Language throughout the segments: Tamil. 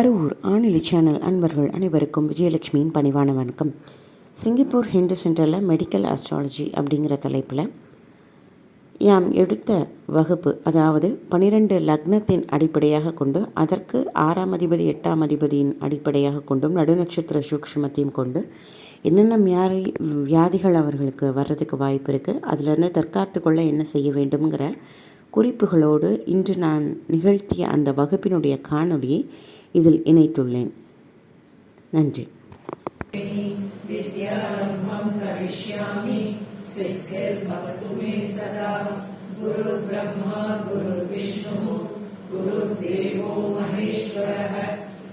கரூர் ஆணிலி சேனல் அன்பர்கள் அனைவருக்கும் விஜயலட்சுமியின் பணிவான வணக்கம். சிங்கப்பூர் ஹிந்து சென்டரில் மெடிக்கல் ஆஸ்ட்ராலஜி அப்படிங்கிற தலைப்பில் யாம் எடுத்த வகுப்பு, அதாவது 12 லக்னத்தின் அடிப்படையாக கொண்டு அதற்கு 6ஆம் அதிபதி 8ஆம் அதிபதியின் அடிப்படையாக கொண்டும் நடுநட்சத்திர சூக்ஷ்மத்தையும் கொண்டு என்னென்ன வியாதிகள் அவர்களுக்கு வர்றதுக்கு வாய்ப்பு இருக்குது, அதிலிருந்து தற்காத்து கொள்ள என்ன செய்ய வேண்டும்ங்கிற குறிப்புகளோடு இன்று நான் நிகழ்த்திய அந்த வகுப்பினுடைய காணொளியை இதில் இணைத்துள்ளேன். நன்றி. குரு பிரம்மா குரு விஷ்ணு குரு தேவோ மகேஸ்வரः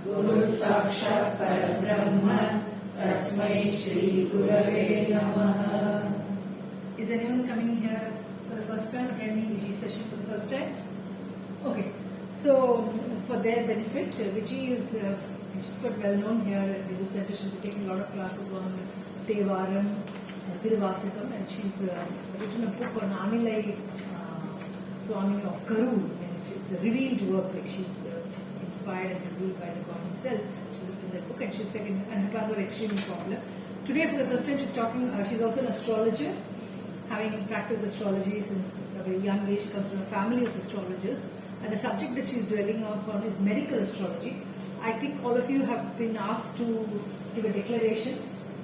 குரு சாக்ஷாத் பரபிரம்ம தஸ்மை ஸ்ரீ குரவே நமः. Is anyone coming here for the first time, attending Viji session for the first time? Okay, so for their benefit, Viji is she's quite well known here at Viji Center. She's been taking a lot of classes on Devaram, Tiruvasakam, and she's written a book on Anilai Swami of Karur, and it's a revealed work. Like she's inspired and revealed by the God himself. She's written that book, and she's taken, and her classes are extremely popular. Today, for the first time, she's talking. She's also an astrologer, having practiced astrology since a very young age. She comes from a family of astrologers, and the subject that she's dwelling upon is medical astrology. I think all of you have been asked to give a declaration.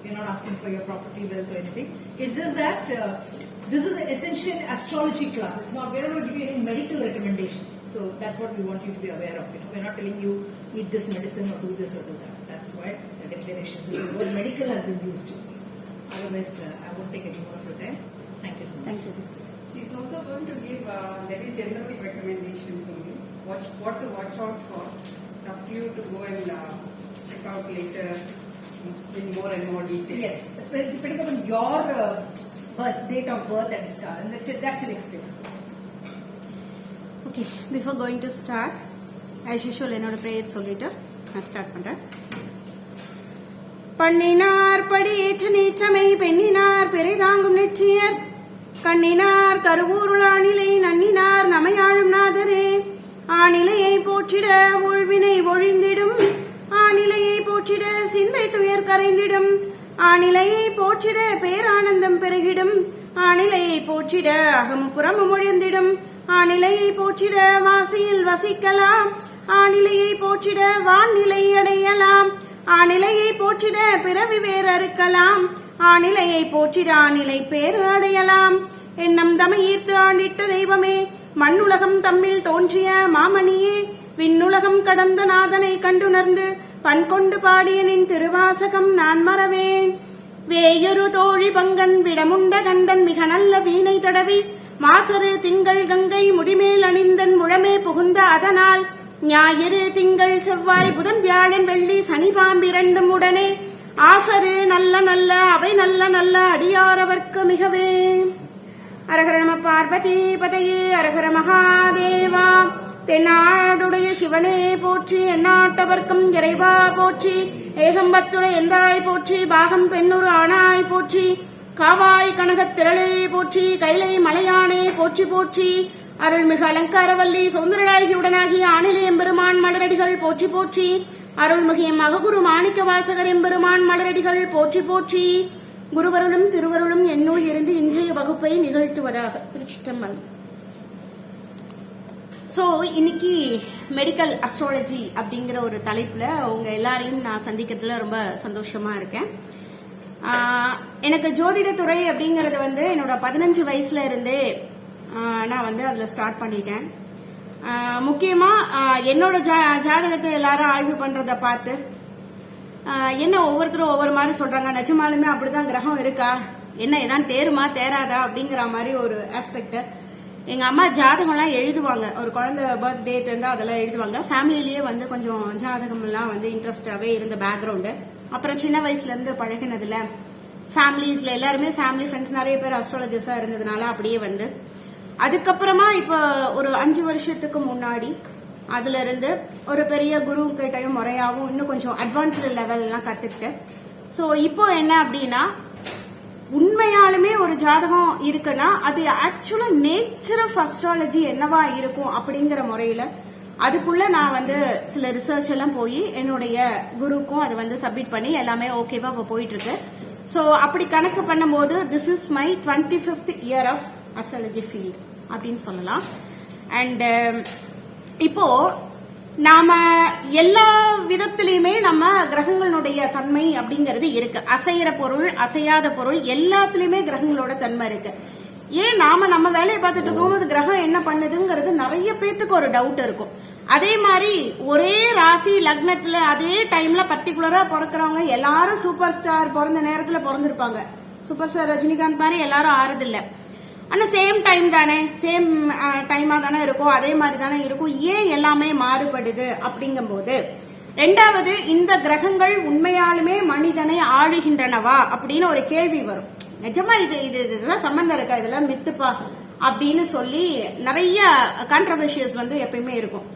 You're not asking for your property, wealth, or anything. It's just that this is essentially an astrology class. It's not. We're not going to give you any medical recommendations. So that's what we want you to be aware of. We're not telling you eat this medicine or do this or do that. That's why the declaration is. The word medical has been used to see. Otherwise, I won't take any more of your time. Thank you so much. Thank you. She's also going to give very general recommendations only. What to watch out for. It's up to you to go and check out later in more and more detail. Yes, especially depending upon your date of birth and star, and that she'll explain. Okay, before going to start, as usual, என்னோட prayer சொல்லிட்டு நான் ஸ்டார்ட் பண்றேன். பண்ணினார் படியேற்று நீற்றமை பெண்ணினார் பெரிதாங்கும் நெற்றியர் கண்ணினார் கருவூருள் ஆணிலை நன்னினார் நமையாழும் நாதரே ஆணிலையை போற்றிட உள்வினை ஒழிந்திடும் ஆணிலையை போற்றிட சிந்தை துயர் கரைந்திடும் ஆணிலையை போற்றிட பேரானந்தம் பெருகிடும் ஆணிலையை போற்றிட அகமும் புறமும் ஒழிந்திடும் ஆணிலையை போற்றிட வாசியில் வசிக்கலாம் ஆணிலையை போற்றிட வான்நிலை அடையலாம் ஆணிலையை போற்றிட பிறவி வேறு அறுக்கலாம் ஆணிலையை போற்றிட ஆணிலை பேறு அடையலாம் எண்ணம் தமையீர்த்து ஆண்டிட்ட தெய்வமே மண்ணுலகம் தம்மில் தோன்றிய மாமணியே விண்ணுலகம் கடந்த நாதனை கண்டுணர்ந்து பண்கொண்டு பாடியனின் திருவாசகம் நான் மறவேன். வேயொரு தோழி பங்கன் விடமுண்ட கண்டன் மிக நல்ல வீணை தடவி மாசரு திங்கள் கங்கை முடிமேல் அணிந்தன் முழமே புகுந்த அதனால் ஞாயிறு திங்கள் செவ்வாய் புதன் வியாழன் வெள்ளி சனி பாம்பிரண்டும் உடனே ஆசரு நல்ல நல்ல அவை நல்ல நல்ல அடியாரவர்க்கு மிகவே. அரகர நம பார்வதி பதையே அரகர மகாதேவா. தென்னாடுடைய சிவனே போற்றி எந்நாட்டவர்க்கும் இறைவா போற்றி ஏகம்பத்துடைய எந்தாய் போற்றி பாகம் பெண்ணுரு ஆனாய் போற்றி காவாய் கனகத் திரளே போற்றி கைலை மலையானே போற்றி போற்றி அருள்மிகு அலங்காரவல்லி சௌந்தரராகி உடனாகி ஆணிலை எம்பெருமான் மலரடிகள் போற்றி போற்றி அருள்மிகு மககுரு மாணிக்க வாசகர் எம்பெருமான் மலரடிகள் போற்றி போற்றி. குருவருளும் திருவருளும் என்னுள் இருந்து இன்றைய வகுப்பை நிகழ்த்துவதாக. திருச்சிற்றம்பலம். ஸோ இன்னைக்கு மெடிக்கல் அஸ்ட்ராலஜி அப்படிங்கிற ஒரு தலைப்புல உங்க எல்லாரையும் நான் சந்திக்கிறதுல ரொம்ப சந்தோஷமா இருக்கேன். எனக்கு ஜோதிடத்துறை அப்படிங்கறது என்னோட 15 வயசுல இருந்தே நான் அதுல ஸ்டார்ட் பண்ணிட்டேன். முக்கியமா என்னோட ஜாதகத்தை எல்லாரும் ஆய்வு பண்றத பார்த்து என்ன ஒவ்வொருத்தரும் ஒவ்வொரு மாதிரி சொல்றாங்க, நிஜமாலுமே அப்படிதான் கிரகம் இருக்கா, என்ன ஏதான் தேருமா தேராதா அப்படிங்கிற மாதிரி ஒரு ஆஸ்பெக்ட். எங்க அம்மா ஜாதகம்லாம் எழுதுவாங்க, ஒரு குழந்தை பர்த் டேட் இருந்தா அதெல்லாம் எழுதுவாங்க. ஃபேமிலிலேயே கொஞ்சம் ஜாதகம் எல்லாம் இன்ட்ரெஸ்டாவே இருந்த பேக்ரவுண்டு. அப்புறம் சின்ன வயசுல இருந்து பழகினதுல ஃபேமிலிஸ்ல எல்லாருமே ஃபேமிலி ஃப்ரெண்ட்ஸ் நிறைய பேர் அஸ்ட்ராலஜர்ஸா இருந்ததுனால அப்படியே அதுக்கப்புறமா இப்ப ஒரு 5 வருஷத்துக்கு முன்னாடி அதுல இருந்து ஒரு பெரிய குரு கிட்டையும் முறையாவும் இன்னும் கொஞ்சம் அட்வான்ஸ்டு லெவல் எல்லாம் கத்துக்கிட்டு சோ இப்போ என்ன அப்படின்னா உண்மையாலுமே ஒரு ஜாதகம் இருக்குன்னா அது ஆக்சுவலா நேச்சர் ஆஃப் அஸ்ட்ராலஜி என்னவா இருக்கும் அப்படிங்கிற முறையில அதுக்குள்ள நான் வந்து சில ரிசர்ச் எல்லாம் போய் என்னுடைய குருக்கும் அது வந்து சப்மிட் பண்ணி எல்லாமே ஓகேவா இப்போ போயிட்டு இருக்கு. ஸோ அப்படி கணக்கு பண்ணும்போது this is my 25th year of astrology field அப்படின்னு சொல்லலாம். அண்ட் இப்போ நாம எல்லா விதத்திலையுமே நம்ம கிரகங்களுடைய தன்மை அப்படிங்கிறது இருக்கு. அசைகிற பொருள், அசையாத பொருள் எல்லாத்துலயுமே கிரகங்களோட தன்மை இருக்கு. ஏன் நாம நம்ம வேலையை பார்த்துட்டு இருக்கும்போது கிரகம் என்ன பண்ணுதுங்கிறது நிறைய பேத்துக்கு ஒரு டவுட் இருக்கும். அதே மாதிரி ஒரே ராசி லக்னத்துல அதே டைம்ல பர்டிகுலரா பிறக்கிறவங்க எல்லாரும் சூப்பர் ஸ்டார் பிறந்த நேரத்துல பிறந்திருப்பாங்க. சூப்பர் ஸ்டார் ரஜினிகாந்த் மாதிரி எல்லாரும் ஆறுதில்ல. ஆனா சேம் டைம் தானே, சேம் டைமா தானே இருக்கும், அதே மாதிரி தானே இருக்கும். ஏன் எல்லாமே மாறுபடுது அப்படிங்கும்போது, ரெண்டாவது இந்த கிரகங்கள் உண்மையாலுமே மனிதனை ஆளுகின்றனவா அப்படின்னு ஒரு கேள்வி வரும். நிஜமா இதுதான் சம்பந்தம் இருக்கா, இதெல்லாம் மித்துப்பா அப்படின்னு சொல்லி நிறைய கான்ட்ரவர்ஷியஸ் வந்து எப்பயுமே இருக்கும்.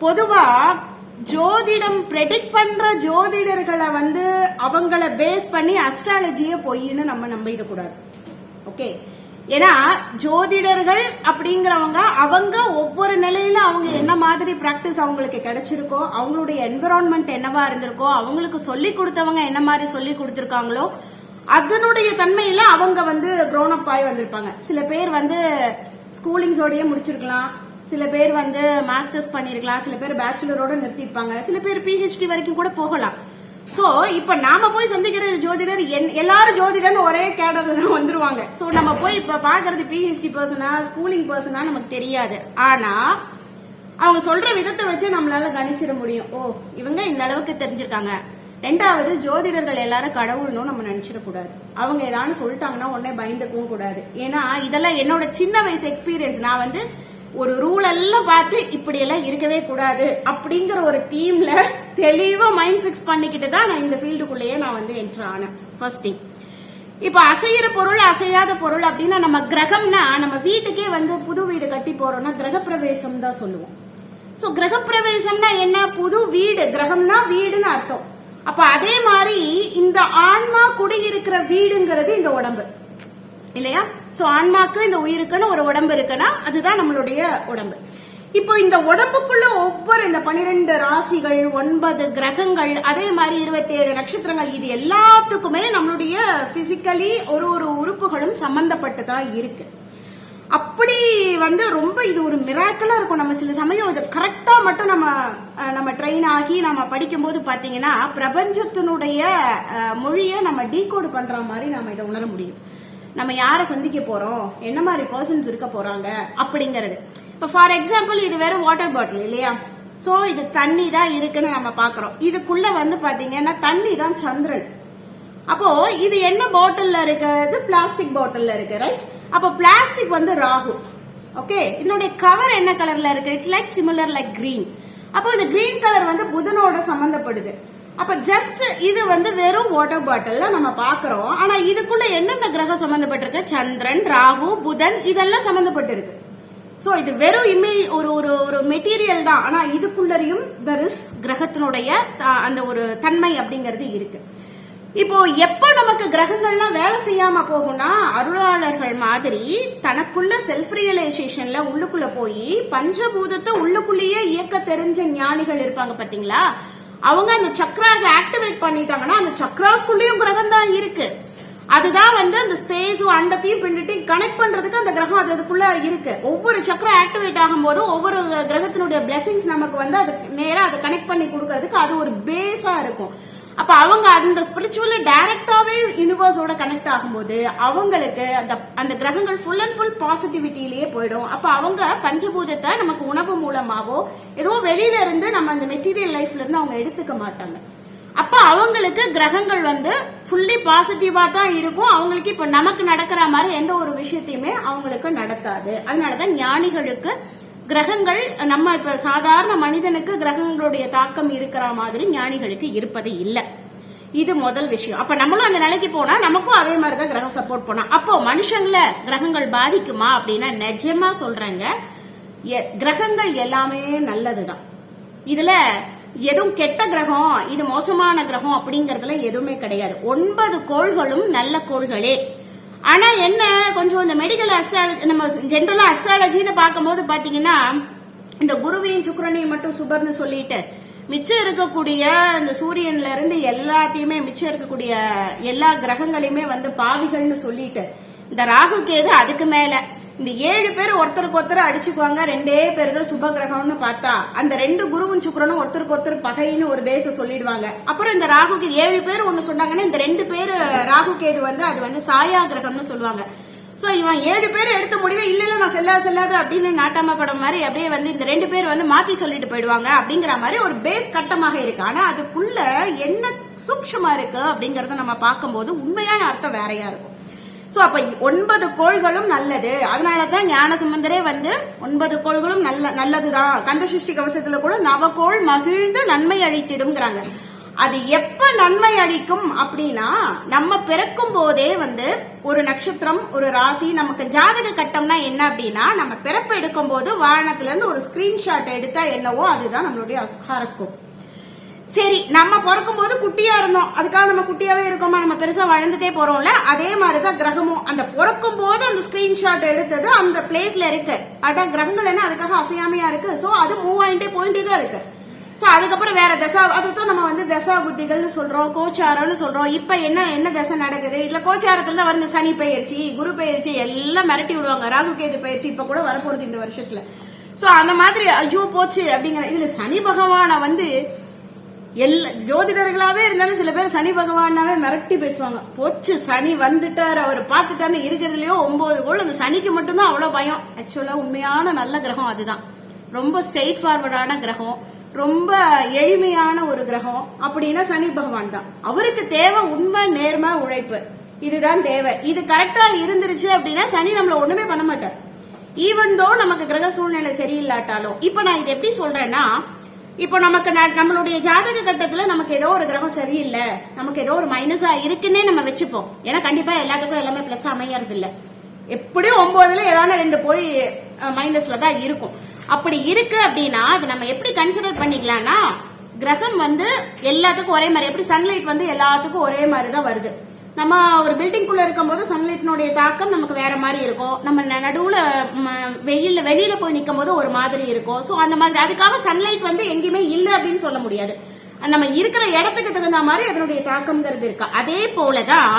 பொதுவா ஜோதிடம் ப்ரெடிக்ட் பண்ற ஜோதிடர்களை வந்து அவங்கள பேஸ் பண்ணி அஸ்ட்ராலஜிய பொய்ன்னு நம்ம நம்பிடக்கூடாது. ஓகே, ஏன்னா ஜோதிடர்கள் அப்படிங்கிறவங்க அவங்க ஒவ்வொரு நிலையில அவங்க என்ன மாதிரி பிராக்டிஸ் அவங்களுக்கு கிடைச்சிருக்கோ, அவங்களுடைய என்விரான்மெண்ட் என்னவா இருந்திருக்கோ, அவங்களுக்கு சொல்லி கொடுத்தவங்க என்ன மாதிரி சொல்லி கொடுத்திருக்காங்களோ அதனுடைய தன்மையில அவங்க வந்து க்ரோன் அப் ஆகி வந்திருப்பாங்க. சில பேர் வந்து ஸ்கூலிங்ஸோடய முடிச்சிருக்கலாம், சில பேர் வந்து மாஸ்டர்ஸ் பண்ணிருக்கலாம், சில பேர் பேச்சுலரோட நிறுத்திருப்பாங்க, சில பேர் பிஹெச்டி வரைக்கும் கூட போகலாம். சோ இப்ப நாம போய் சந்திக்கிற ஜோதிடர் எல்லாரும் ஜோதிடர்னு ஒரே கேடர்ல தான் வந்துருவாங்க. சோ நம்ம போய் இப்ப பாக்குறது பிஹெச்டி பர்சனா ஸ்கூலிங் பர்சனா நமக்கு தெரியாது. ஆனா அவங்க சொல்ற விதத்தை வச்சு நம்மளால கணிச்சிட முடியும். ஓ, இவங்க இந்த அளவுக்கு தெரிஞ்சிருக்காங்க. ரெண்டாவது, ஜோதிடர்கள் எல்லாரும் கடவுள்னு நம்ம நினைச்சிடக்கூடாது. அவங்க ஏதாவது சொல்லிட்டாங்கன்னா உடனே பயந்துக்கவும் கூடாது. ஏன்னா இதெல்லாம் என்னோட சின்ன வயசு எக்ஸ்பீரியன்ஸ். நான் வந்து ஒரு ரூல் எல்லாம் பார்த்து இப்படி எல்லாம் இருக்கவே கூடாது அப்படிங்கிற ஒரு தீம்ல தெளிவா மைண்ட் பிக்ஸ் பண்ணிக்கிட்டு தான் நான் இந்த ஃபீல்டுக்குள்ளேயே நான் வந்து என்டர் ஆனேன். ஃபர்ஸ்ட் திங், இப்ப அசைகிற பொருள் அசையாத பொருள் அப்படின்னா நம்ம கிரகம்னா நம்ம வீட்டுக்கே வந்து புது வீடு கட்டி போறோம்னா கிரகப்பிரவேசம் தான் சொல்லுவோம். சோ கிரகப்பிரவேசம்னா என்ன? புது வீடு. கிரகம்னா வீடுன்னு அர்த்தம். அப்ப அதே மாதிரி இந்த ஆன்மா குடியிருக்கிற வீடுங்கிறது இந்த உடம்பு இல்லையா? சோ ஆன்மாக்கு இந்த உயிருக்குன்னு ஒரு உடம்பு இருக்குன்னா அதுதான் நம்மளுடைய உடம்பு. இப்போ இந்த உடம்புக்குள்ள ஒவ்வொரு இந்த 12 ராசிகள், 9 கிரகங்கள், அதே மாதிரி 27 நட்சத்திரங்கள், இது எல்லாத்துக்குமே நம்மளுடைய பிசிக்கலி ஒரு ஒரு உறுப்புகளும் சம்பந்தப்பட்டுதான் இருக்கு. அப்படி வந்து ரொம்ப இது ஒரு மிராக்கலா இருக்கும். நம்ம சில சமயம் இது கரெக்டா மட்டும் நம்ம ட்ரெயின் ஆகி நம்ம படிக்கும் போது பாத்தீங்கன்னா பிரபஞ்சத்தினுடைய மொழியை நம்ம டீகோடு பண்ற மாதிரி நம்ம இதை உணர முடியும். நம்ம யாரை சந்திக்க போறோம், என்ன மாதிரி பர்சன்ஸ் இருக்க போறாங்க அப்படிங்கறது. இப்ப ஃபார் எக்ஸாம்பிள் இது வேற வாட்டர் பாட்டில் இல்லையா? சோ இது தண்ணி தான் இருக்குன்னு நம்ம பாக்குறோம். இதுக்குள்ள வந்து பாத்தீங்கன்னா தண்ணி தான் சந்திரன். அப்போ இது என்ன பாட்டில்ல இருக்கு? பிளாஸ்டிக் பாட்டில்ல இருக்கு, ரைட்? அப்போ பிளாஸ்டிக் வந்து ராகு. ஓகே, இதனுடைய கவர் என்ன கலர்ல இருக்கு? It's like similar like green. அப்போ இந்த கிரீன் கலர் வந்து புதனோட சம்பந்தப்படுது. அப்ப ஜஸ்ட் இது வந்து வெறும் வாட்டர் பாட்டில் நம்ம பாக்குறோம். ஆனா இதுக்குள்ள என்னென்ன கிரகம் சம்பந்தப்பட்டிருக்கு? சந்திரன், ராகு, புதன், இதெல்லாம் சம்பந்தப்பட்டு இருக்கு. சோ இது வெறும் ஒரு மெட்டீரியல் தான். ஆனா இதுக்குள்ளரையும் கிரகத்தினுடைய அந்த ஒரு தன்மை அப்படிங்கிறது இருக்கு. இப்போ எப்ப நமக்கு கிரகங்கள்லாம் வேலை செய்யாம போகும்னா, அருளாளர்கள் மாதிரி தனக்குள்ள செல்ஃப் ரியலைசேஷன்ல உள்ளுக்குள்ள போய் பஞ்சபூதத்தை உள்ளுக்குள்ளேயே இயக்க தெரிஞ்ச ஞானிகள் இருப்பாங்க பாத்தீங்களா? அவங்க அந்த சக்ராஸ் ஆக்டிவேட் பண்ணிட்டாங்கன்னா அந்த சக்ராஸ்குள்ளேயும் கிரகம் தான் இருக்கு. அதுதான் வந்து அந்த ஸ்பேஸும் அண்டத்தையும் பின்னட்டையும் கனெக்ட் பண்றதுக்கு அந்த கிரகம் அதுக்குள்ள இருக்கு. ஒவ்வொரு சக்கரம் ஆக்டிவேட் ஆகும் போது ஒவ்வொரு கிரகத்தினுடைய பிளெஸிங்ஸ் நமக்கு வந்து அது நேரா அதை கனெக்ட் பண்ணி கொடுக்கறதுக்கு அது ஒரு பேஸா இருக்கும். அப்ப அவங்க அந்த ஸ்பிரிச்சுவலி டைரக்டாவே யூனிவர்ஸோட கனெக்ட் ஆகும்போது அவங்களுக்கு அந்த கிரகங்கள் ஃபுல் அண்ட் ஃபுல் பாசிட்டிவிட்டிலேயே போயிடும். அப்ப அவங்க பஞ்சபூதத்தை நமக்கு உணவு மூலமாவோ ஏதோ வெளியில இருந்து நம்ம அந்த மெட்டீரியல் லைஃப்ல இருந்து அவங்க எடுத்துக்க மாட்டாங்க. அப்ப அவங்களுக்கு கிரகங்கள் வந்து ஃபுல்லி பாசிட்டிவா தான் இருக்கும். அவங்களுக்கு இப்ப நமக்கு நடக்கிற மாதிரி எந்த ஒரு விஷயத்தையுமே அவங்களுக்கு நடத்தாது. அதனாலதான் ஞானிகளுக்கு கிரகங்கள், நம்ம இப்ப சாதாரண மனிதனுக்கு கிரகங்களுடைய தாக்கம் இருக்கிற மாதிரி ஞானிகளுக்கு இருப்பது இல்லை. இது முதல் விஷயம். அப்ப நம்மளும் அந்த நிலைக்கு போனா நமக்கும் அதே மாதிரிதான் கிரகம் சப்போர்ட் பண்ணா. அப்போ மனுஷங்களை கிரகங்கள் பாதிக்குமா அப்படின்னா நிஜமா சொல்றேங்க, கிரகங்கள் எல்லாமே நல்லதுதான். இதுல எதுவும் கெட்ட கிரகம், இது மோசமான கிரகம் அப்படிங்கறதுல எதுவுமே கிடையாது. 9 கோள்களும் நல்ல கோள்களே. ஆனா என்ன, கொஞ்சம் இந்த மெடிக்கல் அஸ்ட்ராலஜி, நம்ம ஜென்ரலா அஸ்ட்ராலஜின்னு பார்க்கும்போது பாத்தீங்கன்னா இந்த குருவையும் சுக்கிரனையும் மட்டும் சுபர்னு சொல்லிட்டு மிச்சம் இருக்கக்கூடிய இந்த சூரியன்ல இருந்து எல்லாத்தையுமே மிச்சம் இருக்கக்கூடிய எல்லா கிரகங்களையுமே வந்து பாவிகள்னு சொல்லிட்டு இந்த ராகு கேது அதுக்கு மேல இந்த 7 பேர் ஒருத்தருக்கு ஒருத்தர் அடிச்சுக்குவாங்க. 2 பேர் தான் சுப கிரகம்னு பார்த்தா அந்த 2 குருவும் சுக்கிரனும் ஒருத்தருக்கு ஒருத்தர் பகைன்னு ஒரு பேச சொல்லிடுவாங்க. அப்புறம் இந்த ராகு கேது 7 பேர் ஒண்ணு சொன்னாங்கன்னா இந்த 2 பேர் ராகு கேது வந்து அது வந்து சாயா கிரகம்னு சொல்லுவாங்க. சோ இவன் 7 பேர் எடுத்த முடிவே இல்ல நான் செல்லாது அப்படின்னு நாட்டாம படம் மாதிரி அப்படியே வந்து இந்த 2 பேர் வந்து மாத்தி சொல்லிட்டு போயிடுவாங்க அப்படிங்கிற மாதிரி ஒரு பேஸ் கட்டமாக இருக்கு. ஆனா அதுக்குள்ள என்ன சூக்ஷமா இருக்கு அப்படிங்கறத நம்ம பார்க்கும்போது உண்மையான அர்த்தம் வேறையா இருக்கும். சோ அப்ப 9 கோள்களும் நல்லது. அதனாலதான் ஞான சம்பந்தரே வந்து 9 கோள்களும் நல்லதுதான். கந்த சஷ்டி கவசத்துல கூட நவகோள் மகிழ்ந்து நன்மை அளித்திடும்ங்கிறாங்க. அது எப்ப நன்மை அளிக்கும் அப்படின்னா நம்ம பிறக்கும் போதே வந்து ஒரு நட்சத்திரம் ஒரு ராசி நமக்கு ஜாதக கட்டம்னா என்ன அப்படின்னா நம்ம பிறப்பு எடுக்கும் போது வானத்துல இருந்து ஒரு ஸ்கிரீன்ஷாட் எடுத்தா என்னவோ அதுதான் நம்மளுடைய ஹாரோஸ்கோப். சரி நம்ம பிறக்கும் போது குட்டியா இருந்தோம், அதுக்காக நம்ம குட்டியாவே இருக்கோமா, நம்ம பெருசா வளர்ந்துட்டே போறோம்ல, அதே மாதிரிதான் கிரகமும் அந்த பிறக்கும் போது அந்த ஸ்கிரீன்ஷாட் எடுத்தது அந்த பிளேஸ்ல இருக்கு. அதான் கிரகங்கள் என்ன அதுக்காக அசையாமையா இருக்கு. சோ அது மூவ் ஆயிட்டே போயிட்டே தான் இருக்கு. சோ அதுக்கப்புறம் வேற தசா அதுதான் நம்ம வந்து தசா புத்திகள்னு சொல்றோம், கோச்சாரம்னு சொல்றோம். இப்ப என்ன தசை நடக்குது இதுல கோச்சாரத்துல தான் வந்து சனி பயிற்சி குரு பயிற்சி எல்லாம் மிரட்டி விடுவாங்க. ராகு கேது பயிற்சி இப்ப கூட வரப்போறது இந்த வருஷத்துல. சோ அந்த மாதிரி ஐயோ போச்சு அப்படிங்கிற இதுல சனி பகவான வந்து ஜோதிடர்களாவே இருந்தாலும் சில பேர் சனி பகவானாவே மிரட்டி பேசுவாங்க. போச்சு சனி வந்துட்டாரு அவர் பாத்துட்டாரு இருக்கிறதுலயோ 9 கோள் அந்த சனிக்கு மட்டும்தான் அவ்வளவு பயம். ஆக்சுவலா உண்மையான நல்ல கிரகம் அதுதான். ரொம்ப ஸ்ட்ரெயிட் ஃபார்வர்டான கிரகம், ரொம்ப எளிமையான ஒரு கிரகம் அப்படின்னா சனி பகவான் தான். அவருக்கு தேவை உண்மை நேர்மை உழைப்பு, இதுதான் தேவை. இது கரெக்டா இருந்துருச்சு அப்படின்னா சனி நம்மள ஒண்ணுமே பண்ண மாட்டார். ஈவன் தோ நமக்கு கிரக சூழ்நிலை சரியில்லாட்டாலும். இப்ப நான் இது எப்படி சொல்றேன்னா இப்போ நமக்கு நம்மளுடைய ஜாதக கட்டத்துல நமக்கு ஏதோ ஒரு கிரகம் சரியில்லை, நமக்கு ஏதோ ஒரு மைனஸா இருக்குன்னே நம்ம வச்சுப்போம். ஏன்னா கண்டிப்பா எல்லாத்துக்கும் எல்லாமே பிளஸ் அமையறது இல்ல. எப்படியும் 9ல ஏதாவது 2 போய் மைனஸ்ல தான் இருக்கும். அப்படி இருக்கு அப்படின்னா அது நம்ம எப்படி கன்சிடர் பண்ணிக்கலாம்னா கிரகம் வந்து எல்லாத்துக்கும் ஒரே மாதிரி, எப்படி சன்லைட் வந்து எல்லாத்துக்கும் ஒரே மாதிரி தான் வருது. நம்ம ஒரு பில்டிங்குள்ள இருக்கும் போது சன்லைட்டினுடைய தாக்கம் நமக்கு வேற மாதிரி இருக்கும். நம்ம நடுவுல வெளியில போய் நிக்கும் போது ஒரு மாதிரி இருக்கும். சோ அந்த மாதிரி அதுக்காக சன்லைட் வந்து எங்கேயுமே இல்ல அப்படின்னு சொல்ல முடியாது. நம்ம இருக்கிற இடத்துக்கு தகுந்த மாதிரி அதனுடைய தாக்கம்ங்கிறது இருக்கு. அதே போலதான்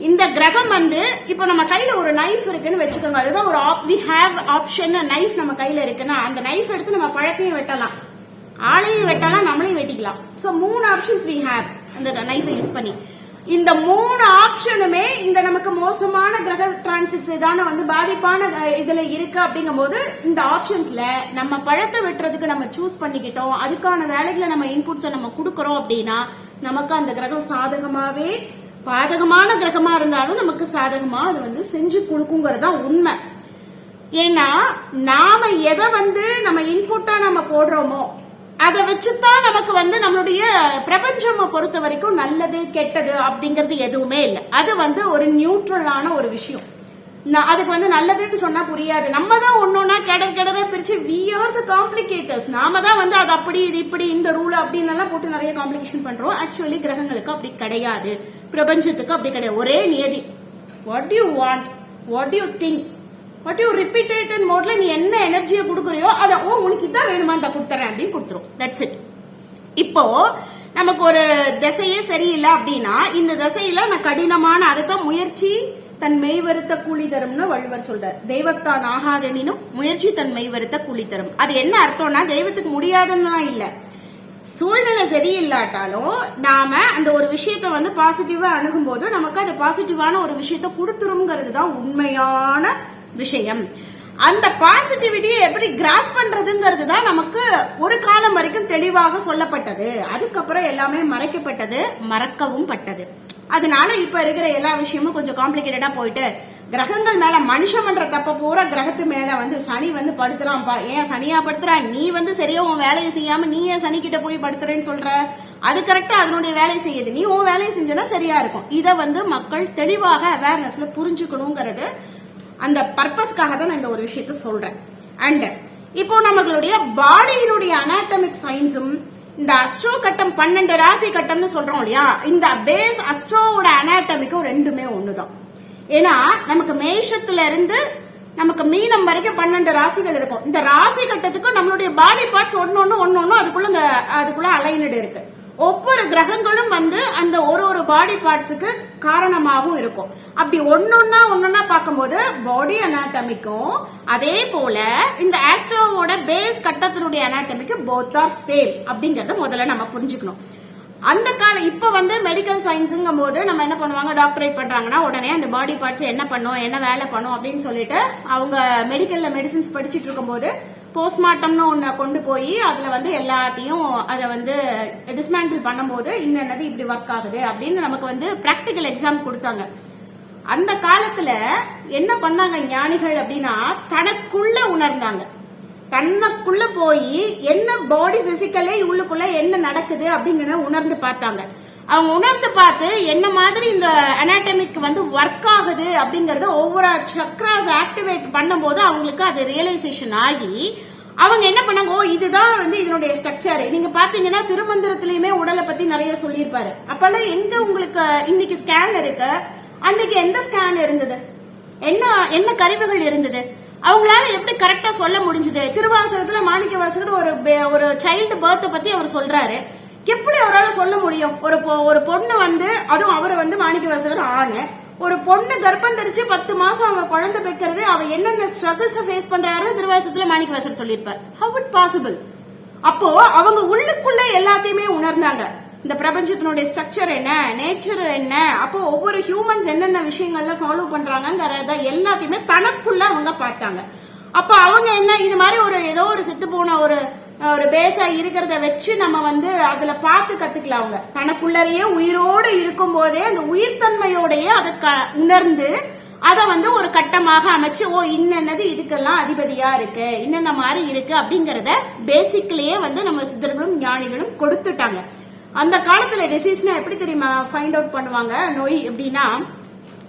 இந்த கிரகம் வந்து இப்ப நம்ம கையில ஒரு நைஃப் இருக்குன்னு வச்சுக்கோங்க. அதுதான் ஒரு we have option நைஃப் நம்ம கையில இருக்குன்னா அந்த நைஃப் எடுத்து நம்ம பழத்தையும் வெட்டலாம், ஆளையும் வெட்டலாம், நம்மளையும் வெட்டிக்கலாம். சோ 3 ஆப்ஷன்ஸ் we have அந்த நைஃபை யூஸ் பண்ணி. இந்த 3 ஆப்ஷனுமே இந்த நமக்கு மோசமான கிரக டிரான்சிட்ஸ் இதான வந்து பாதிப்பான இதுல இருக்கு அப்படிங்கும் போது இந்த ஆப்ஷன்ஸ்ல நம்ம பழத்தை வெட்டுறதுக்கு நம்ம சூஸ் பண்ணிக்கிட்டோம், அதுக்கான வேலைகளை நம்ம இன்புட்ஸை நம்ம கொடுக்கறோம் அப்படின்னா நமக்கு அந்த கிரகம் சாதகமாவே பாதகமான கிரகமா இருந்தாலும் நமக்கு சாதகமா அது வந்து செஞ்சு கொடுக்குங்கிறதுதான் உண்மை. ஏன்னா நாம எதை வந்து நம்ம இன்புட்டா நம்ம போடுறோமோ அதை வச்சுதான் நமக்கு வந்து நம்மளுடைய பிரபஞ்சம் பொறுத்த வரைக்கும் நல்லது கெட்டது அப்படிங்கறது எதுவுமே இல்லை. அது வந்து ஒரு நியூட்ரலான ஒரு விஷயம். அதுக்கு வந்து நல்லதுன்னு சொன்னா புரியாது. நம்ம தான் ஒன்னொன்னா கெடர பிரிச்சு we are the complicators. நாம தான் வந்து அது அப்படி இது இப்படி இந்த ரூல் அப்படின்னு எல்லாம் போட்டு நிறைய காம்ப்ளிகேஷன் பண்றோம். ஆக்சுவலி கிரகங்களுக்கு அப்படி கிடையாது, பிரபஞ்சத்துக்கு அப்படி கிடையாது. ஒரே நியதி. What you want, what you think, what you repeated மோட்ல நீ என்ன எனர்ஜியை கொடுக்குறியோ அதை உனக்கு இதான் வேணுமா இந்த கொடுத்துறேன் அப்படின்னு கொடுத்துரும். That's it. இப்போ நமக்கு ஒரு திசையே சரியில்லை அப்படின்னா இந்த திசையில நான் கடினமான அதைத்தான் முயற்சி தன் மெய் வருத்த கூலி தரும்னு வள்ளுவர் சொல்றார். தெய்வத்தான் ஆகாதெனினும் முயற்சி தன் மெய் வருத்த கூலி தரும். அது என்ன அர்த்தம்னா தெய்வத்துக்கு முடியாதுன்னு இல்ல, சூழ்நிலை சரியில்லாட்டாலும் நாம அந்த ஒரு விஷயத்த வந்து பாசிட்டிவா அணுகும் போது நமக்கு அது பாசிட்டிவான ஒரு விஷயத்த கொடுத்துருங்கிறது தான் உண்மையான விஷயம். அந்த பாசிட்டிவிட்டியை எப்படி கிராஸ் பண்றதுங்கிறது தான் நமக்கு ஒரு காலம் வரைக்கும் தெளிவாக சொல்லப்பட்டது. அதுக்கப்புறம் எல்லாமே மறைக்கப்பட்டது, மறக்கவும் பட்டது. அதனால இப்ப இருக்கிற எல்லா விஷயமும் கொஞ்சம் காம்ப்ளிகேட்டடா போயிட்டு கிரகங்கள் மேல மனுஷன் பண்ற தப்ப பூரா கிரகத்து மேல வந்து சனி வந்து படுத்துறான்பா. ஏன் சனியா படுத்துறா, நீ வந்து சரியா உன் வேலையை செய்யாம நீ ஏன் சனி கிட்ட போய் படுத்துறேன்னு சொல்ற, அது கரெக்டா அதனுடைய வேலையை செய்யுது, நீ உன் வேலையை செஞ்சனா சரியா இருக்கும். இத வந்து மக்கள் தெளிவாக அவேர்னஸ்ல புரிஞ்சுக்கணுங்கிறது அந்த பர்பஸ்க்காக தான் நான் இந்த ஒரு விஷயத்த சொல்றேன். அண்ட் இப்போ நம்மளுடைய பாடியினுடைய அனாட்டமிக் சயின்ஸும் இந்த அஸ்ட்ரோ கட்டம் 12 ராசி கட்டம்னு சொல்றோம் இல்லையா, இந்த பேஸ் அஸ்ட்ரோவோட அனாட்டமிக்கும் ரெண்டுமே ஒண்ணுதான். ஏன்னா நமக்கு மேஷத்துல இருந்து நமக்கு மீனம் வரைக்கும் 12 ராசிகள் இருக்கும். இந்த ராசி கட்டத்துக்கு நம்மளுடைய பாடி பார்ட்ஸ் ஒன்னொன்னு அதுக்குள்ள அலைன்டு இருக்கு. ஒவ்வொரு கிரகங்களும் வந்து அந்த ஒரு பாடி பார்ட்ஸுக்கு காரணமாகவும் இருக்கும். அப்படி ஒன்னொன்னா பார்க்கும்போது பாடி அனாட்டமிக்கும் அதே போல இந்த ஆஸ்ட்ரோவோட பேஸ் கட்டத்தினுடைய அனாட்டமிக்கு போத் ஆர் சேம் அப்படிங்கறத முதல்ல நம்ம புரிஞ்சுக்கணும். அந்த இப்ப வந்து மெடிக்கல் சயின்ஸுங்கும் போது நம்ம என்ன பண்ணுவாங்க, டாக்டரேட் பண்றாங்கன்னா உடனே அந்த பாடி பார்ட்ஸ் என்ன பண்ணும், என்ன வேலை பண்ணும் அப்படின்னு சொல்லிட்டு அவங்க மெடிக்கல்ல மெடிசின்ஸ் படிச்சுட்டு இருக்கும் போது போஸ்ட்மார்ட்டம்னு ஒண்ணு கொண்டு போய் அதுல வந்து எல்லாத்தையும் அதை வந்து டிஸ்மேண்டில் பண்ணும்போது இன்னது இப்படி ஒர்க் ஆகுது அப்படின்னு நமக்கு வந்து பிராக்டிக்கல் எக்ஸாம் கொடுத்தாங்க. அந்த காலத்துல என்ன பண்ணாங்க ஞானிகள் அப்படின்னா, தனக்குள்ள உணர்ந்தாங்க. தனக்குள்ள போய் என்ன பாடி பிசிக்கலே உள்ளுக்குள்ள என்ன நடக்குது அப்படிங்கறத உணர்ந்து பார்த்தாங்க. அவங்க உணர்ந்து பார்த்து என்ன மாதிரி இந்த அனாட்டமிக் வந்து ஒர்க் ஆகுது அப்படிங்கறத ஒவ்வொரு சக்ராஸ் ஆக்டிவேட் பண்ணும்போது அவங்களுக்கு அது ரியலைசேஷன் ஆகி அவங்க என்ன பண்ணாங்க, ஓ இதுதான் வந்து இதனுடைய ஸ்ட்ரக்சர். நீங்க பாத்தீங்கன்னா திருமந்திரத்திலயுமே உடலை பத்தி நிறைய சொல்லியிருப்பாரு. அப்பெல்லாம் எங்க உங்களுக்கு இன்னைக்கு ஸ்கேன் இருக்கு, அன்னைக்கு எந்த ஸ்கேன் இருந்தது, என்ன கருவிகள் இருந்தது, அவங்களால எப்படி கரெக்டா சொல்ல முடிஞ்சது? திருவாசகத்துல மாணிக்க வாசகர் ஒரு சைல்டு பர்த் பத்தி அவர் சொல்றாரு. எப்படி அவரால் சொல்ல முடியும்? ஒரு பொண்ணு வந்து, அதுவும் அவரை வந்து மாணிக்க வாசகர் ஆணு, ஒரு பொண்ணு கர்ப்பம் தரிச்சு 10 மாசம் அவங்க குழந்தை பெக்கிறது, அவ என்னென்ன ஸ்ட்ரகிள்ஸ் ஃபேஸ் பண்றாரு திருவாசகத்துல மாணிக்க வாசகர் சொல்லியிருப்பார். How it possible? அப்போ அவங்க உள்ளுக்குள்ள எல்லாத்தையுமே உணர்ந்தாங்க. இந்த பிரபஞ்சத்தினுடைய ஸ்ட்ரக்சர் என்ன, நேச்சர் என்ன, அப்போ ஒவ்வொரு ஹியூமன்ஸ் என்னென்ன விஷயங்கள்ல ஃபாலோ பண்றாங்கங்கறத எல்லாத்தையுமே தனக்குள்ள அவங்க பார்த்தாங்க. அப்ப அவங்க என்ன, இது மாதிரி ஏதோ ஒரு செத்து போன ஒரு பேஸா இருக்கிறத வச்சு நம்ம வந்து அதுல பார்த்து கத்துக்கலாம். அவங்க தனக்குள்ளரையே உயிரோடு இருக்கும் போதே அந்த உயிர்த்தன்மையோடயே அதை உணர்ந்து அதை வந்து ஒரு கட்டமாக அமைச்சு, ஓ இன்னது இதுக்கெல்லாம் அதிபதியா இருக்கு, இன்னென்ன மாதிரி இருக்கு அப்படிங்கறத பேசிக்லயே வந்து நம்ம சித்தர்களும் ஞானிகளும் கொடுத்துட்டாங்க. அந்த காலத்துல டிசீஸ்னா எப்படி தெரியுமா ஃபைண்ட் அவுட் பண்ணுவாங்க? நோய் எப்படின்னா,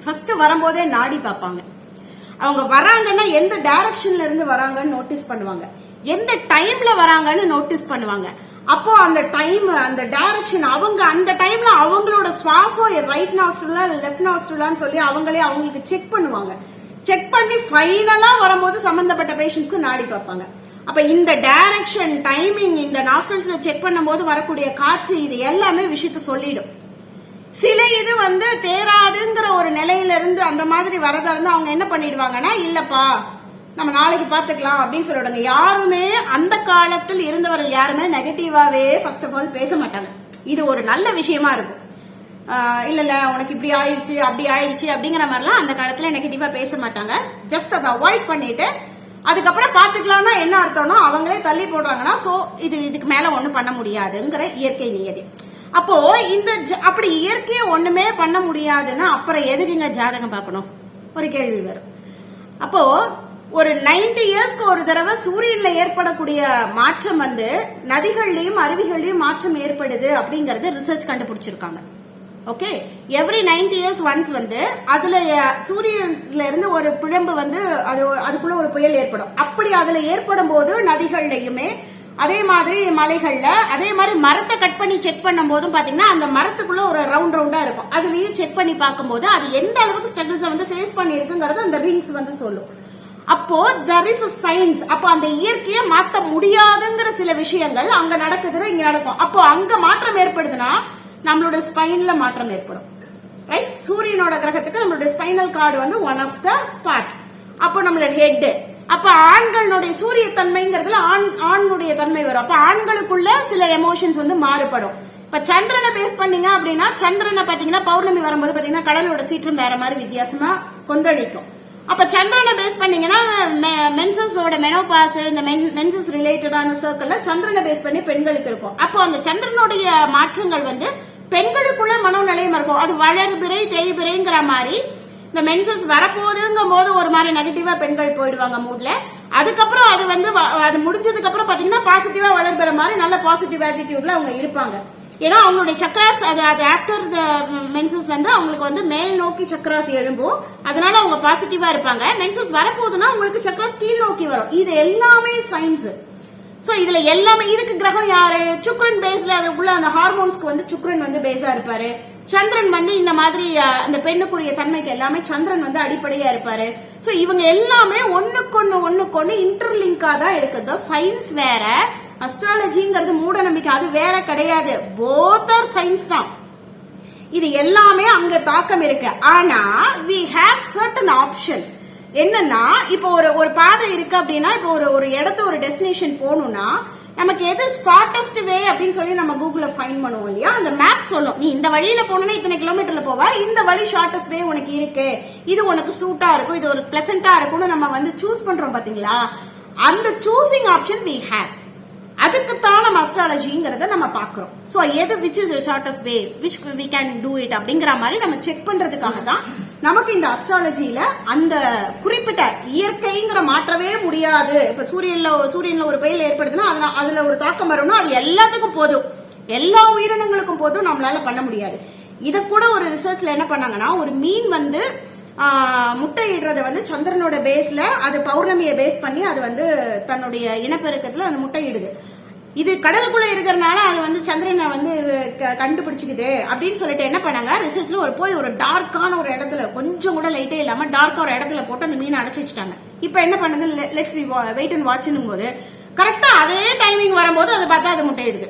ஃபர்ஸ்ட் வரும்போதே நாடி பார்ப்பாங்க. அவங்க வராங்கன்னா எந்த டைரக்ஷன்ல இருந்து வராங்கன்னு நோட்டீஸ் பண்ணுவாங்க, எந்த டைம்ல வராங்கன்னு நோட்டீஸ் பண்ணுவாங்க. அப்போ அந்த டைம், அந்த டைரக்ஷன், அவங்க அந்த டைம்ல அவங்களோட சுவாசம் ரைட் நாஸ்ட்ரலா லெஃப்ட் நாஸ்ட்ரலான்னு சொல்லி அவங்களுக்கு செக் பண்ணுவாங்க. செக் பண்ணி ஃபைனலா வரும்போது சம்பந்தப்பட்ட பேஷண்ட்க்கு நாடி பார்ப்பாங்க. அப்ப இந்த டைரக்ஷன், டைமிங், இந்த நாஸ்ட்ரல்ஸ்ல செக் பண்ணும்போது வரக்கூடிய காற்று, இது எல்லாமே விஷயத்த சொல்லிடும். சில இது வந்து தேராதுங்கிற ஒரு நிலையில இருந்து அந்த மாதிரி வரதா இருந்து அவங்க என்ன பண்ணிடுவாங்கன்னா, இல்லப்பா நம்ம நாளைக்கு பாத்துக்கலாம் அப்படின்னு சொல்லிடுங்க. யாருமே அந்த காலத்தில் இருந்தவர்கள் யாருமே நெகட்டிவாவே ஃபர்ஸ்ட் ஆஃப் ஆல் பேச மாட்டாங்க. இது ஒரு நல்ல விஷயமா இருக்கும். இல்ல உனக்கு இப்படி ஆயிடுச்சு அப்படி ஆயிடுச்சு அப்படிங்கிற மாதிரிலாம் அந்த காலத்துல நெகட்டிவா பேச மாட்டாங்க. ஜஸ்ட் அதை அவாய்ட் பண்ணிட்டு அதுக்கப்புறம் பாத்துக்கலாம்னா என்ன அர்த்தம்னா, அவங்களே தள்ளி போடுறாங்கன்னா சோ இதுக்கு மேல ஒண்ணும் பண்ண முடியாதுங்கிற இயற்கை நியதி. அப்போ அப்படி இயற்கையை ஒண்ணுமே பண்ண முடியாதுன்னா அப்புறம் எதுக்குங்க ஜாதகம் பார்க்கணும் ஒரு கேள்வி வரும். அப்போ ஒரு 90 இயர்ஸ்க்கு ஒரு தடவை சூரியன்ல ஏற்படக்கூடிய மாற்றம் வந்து நதிகள்லயும் அருவிகள்லயும் மாற்றம் ஏற்படுது அப்படிங்கறது ரிசர்ச் கண்டுபிடிச்சிருக்காங்க. ஓகே, எவ்ரி 90 இயர்ஸ் ஒன்ஸ் வந்து அதுல சூரியன்ல இருந்து ஒரு பிழம்பு வந்து அதுக்குள்ள ஒரு புயல் ஏற்படும். அப்படி அதுல ஏற்படும் போது நதிகள்லயுமே அதே மாதிரி மலைகள்ல அதே மாதிரி மரத்தை கட் பண்ணி செக் பண்ணும் போதும் பாத்தீங்கன்னா அந்த மரத்துக்குள்ள ஒரு ரவுண்டா இருக்கும். அதுலயும் செக் பண்ணி பார்க்கும்போது அது எந்த அளவுக்கு ஸ்ட்ரகிள்ஸ் வந்து ஃபேஸ் பண்ணி இருக்குங்கிறது அந்த ரிங்ஸ் வந்து சொல்லும். அப்போ there is a science. அப்போ அந்த இயற்கையை மாத்த முடியாதுங்கிற சில விஷயங்கள் அங்க நடக்குதுன்னா இங்க நடக்கும். அப்போ அங்க மாற்றம் ஏற்படுதுன்னா நம்மளோட ஸ்பைன்ல மாற்றம் ஏற்படும். ரைட், சூரியனோட கிரகத்துக்கு நம்மளுடைய ஸ்பைனல் கார்டு வந்து ஒன் ஆஃப் த பார்ட். அப்போ நம்மளோட ஹெட், அப்ப ஆண்களுடைய சூரிய தன்மைங்கிறதுல ஆணுடைய தன்மை வரும். அப்ப ஆண்களுக்குள்ள சில எமோஷன்ஸ் வந்து மாறுபடும். இப்ப சந்திரனை பேஸ் பண்ணீங்க அப்படின்னா, சந்திரனை பாத்தீங்கன்னா பௌர்ணமி வரும்போது பாத்தீங்கன்னா கடலோட சீற்றம் வேற மாதிரி வித்தியாசமா கொந்தளிக்கும். அப்ப சந்திரனை பேஸ் பண்ணீங்கன்னா மென்சஸோட மெனோபாஸ், இந்த மென்சஸ் ரிலேட்டடான சர்க்கிள்ல சந்திரனை பேஸ் பண்ணி பெண்களுக்கு இருக்கும். அப்போ அந்த சந்திரனுடைய மாற்றங்கள் வந்து பெண்களுக்குள்ள மனோநிலையம் இருக்கும். அது வளர்பிறை தேய்பிறைங்கிற மாதிரி இந்த மென்சஸ் வரப்போகுதுங்கும் போது ஒரு மாதிரி நெகட்டிவா பெண்கள் போயிடுவாங்க மூட்ல. அதுக்கப்புறம் அது வந்து அது முடிஞ்சதுக்கு அப்புறம் பாத்தீங்கன்னா பாசிட்டிவா வளர்பிற மாதிரி நல்ல பாசிட்டிவ் ஆட்டிடியூட்ல அவங்க இருப்பாங்க. ஏன்னா அவங்களுடைய சக்ராஸ் அது ஆஃப்டர் த மென்சஸ் வந்து அவங்களுக்கு வந்து மேல் நோக்கி சக்ராஸ் எழும்பும். அதனால அவங்க பாசிட்டிவா இருப்பாங்க. மென்சஸ் வரப்போகுதுன்னா உங்களுக்கு சக்ராஸ் கீழ் நோக்கி வரும். இது எல்லாமே சயின்ஸ். சோ இதுல எல்லாமே இதுக்கு கிரகம் யாரு? சுக்ரன் பேஸ்ல அதுக்குள்ள அந்த ஹார்மோன்ஸ்க்கு வந்து சுக்ரன் வந்து பேஸா இருப்பாரு. சந்திரன் வந்து இந்த மாதிரி அந்த பெண்ணுக்குரிய தன்மைக்கு எல்லாமே சந்திரன் வந்து அடிப்படையா இருப்பாரு. சோ இவங்க எல்லாமே ஒண்ணுக்கொன்னு இன்டர்லிங்கா தான் இருக்குது. சயின்ஸ் வேற, அஸ்ட்ராலஜிங்கிறது மூட நம்பிக்கை அது வேற கிடையாது. போத் ஆர் சயின்ஸ் தான். இது எல்லாமே அங்க தாக்கம் இருக்கு. ஆனா we have certain option. என்னன்னா இப்போ ஒரு பாதை இருக்கு அப்படின்னா, இப்போ ஒரு இடத்த ஒரு டெஸ்டினேஷன் போகணும்னா நமக்கு எது ஷார்டஸ்ட் வே அப்படின்னு சொல்லி நம்ம கூகுள்ல ஃபைண்ட் பண்ணுவோம் இல்லையா. அந்த மேப் சொல்லும், நீ இந்த வழியில போனா இத்தனை கிலோமீட்டர்ல போவ, இந்த வழி ஷார்டஸ்ட் வே உனக்கு இருக்கு, இது உனக்கு சூட்டா இருக்கும், இது ஒரு பிளசண்டா இருக்கும்னு நம்ம வந்து சூஸ் பண்றோம் பாத்தீங்களா. அந்த சூசிங் ஆப்ஷன் we have. அதுக்குத்தான் நம்ம அஸ்ட்ராலஜிங்கிறத நம்ம பாக்குறோம். சோ எது which is shortest way which we can do it அப்படிங்கிற மாதிரி நம்ம செக் பண்றதுக்காக தான் நமக்கு இந்த அஸ்ட்ராலஜியில அந்த குறிப்பிட்ட இயற்கைங்கிற மாற்றவே முடியாது. இப்ப சூரியன்ல ஒரு புயல் ஏற்படுதுன்னா அதுல ஒரு தாக்கம் வரும்னா அது எல்லாத்துக்கும் போதும், எல்லா உயிரினங்களுக்கும் போதும், நம்மளால பண்ண முடியாது. இத கூட ஒரு ரிசர்ச்ல என்ன பண்ணாங்கன்னா, ஒரு மீன் வந்து முட்டையிடுறத வந்து சந்திரனோட பேஸ்ல, அது பௌர்ணமியை பேஸ் பண்ணி அது வந்து தன்னுடைய இனப்பெருக்கத்துல அந்த முட்டையிடுது. இது கடலுக்குள்ள இருக்கிறதுனால அது வந்து சந்திரனை வந்து கண்டுபிடிச்சுக்குது அப்படின்னு சொல்லிட்டு என்ன பண்ணாங்க, ரிசர்ச்ல ஒரு டார்க்கான ஒரு இடத்துல, கொஞ்சம் கூட லைட்டே இல்லாம டார்க்கா ஒரு இடத்துல போட்டு அந்த மீனை அடைச்சு வச்சுட்டாங்க. இப்ப என்ன பண்ணுது, லெட்ஸ் வெயிட் அண்ட் வாட்ச்னும் போது கரெக்டா அதே டைமிங் வரும்போது அது பார்த்தா அது முட்டையிடுது.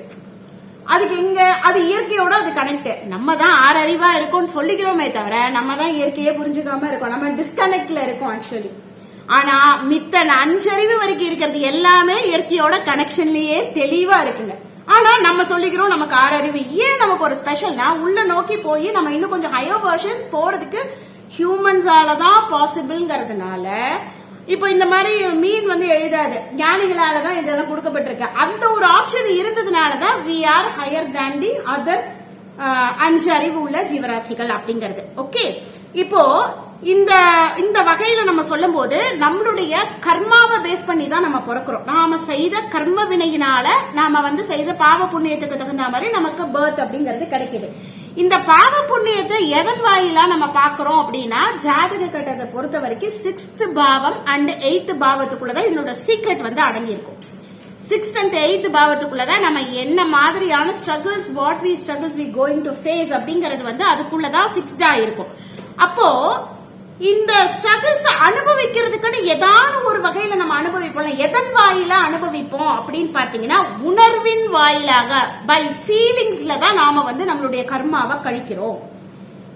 அதுக்கு எங்க அது இயற்கையோட அது கனெக்ட். நம்ம தான் ஆறறிவா இருக்கோம்னு சொல்லிக்கிறோமே தவிர நம்ம தான் இயற்கையே புரிஞ்சுக்காம இருக்கோம், நம்ம டிஸ்கனெக்ட்ல இருக்கோம் ஆக்சுவலி. ஆனா மித்த 5 அறிவு வரைக்கும் இருக்கிறது எல்லாமே இயற்கையோட கனெக்ஷன்லயே தெளிவா இருக்குங்க. ஆனா நம்ம சொல்லிக்கிறோம் நமக்கு 6 அறிவு. ஏன் நமக்கு ஒரு ஸ்பெஷல்னா, உள்ள நோக்கி போய் நம்ம இன்னும் கொஞ்சம் ஹையர் வெர்ஷன் போறதுக்கு ஹியூமன்ஸால தான் பாசிபிள்ங்கிறதுனால இப்போ இந்த மாதிரி மீன் வந்து எழுதாது, ஞானிகளால தான் இதெல்லாம் கொடுக்கப்பட்டிருக்கு. அந்த ஒரு option இருந்ததுனாலதான் we are higher than the other 5 அறிவு உள்ள ஜீவராசிகள் அப்படிங்கிறது. ஓகே, இப்போ இந்த வகையில நம்ம சொல்லும் போது நம்மளுடைய கர்மாவை பேஸ் பண்ணி தான் நம்ம பிறக்கிறோம். நாம செய்த கர்ம வினையினால நாம வந்து செய்த பாவ புண்ணியத்துக்கு தகுந்த மாதிரி நமக்கு பர்த் அப்படிங்கிறது கிடைக்குது. இந்த பாவ புண்ணியத்தை எதன் வாயிலா நம்ம பாக்குறோம் அப்படின்னா, ஜாதக கட்டத்தை பொறுத்த வரைக்கும் 6th பாவம் அண்ட் 8th பாவத்துக்குள்ளதான் இதனோட சீக்ரெட் வந்து அடங்கி இருக்கும். 6th and 8th பாவத்துக்குள்ளதான் நம்ம என்ன மாதிரியான struggles, what we struggles we going to face அப்படிங்கிறது வந்து அதுக்குள்ளதான் பிக்ஸ்டா இருக்கும். அப்போ இந்த ஸ்ட்ரகிள்ஸ் அனுபவிக்கிறதுக்குன்னு ஏதான ஒரு வகையில நம்ம அனுபவிப்போம். எதன் வாயில அனுபவிப்போம் அப்படின்னு பாத்தீங்கன்னா, உணர்வின் வாயிலாக, பை ஃபீலிங்ஸ்ல தான் நாம வந்து நம்மளுடைய கர்மாவை கழிக்கிறோம்.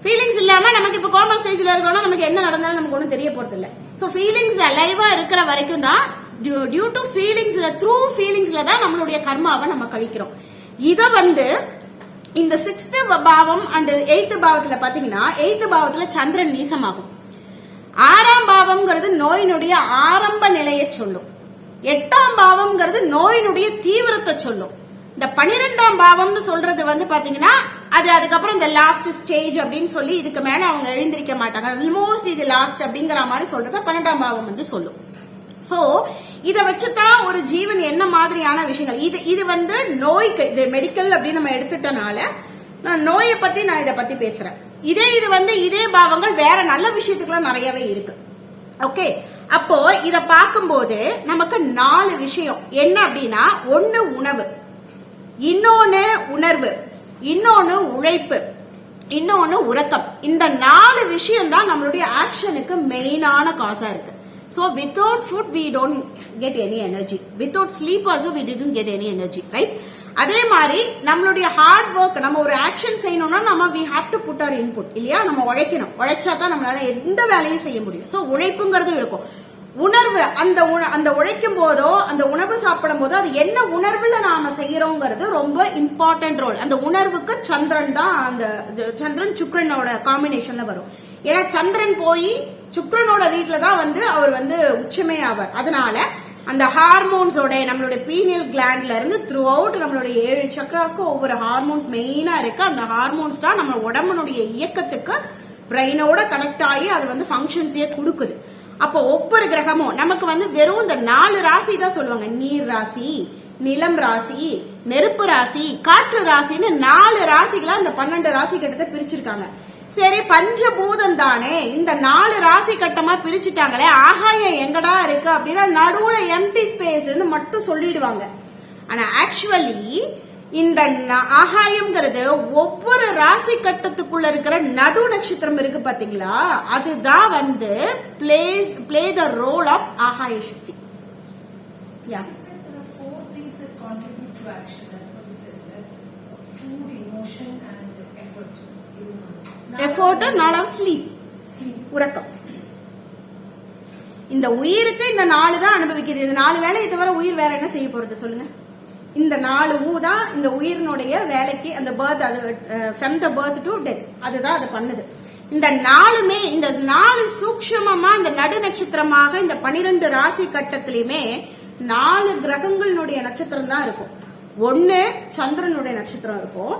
ஃபீலிங்ஸ் இல்லாம நமக்கு இப்ப கோமா ஸ்டேஜ்ல இருக்கோம்னா நமக்கு என்ன நடந்தாலும் நமக்கு ஒன்றும் தெரிய போறது இல்ல. சோ ஃபீலிங்ஸ் அலைவா இருக்கிற வரைக்கும் தான், டியூ டு ஃபீலிங்ஸ்ல, த்ரூ ஃபீலிங்ஸ்ல தான் நம்மளுடைய கர்மாவை நம்ம கழிக்கிறோம். இத வந்து இந்த 6th பாவம் அண்ட் 8th பாவத்துல பாத்தீங்கன்னா, 8th பாவத்துல சந்திரன் நீசமாகும். 6ஆம் பாவம்ங்கிறது நோயினுடைய ஆரம்ப நிலையை சொல்லும். 8ஆம் பாவம்ங்கிறது நோயினுடைய தீவிரத்தை சொல்லும். இந்த 12ஆம் பாவம்னு சொல்றது வந்து பாத்தீங்கன்னா, அது அதுக்கப்புறம் இந்த லாஸ்ட் ஸ்டேஜ் அப்படின்னு சொல்லி இதுக்கு மேல அவங்க எழுந்திருக்க மாட்டாங்க. ஆல்மோஸ்ட் இது லாஸ்ட் அப்படிங்கிற மாதிரி சொல்றத 12ஆம் பாவம் வந்து சொல்லும். சோ இத வச்சுதான் ஒரு ஜீவன் என்ன மாதிரியான விஷயங்கள், இது வந்து நோய்க்கு, இது மெடிக்கல் அப்படின்னு நம்ம எடுத்துட்டனால நான் நோயை பத்தி நான் இதை பத்தி பேசுறேன். இதே பாவங்கள் வேற நல்ல விஷயத்துக்குலாம் நிறையவே இருக்கு. ஓகே, அப்போ இத பார்க்கும்போது நமக்கு 4 விஷயம் என்ன அப்படின்னா, ஒன்னு உணவு, இன்னொன்னு உணர்வு, இன்னொன்னு உழைப்பு, இன்னொன்னு உறக்கம். இந்த 4 விஷயம் தான் நம்மளுடைய ஆக்ஷனுக்கு மெயினான காசா இருக்கு. So without food we don't get any energy. Without sleep also we didn't get any energy, right? அதே மாதிரி நம்மளுடைய ஹார்ட் ஒர்க், நம்ம ஒரு ஆக்ஷன் செய்யணும்னா நம்ம we have to put our input இல்லையா, நம்ம உழைக்கணும். உழைச்சா தான் நம்மளால எந்த வேலையும் செய்ய முடியும். சோ உழைப்புங்கிறதும் இருக்கும். உணர்வு, அந்த உழைக்கும் போதோ அந்த உணவு சாப்பிடும் போதோ அது என்ன உணர்வுல நாம செய்யறோங்கிறது ரொம்ப இம்பார்ட்டன்ட் ரோல். அந்த உணர்வுக்கு சந்திரன் தான், அந்த சந்திரன் சுக்கிரனோட காம்பினேஷன்ல வரும். ஏன்னா சந்திரன் போய் சுக்கிரனோட வீட்டுல தான் வந்து அவர் வந்து உச்சமே ஆவார். அதனால அந்த ஹார்மோன்ஸோட நம்மளுடைய பீனியல் கிளாண்ட்ல இருந்து த்ரூ அவுட் நம்மளுடைய 7 சக்ராஸ்க்கும் ஒவ்வொரு ஹார்மோன்ஸ் மெயினா இருக்கு. அந்த ஹார்மோன்ஸ் தான் நம்ம உடம்புனுடைய இயக்கத்துக்கு பிரெயினோட கனெக்ட் ஆகி அது வந்து ஃபங்க்ஷன்ஸையே கொடுக்குது. அப்போ ஒவ்வொரு கிரகமும் நமக்கு வந்து வெறும் இந்த 4 ராசி தான் சொல்லுவாங்க. நீர் ராசி, நிலம் ராசி, நெருப்பு ராசி, காற்று ராசின்னு 4 ராசிகளா இந்த 12 ராசி கட்டத்தை பிரிச்சிருக்காங்க. சரி, பஞ்சபூதம் தானே, இந்த 4 ராசி கட்டமா பிரிச்சுட்டாங்களே, ஆகாயம் எங்கடா இருக்கு அப்படின்னா நடுவுல எம்டி ஸ்பேஸ்ன்னு மட்டும் சொல்லிடுவாங்க. ஆனா ஆக்சுவலி இந்த ஆகாயம்ங்கிறது ஒவ்வொரு ராசி கட்டத்துக்குள்ள இருக்கிற நடு நட்சத்திரம் இருக்கு பாத்தீங்களா, அதுதான் வந்து பிளே த ரோல் ஆஃப் ஆகாய சக்தி. எஃபோர்ட், நாலாவது ஸ்லீப், உறக்கம். இந்த உயிருக்கு இந்த 4 தான் அனுபவிக்கிறது. இந்த 4 வேலையை தவிர உயிர் வேற என்ன செய்ய போறது சொல்லுங்க? இந்த 4 தான் இந்த உயிரினுடைய வேலைக்கு, அந்த பர்த், அது from the birth to death, அதுதான் அது பண்ணுது. இந்த 4மே, இந்த 4 சூக்ஷ்மமா இந்த நடு நட்சத்திரமாக இந்த 12 ராசி கட்டத்திலயுமே 4 கிரகங்களுடைய நட்சத்திரம் தான் இருக்கும். 1 சந்திரனுடைய நட்சத்திரம் இருக்கும்,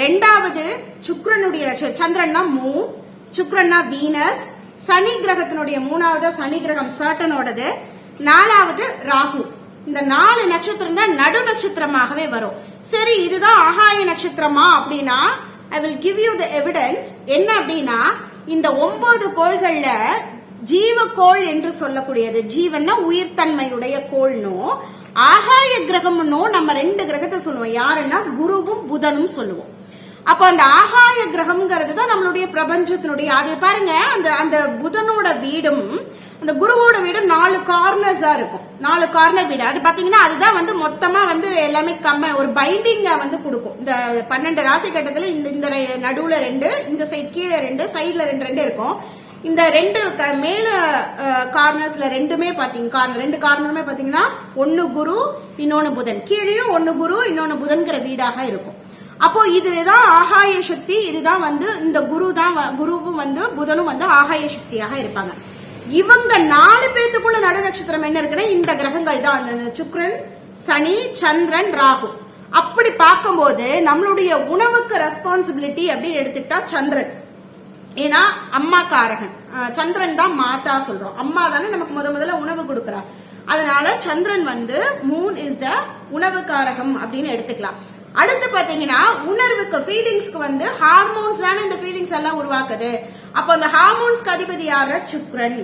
2வது சுக்கிரனுடைய நட்சத்திரம், சந்திரன்னா மூன், சுக்கிரன்னா வீனஸ், சனி கிரகத்தினுடைய 3வது சனி கிரகம் சாட்டனோடது, 4வது ராகு. இந்த 4 நட்சத்திரம் தான் நடு நட்சத்திரமாகவே வரும். சரி, இதுதான் ஆகாய நட்சத்திரமா அப்படின்னா, I will give you the evidence. என்ன அப்படின்னா, இந்த 9 கோள்கள்ல ஜீவக்கோள் என்று சொல்லக்கூடியது, ஜீவன்னா உயிர்த்தன்மையுடைய கோள்னும், ஆகாய கிரகம்னும் நம்ம 2 கிரகத்தை சொல்லுவோம். யாருன்னா குருவும் புதனும் சொல்லுவோம். அப்ப அந்த ஆகாய கிரகம்ங்கிறது தான் நம்மளுடைய பிரபஞ்சத்தினுடைய, அதை பாருங்க, அந்த அந்த புதனோட வீடும் அந்த குருவோட வீடு 4 கார்னர்ஸா இருக்கும். 4 கார்னர் வீடு, அது பாத்தீங்கன்னா அதுதான் வந்து மொத்தமா வந்து எல்லாமே ஒரு பைண்டிங்க வந்து கொடுக்கும். இந்த 12 ராசி கட்டத்துல இந்த நடுவுல 2, இந்த சைடு கீழே 2, சைட்ல 2 இருக்கும். இந்த 2 மேல கார்னர்ஸ்ல 2மே பாத்தீங்க, 2 கார்னருமே பாத்தீங்கன்னா 1 குரு இன்னொன்னு புதன், கீழேயும் 1 குரு இன்னொன்னு புதன்கிற வீடாக இருக்கும். அப்போ இதுதான் ஆகாய சக்தி. இதுதான் வந்து இந்த குருவும் வந்து புதனும் வந்து ஆகாய சக்தியாக இருப்பாங்க. இவங்க 4 பேத்துக்குள்ள நடு நட்சத்திரம் என்ன இருக்குன்னா இந்த கிரகங்கள் தான், அந்த சுக்கிரன், சனி, சந்திரன், ராகு. அப்படி பார்க்கும்போது நம்மளுடைய உணவுக்கு ரெஸ்பான்சிபிலிட்டி அப்படின்னு எடுத்துக்கிட்டா சந்திரன். ஏன்னா அம்மா காரகன், சந்திரன் தான் மாதா சொல்றோம், அம்மா தானே நமக்கு முதல்ல உணவு கொடுக்கறா. அதனால சந்திரன் வந்து மூன் இஸ் த உணவு காரகம் அப்படின்னு எடுத்துக்கலாம். அடுத்து பாத்தீங்கன்னா உணர்வுக்கு, ஃபீலிங்ஸ்க்கு வந்து ஹார்மோன்ஸ் தானே இந்த ஃபீலிங்ஸ் எல்லாம் உருவாக்குது. அப்போ அந்த ஹார்மோன்ஸ்க்கு அதிபதி யாரு? சுக்கிரன்.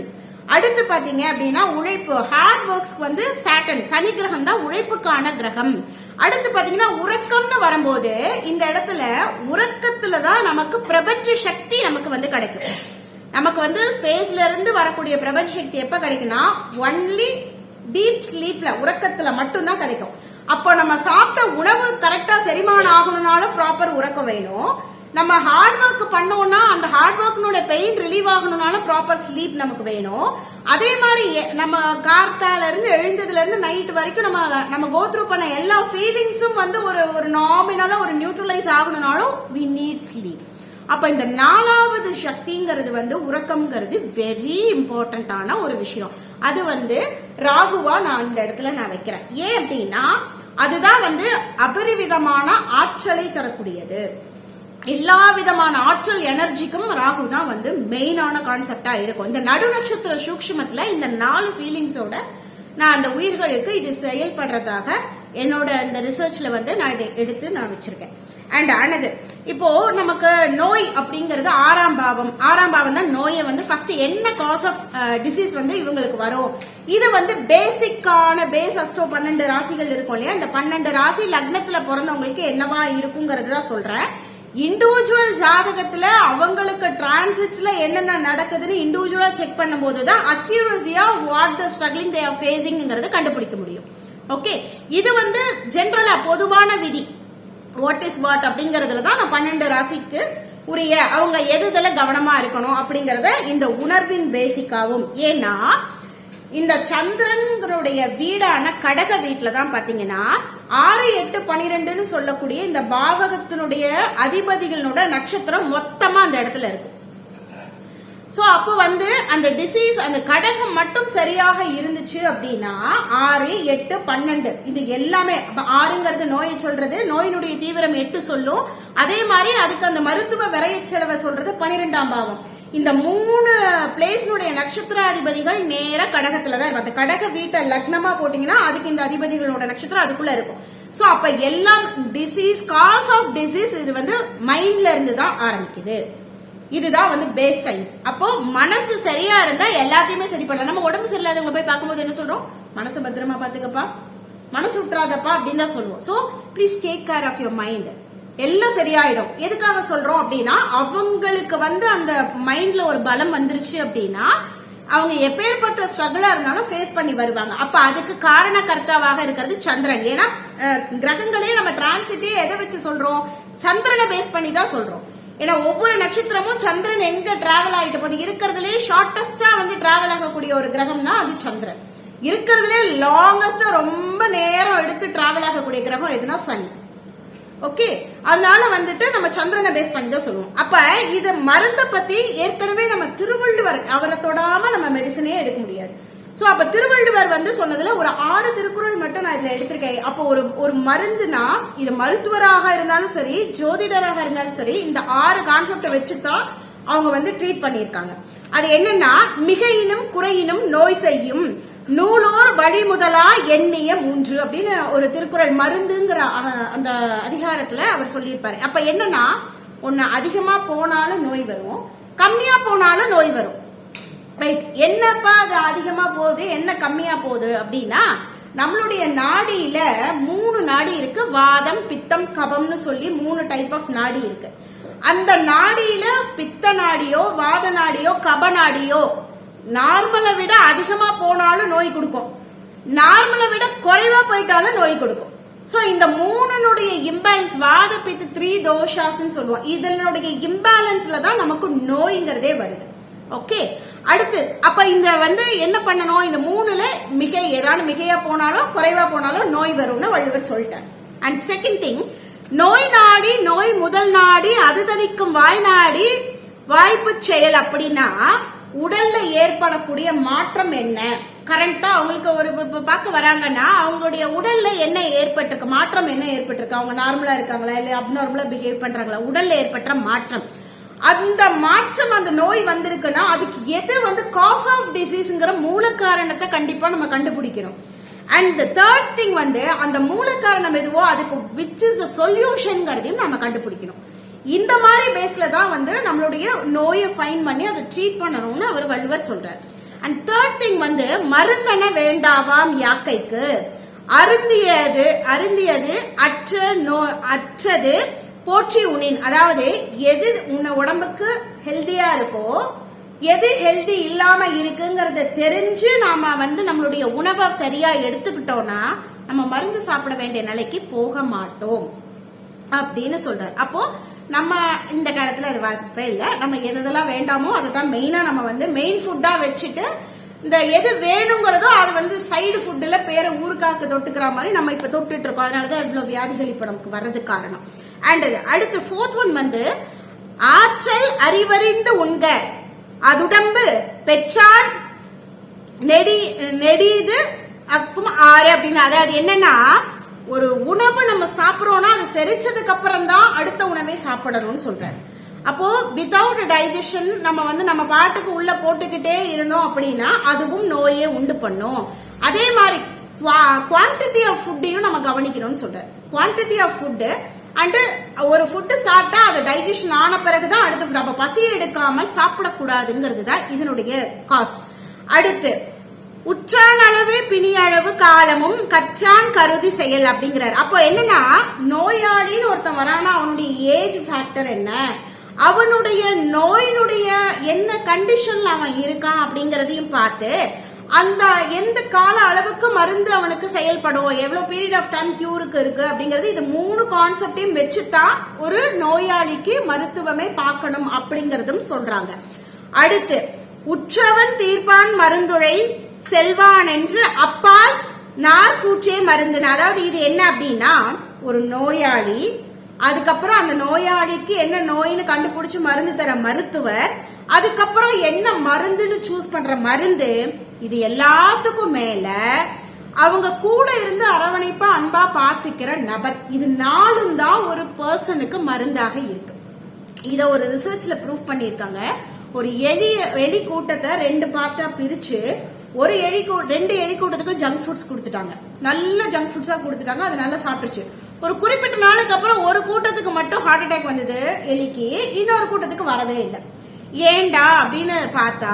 அடுத்து பாத்தீங்க அப்படின்னா உழைப்பு, ஹார்ட் ஒர்க்ஸ்க்கு வந்து சாட்டர்ன், சனி கிரகம் தான் உழைப்புக்கான கிரகம். அடுத்து பாத்தீங்கன்னா உறக்கம்னு வரும்போது இந்த இடத்துல உறக்கத்துல தான் நமக்கு பிரபஞ்ச சக்தி நமக்கு வந்து கிடைக்கும். நமக்கு வந்து ஸ்பேஸ்ல இருந்து வரக்கூடிய பிரபஞ்ச சக்தி எப்ப கிடைக்கும்னா ஒன்லி டீப் ஸ்லீப்ல, உறக்கத்துல மட்டும்தான் கிடைக்கும். அப்போ நம்ம சாப்பிட்ட உணவு கரெக்டா செரிமானம் ஆகணும்னாலும் ப்ராப்பர் உறக்கம் வேணும். நம்ம ஹார்ட் ஒர்க் பண்ணோம்னா அந்த ஹார்ட் ஒர்க்னோட பெயின் ரிலீவ் ஆகணும்னாலும் ப்ராப்பர் ஸ்லீப் நமக்கு வேணும். அதே மாதிரி நம்ம கார்த்தால இருந்து எழுந்ததுல இருந்து நைட் வரைக்கும் நம்ம கோ த்ரூ பண்ண எல்லா ஃபீலிங்ஸும் வந்து ஒரு நாமினலா ஒரு நியூட்ரலைஸ் ஆகணும்னாலும் we need sleep. அப்ப இந்த 4வது சக்திங்கிறது வந்து உறக்கம்ங்கிறது வெரி இம்பார்ட்டன்டான ஒரு விஷயம். அது வந்து ராகுவா நான் இந்த இடத்துல நான் வைக்கிறேன். ஏன் அப்படின்னா அதுதான் வந்து அபரிவிதமான ஆற்றலை தரக்கூடியது. எல்லா விதமான ஆற்றல் எனர்ஜிக்கும் ராகு தான் வந்து மெயினான கான்செப்டா இருக்கும். இந்த நடு நட்சத்திர சூக்ஷ்மத்துல இந்த 4 ஃபீலிங்ஸோட நான் அந்த உயிர்களுக்கு இது செயல்படுறதாக என்னோட இந்த ரிசர்ச்ல வந்து நான் இதை எடுத்து நான் வச்சிருக்கேன். அண்ட் ஆனது இப்போ நமக்கு நோய் அப்படிங்கிறது 6ஆம் பாவம் தான் நோயை வந்து ஃபர்ஸ்ட் என்ன காஸ் ஆஃப் டிசீஸ் வந்து இவங்களுக்கு வரும். இது வந்து பேசிக்கான பேஸ் அஸ்ட்ரோ 12 ராசிகள் இருக்கும் இல்லையா, இந்த 12 ராசி லக்னத்துல பிறந்தவங்களுக்கு என்னவா இருக்குங்கிறது தான் சொல்றேன். இண்டிவிஜுவல் ஜாதகத்துல அவங்களுக்கு டிரான்சிட்ஸ்ல என்னென்ன நடக்குதுன்னு இண்டிவிஜுவலா செக் பண்ணும்போது தான் அக்யூரசியா what the struggling they are ஃபேசிங்ங்கிறத கண்டுபிடிக்க முடியும். ஓகே, இது வந்து ஜெனரலா பொதுவான விதி. வாட் இஸ் வாட் அப்படிங்கறதுல தான் நான் 12 ராசிக்கு உரிய அவங்க எதுல கவனமா இருக்கணும் அப்படிங்கறத இந்த உணர்வின் பேசிக்காவும். ஏன்னா இந்த சந்திரனுடைய வீடான கடக வீட்டுல தான் பாத்தீங்கன்னா 6, 8, 12 சொல்லக்கூடிய இந்த பாவகத்தினுடைய அதிபதிகளோட நட்சத்திரம் மொத்தமா அந்த இடத்துல இருக்கும். சோ அப்போ வந்து அந்த டிசீஸ் அந்த கடகம் மட்டும் சரியாக இருந்துச்சு அப்படின்னா 6, 8, 12 இது எல்லாமே 6ங்கிறது நோயை சொல்றது, நோயினுடைய தீவிரம் 8 சொல்லும். அதே மாதிரி அதுக்கு அந்த மருத்துவ விரைய செலவை சொல்றது 12ஆம் பாவம். இந்த 3 பிளேஸ்னுடைய நட்சத்திராதிபதிகள் நேர கடகத்துலதான் இருக்கும். அந்த கடக வீட்டை லக்னமா போட்டீங்கன்னா அதுக்கு இந்த அதிபதிகளோட நட்சத்திரம் அதுக்குள்ள இருக்கும். சோ அப்ப எல்லாம் டிசீஸ், காஸ் ஆஃப் டிசீஸ் இது வந்து மைண்ட்ல இருந்து தான் ஆரம்பிக்குது. இதுதான் வந்து பேஸ் சயின்ஸ். அப்போ மனசு சரியா இருந்தா எல்லாத்தையுமே சரி பண்ணலாம். நம்ம உடம்பு சரியில்லாதவங்க போய் பார்க்கும்போது என்ன சொல்றோம்? மனசு பத்திரமா பாத்துக்கப்பா, மனசு விட்டுறாதப்பா அப்படின்னு தான் சொல்லுவோம். So please take care of your mind. எல்லாம் சரியாயிடும். எதுக்காக சொல்றோம் அப்படின்னா, அவங்களுக்கு அந்த மைண்ட்ல ஒரு பலம் வந்துருச்சு அப்படின்னா அவங்க எப்பேற்பட்ட ஸ்ட்ரகிளா இருந்தாலும் ஃபேஸ் பண்ணி வருவாங்க. அப்ப அதுக்கு காரண கர்த்தாவாக இருக்கிறது சந்திரன். ஏன்னா கிரகங்களே நம்ம டிரான்சிட்டே எதை வச்சு சொல்றோம்? சந்திரனை பேஸ் பண்ணி தான் சொல்றோம். ஏன்னா ஒவ்வொரு நட்சத்திரமும் சந்திரன் எங்க டிராவல் ஆயிட்டு போகுது. இருக்கிறதுலே ஷார்டஸ்டா டிராவல் ஆகக்கூடிய ஒரு கிரகம்னா அது சந்திரன். இருக்கிறதுலே லாங்கஸ்டா ரொம்ப நேரம் எடுத்து டிராவல் ஆகக்கூடிய கிரகம் எதுனா சனி. ஓகே, அதனால நம்ம சந்திரனை பேஸ் பண்ணி தான் சொல்லுவோம். அப்ப இது மருந்தை பத்தி ஏற்கனவே நம்ம திருவள்ளுவர் அவரை தொடாம நம்ம மெடிசனே எடுக்க முடியாது. சோ அப்ப திருவள்ளுவர் சொன்னதுல ஒரு 6 திருக்குறள் மட்டும் நான் இதுல எடுத்திருக்கேன். அப்போ ஒரு மருந்துனா இது மருத்துவராக இருந்தாலும் சரி, ஜோதிடராக இருந்தாலும் சரி, இந்த 6 கான்செப்ட வச்சுதான் அவங்க ட்ரீட் பண்ணிருக்காங்க. அது என்னன்னா, மிகையினும் குறையினும் நோய் செய்யும் நூலோர் வழி முதலா எண்ணிய 3 அப்படின்னு ஒரு திருக்குறள் மருந்துங்கிற அந்த அதிகாரத்துல அவர் சொல்லியிருப்பாரு. அப்ப என்னன்னா, ஒன்னு அதிகமா போனாலும் நோய் வரும், கம்மியா போனாலும் நோய் வரும். ரைட், என்னப்பா அது அதிகமா போகுது என்ன கம்மியா போகுது அப்படின்னா, நம்மளுடைய நாடியில 3 நாடி இருக்கு. வாதம், பித்தம், கபம்னு சொல்லி 3 டைப் ஆஃப் நாடி இருக்கு. அந்த நாடியில பித்த நாடியோ வாத நாடியோ கப நாடியோ நார்மலை விட அதிகமா போனாலும் நோய் கொடுக்கும், நார்மலை விட குறைவா போயிட்டாலும் நோய் கொடுக்கும். சோ இந்த 3னுடைய இம்பேலன்ஸ், வாத பித்த 3 தோஷாஸ்ன்னு சொல்லுவோம். இதனுடைய இம்பேலன்ஸ்ல தான் நமக்கு நோய்ங்கிறதே வருது. ஓகே, அடுத்து அப்ப இந்த என்ன பண்ணணும், இந்த 3ல ஏதாவது மிகையா போனாலும் குறைவா போனாலும் நோய் வரும்னு வள்ளுவர் சொல்லிட்டார். அண்ட் செகண்ட் திங், நோய் நாடி நோய் முதல் நாடி அது தணிக்கும் வாய் நாடி வாய்ப்பு செயல். அப்படின்னா உடல்ல ஏற்படக்கூடிய மாற்றம் என்ன, கரண்டா அவங்களுக்கு ஒரு பார்க்க வராங்கன்னா அவங்களுடைய உடல்ல என்ன ஏற்பட்டிருக்கு, மாற்றம் என்ன ஏற்பட்டிருக்கு, அவங்க நார்மலா இருக்காங்களா இல்ல அப்நார்மலா பிஹேவ் பண்றாங்களா, உடல்ல ஏற்பட்ட மாற்றம், அந்த மாற்றம் அந்த நோய் வந்திருக்குன்னா அதுக்கு எது காஸ் ஆஃப் டிசீஸ்ங்கிற மூல காரணத்தை கண்டிப்பா நம்ம கண்டுபிடிக்கணும். அண்ட் தேர்ட் திங் அந்த மூல காரணம் எதுவோ அதுக்கு விச் இஸ் த சொல்யூஷன்ங்கிறதையும் நம்ம கண்டுபிடிக்கணும். இந்த மாதிரி பேஸ்ல தான் நம்மளுடைய நோயை ஃபைன் பண்ணி அதை ட்ரீட் பண்ணணும்னு அவர் வள்ளுவர் சொல்றார். அண்ட் தேர்ட் திங் மருந்தன வேண்டாவாம் யாக்கைக்கு அருந்தியது அற்றது போற்றி உனின். அதாவது எது உன்ன உடம்புக்கு ஹெல்தியா இருக்கோ, எது ஹெல்தி இல்லாம இருக்குங்கிறத தெரிஞ்சு நாம நம்மளுடைய உணவை சரியா எடுத்துக்கிட்டோம்னா நம்ம மருந்து சாப்பிட வேண்டிய நிலைக்கு போக மாட்டோம் அப்படின்னு சொல்றாரு. அப்போ நம்ம இந்த காலத்துல அது வாய்ப்பே இல்லை. நம்ம எதெல்லாம் வேண்டாமோ அதை தான் மெயினா நம்ம மெயின் ஃபுட்டா வச்சுட்டு இந்த எது வேணுங்கிறதோ அது சைடு ஃபுட்ல பேரை ஊருக்காக்கு தொட்டுக்கிற மாதிரி நம்ம இப்ப தொட்டுட்டு இருக்கோம். அதனாலதான் இவ்வளவு வியாதிகள் இப்ப நமக்கு வர்றதுக்கு காரணம். அண்ட் அடுத்து ஃபோர்த் ஒன் ஆற்றல் அறிவறிந்து உண்க அதுடம்பு பெற்றான் நெடிது அக்கும் ஆறு அப்படின்னு. அதாவது என்னன்னா, ஒரு உணவு நம்ம சாப்பிடுறோம்னா அது செரிச்சதுக்கு அப்புறம் தான் அடுத்த உணவை சாப்பிடணும்னு சொல்றாரு. அப்போ வித்தவுட் டைஜஷன் நம்ம பாட்டுக்கு உள்ள போட்டுக்கிட்டே இருந்தோம் அப்படின்னா அதுவும் நோயை உண்டு பண்ணும். அதே மாதிரி குவான்டிட்டி ஆஃப் ஃபுட்டையும் நம்ம கவனிக்கணும்னு சொல்றாரு. குவான்டிட்டி ஆஃப் ஃபுட் அண்ட் ஒரு ஃபுட்டு சாப்பிட்டா அது டைஜஷன் ஆன பிறகுதான் அடுத்த ஃபுட். அப்ப பசி எடுக்காமல் சாப்பிடக்கூடாதுங்கிறது தான் இதனுடைய காஸ். அடுத்து உற்றான் அளவு பிணியளவு காலமும் கற்றான் கருதி செயல் அப்படிங்கிறார். அப்போ என்னன்னா, நோயாளின்னு ஒருத்தன் வரானா அவனுடைய ஏஜ் ஃபேக்டர் என்ன, அவனுடைய நோயினுடைய என்ன கண்டிஷன்ல அவன் இருக்கான் அப்படிங்கறதையும் பார்த்து அந்த எந்த கால அளவுக்கு மருந்து அவனுக்கு செயல்படும், எவ்வளவு பீரியட் ஆஃப் டைம் கியூருக்கு இருக்கு அப்படிங்கறது, இது 3 கான்செப்டையும் வச்சுதான் ஒரு நோயாளிக்கு மருத்துவமே பார்க்கணும் அப்படிங்கறதும் சொல்றாங்க. அடுத்து உற்றவன் தீர்ப்பான் மருந்துழை செல்வான் என்று அப்பால் நார்கூற்றே மருந்துன. அதாவது இது என்ன அப்படின்னா, ஒரு நோயாளி, அதுக்கப்புறம் அந்த நோயாளிக்கு என்ன நோயின்னு கண்டுபிடிச்சு மருந்து தர மருத்துவர், அதுக்கப்புறம் என்ன மருந்துன்னு சூஸ் பண்ற மருந்து, இது எல்லாத்துக்கும் மேல அவங்க கூட இருந்து அரவணைப்பா அன்பா பாத்துக்கிற நபர், இது 4 தான் ஒரு பர்சனுக்கு மருந்தாக இருக்கு. இத ஒரு ரிசர்ச்ல ப்ரூவ் பண்ணிருக்காங்க. ஒரு எலி கூட்டத்தை 2 பார்ட்டா பிரிச்சு ஒரு 2 எலி கூட்டத்துக்கு ஜங்க் ஃபுட்ஸ் கொடுத்துட்டாங்க. நல்ல ஜங்க் ஃபுட்ஸா கொடுத்துட்டாங்க, அது நல்லா சாப்பிட்டுச்சு. ஒரு குறிப்பிட்ட நாளுக்கு அப்புறம் ஒரு கூட்டத்துக்கு மட்டும் ஹார்ட் அட்டாக் வந்தது எலிக்கு, இன்னொரு கூட்டத்துக்கு வரவே இல்லை. ஏண்டா அப்படின்னு பார்த்தா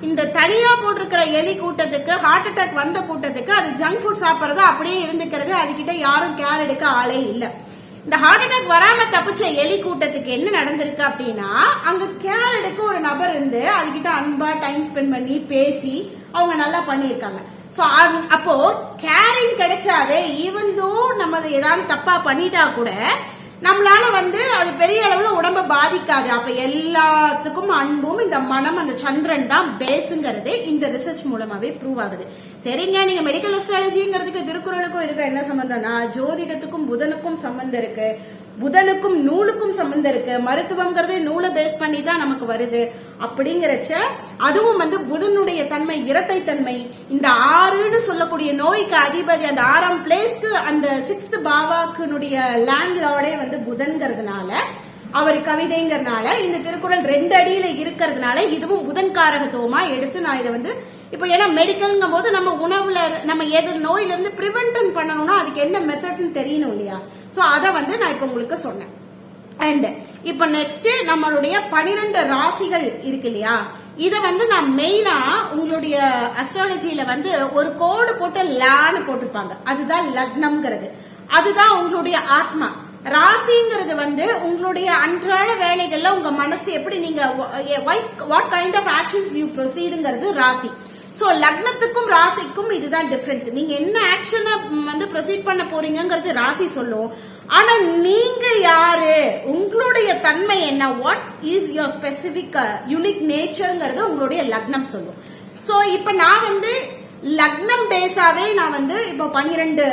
இந்த தனியா போட்டிருக்கிற எலி கூட்டத்துக்கு ஹார்ட் அட்டாக் வந்த கூட்டத்துக்கு அது ஜங்க் ஃபுட் சாப்பிட்றது அப்படியே இருந்துக்கிறது, அதுகிட்ட யாரும் கேர் எடுக்க ஆளே இல்லை. இந்த ஹார்ட் அட்டாக் வராம தப்பிச்ச எலி கூட்டத்துக்கு என்ன நடந்திருக்கு அப்படின்னா, அங்க கேர் எடுக்க ஒரு நபர் இருந்து அதுகிட்ட அன்பா டைம் ஸ்பெண்ட் பண்ணி பேசி அவங்க நல்லா பண்ணியிருக்காங்க. ஸோ அப்போ கேரிங் கிடைச்சாவே ஈவன் தோ நம்ம ஏதாவது தப்பா பண்ணிட்டா கூட நம்மளால அது பெரிய அளவுல உடம்ப பாதிக்காது. அப்ப எல்லாத்துக்கும் அன்பும் இந்த மனம், அந்த சந்திரன் தான் பேசுங்கிறது இந்த ரிசர்ச் மூலமாவே ப்ரூவ் ஆகுது. சரிங்க, நீங்க மெடிக்கல் அஸ்ட்ராலஜிங்கிறதுக்கு திருக்குறளுக்கும் இருக்க என்ன சம்பந்தம்னா, ஜோதிடத்துக்கும் புதனுக்கும் சம்பந்தம் இருக்கு, புதனுக்கும் நூலுக்கும் சம்பந்தம் இருக்கு. மருத்துவம்ங்கிறது நூலை பேஸ் பண்ணி தான் நமக்கு வருது. அப்படிங்கிறச்ச அதுவும் புதனுடைய தன்மை இரட்டை தன்மை. இந்த 6ன்னு சொல்லக்கூடிய நோய்க்கு அதிபதி, அந்த 6ஆம் பிளேஸ்க்கு அந்த 6th பாவாக்குனுடைய லேண்ட் லார்டே புதன்கிறதுனால, அவர் கவிதைங்கிறதுனால, இந்த திருக்குறள் 2 அடியில இருக்கிறதுனால இதுவும் புதன் காரகத்துவமா எடுத்து நான் இதை இப்போ ஏன்னா மெடிக்கல்ங்கும் போது நம்ம உணவுல நம்ம எது நோயில இருந்து பிரிவென்டன் பண்ணணும்னா அதுக்கு என்ன மெத்தட்ஸ் தெரியணும் இல்லையா? சோ அதை நான் இப்ப உங்களுக்கு சொன்னேன். அண்ட் இப்ப நெக்ஸ்ட் நம்மளுடைய 12 ராசிகள் இருக்கு இல்லையா, இத நான் மெயினா உங்களுடைய அஸ்ட்ராலஜியில ஒரு கோடு போட்டு லான்னு போட்டிருப்பாங்க. அதுதான் லக்னம்ங்கிறது, அதுதான் உங்களுடைய ஆத்மா. ராசிங்கிறது உங்களுடைய அன்றாட வேலைகள்ல உங்க மனசு எப்படி நீங்க what kind of actions you ப்ரொசீடுங்கிறது ராசி. சோ லக்னத்துக்கும் ராசிக்கும் இதுதான் டிஃபரன்ஸ். நீங்க என்ன ஆக்ஷனை ப்ரொசீட் பண்ண போறீங்கிறது ராசி சொல்லும். ஆனா நீங்க யாரு, உங்களுடைய தன்மை என்ன, what is your specific unique நேச்சர்ங்கிறது உங்களுடைய லக்னம் சொல்லும். சோ இப்ப நான் லக்னம் பேஸாவே நான் இப்போ 12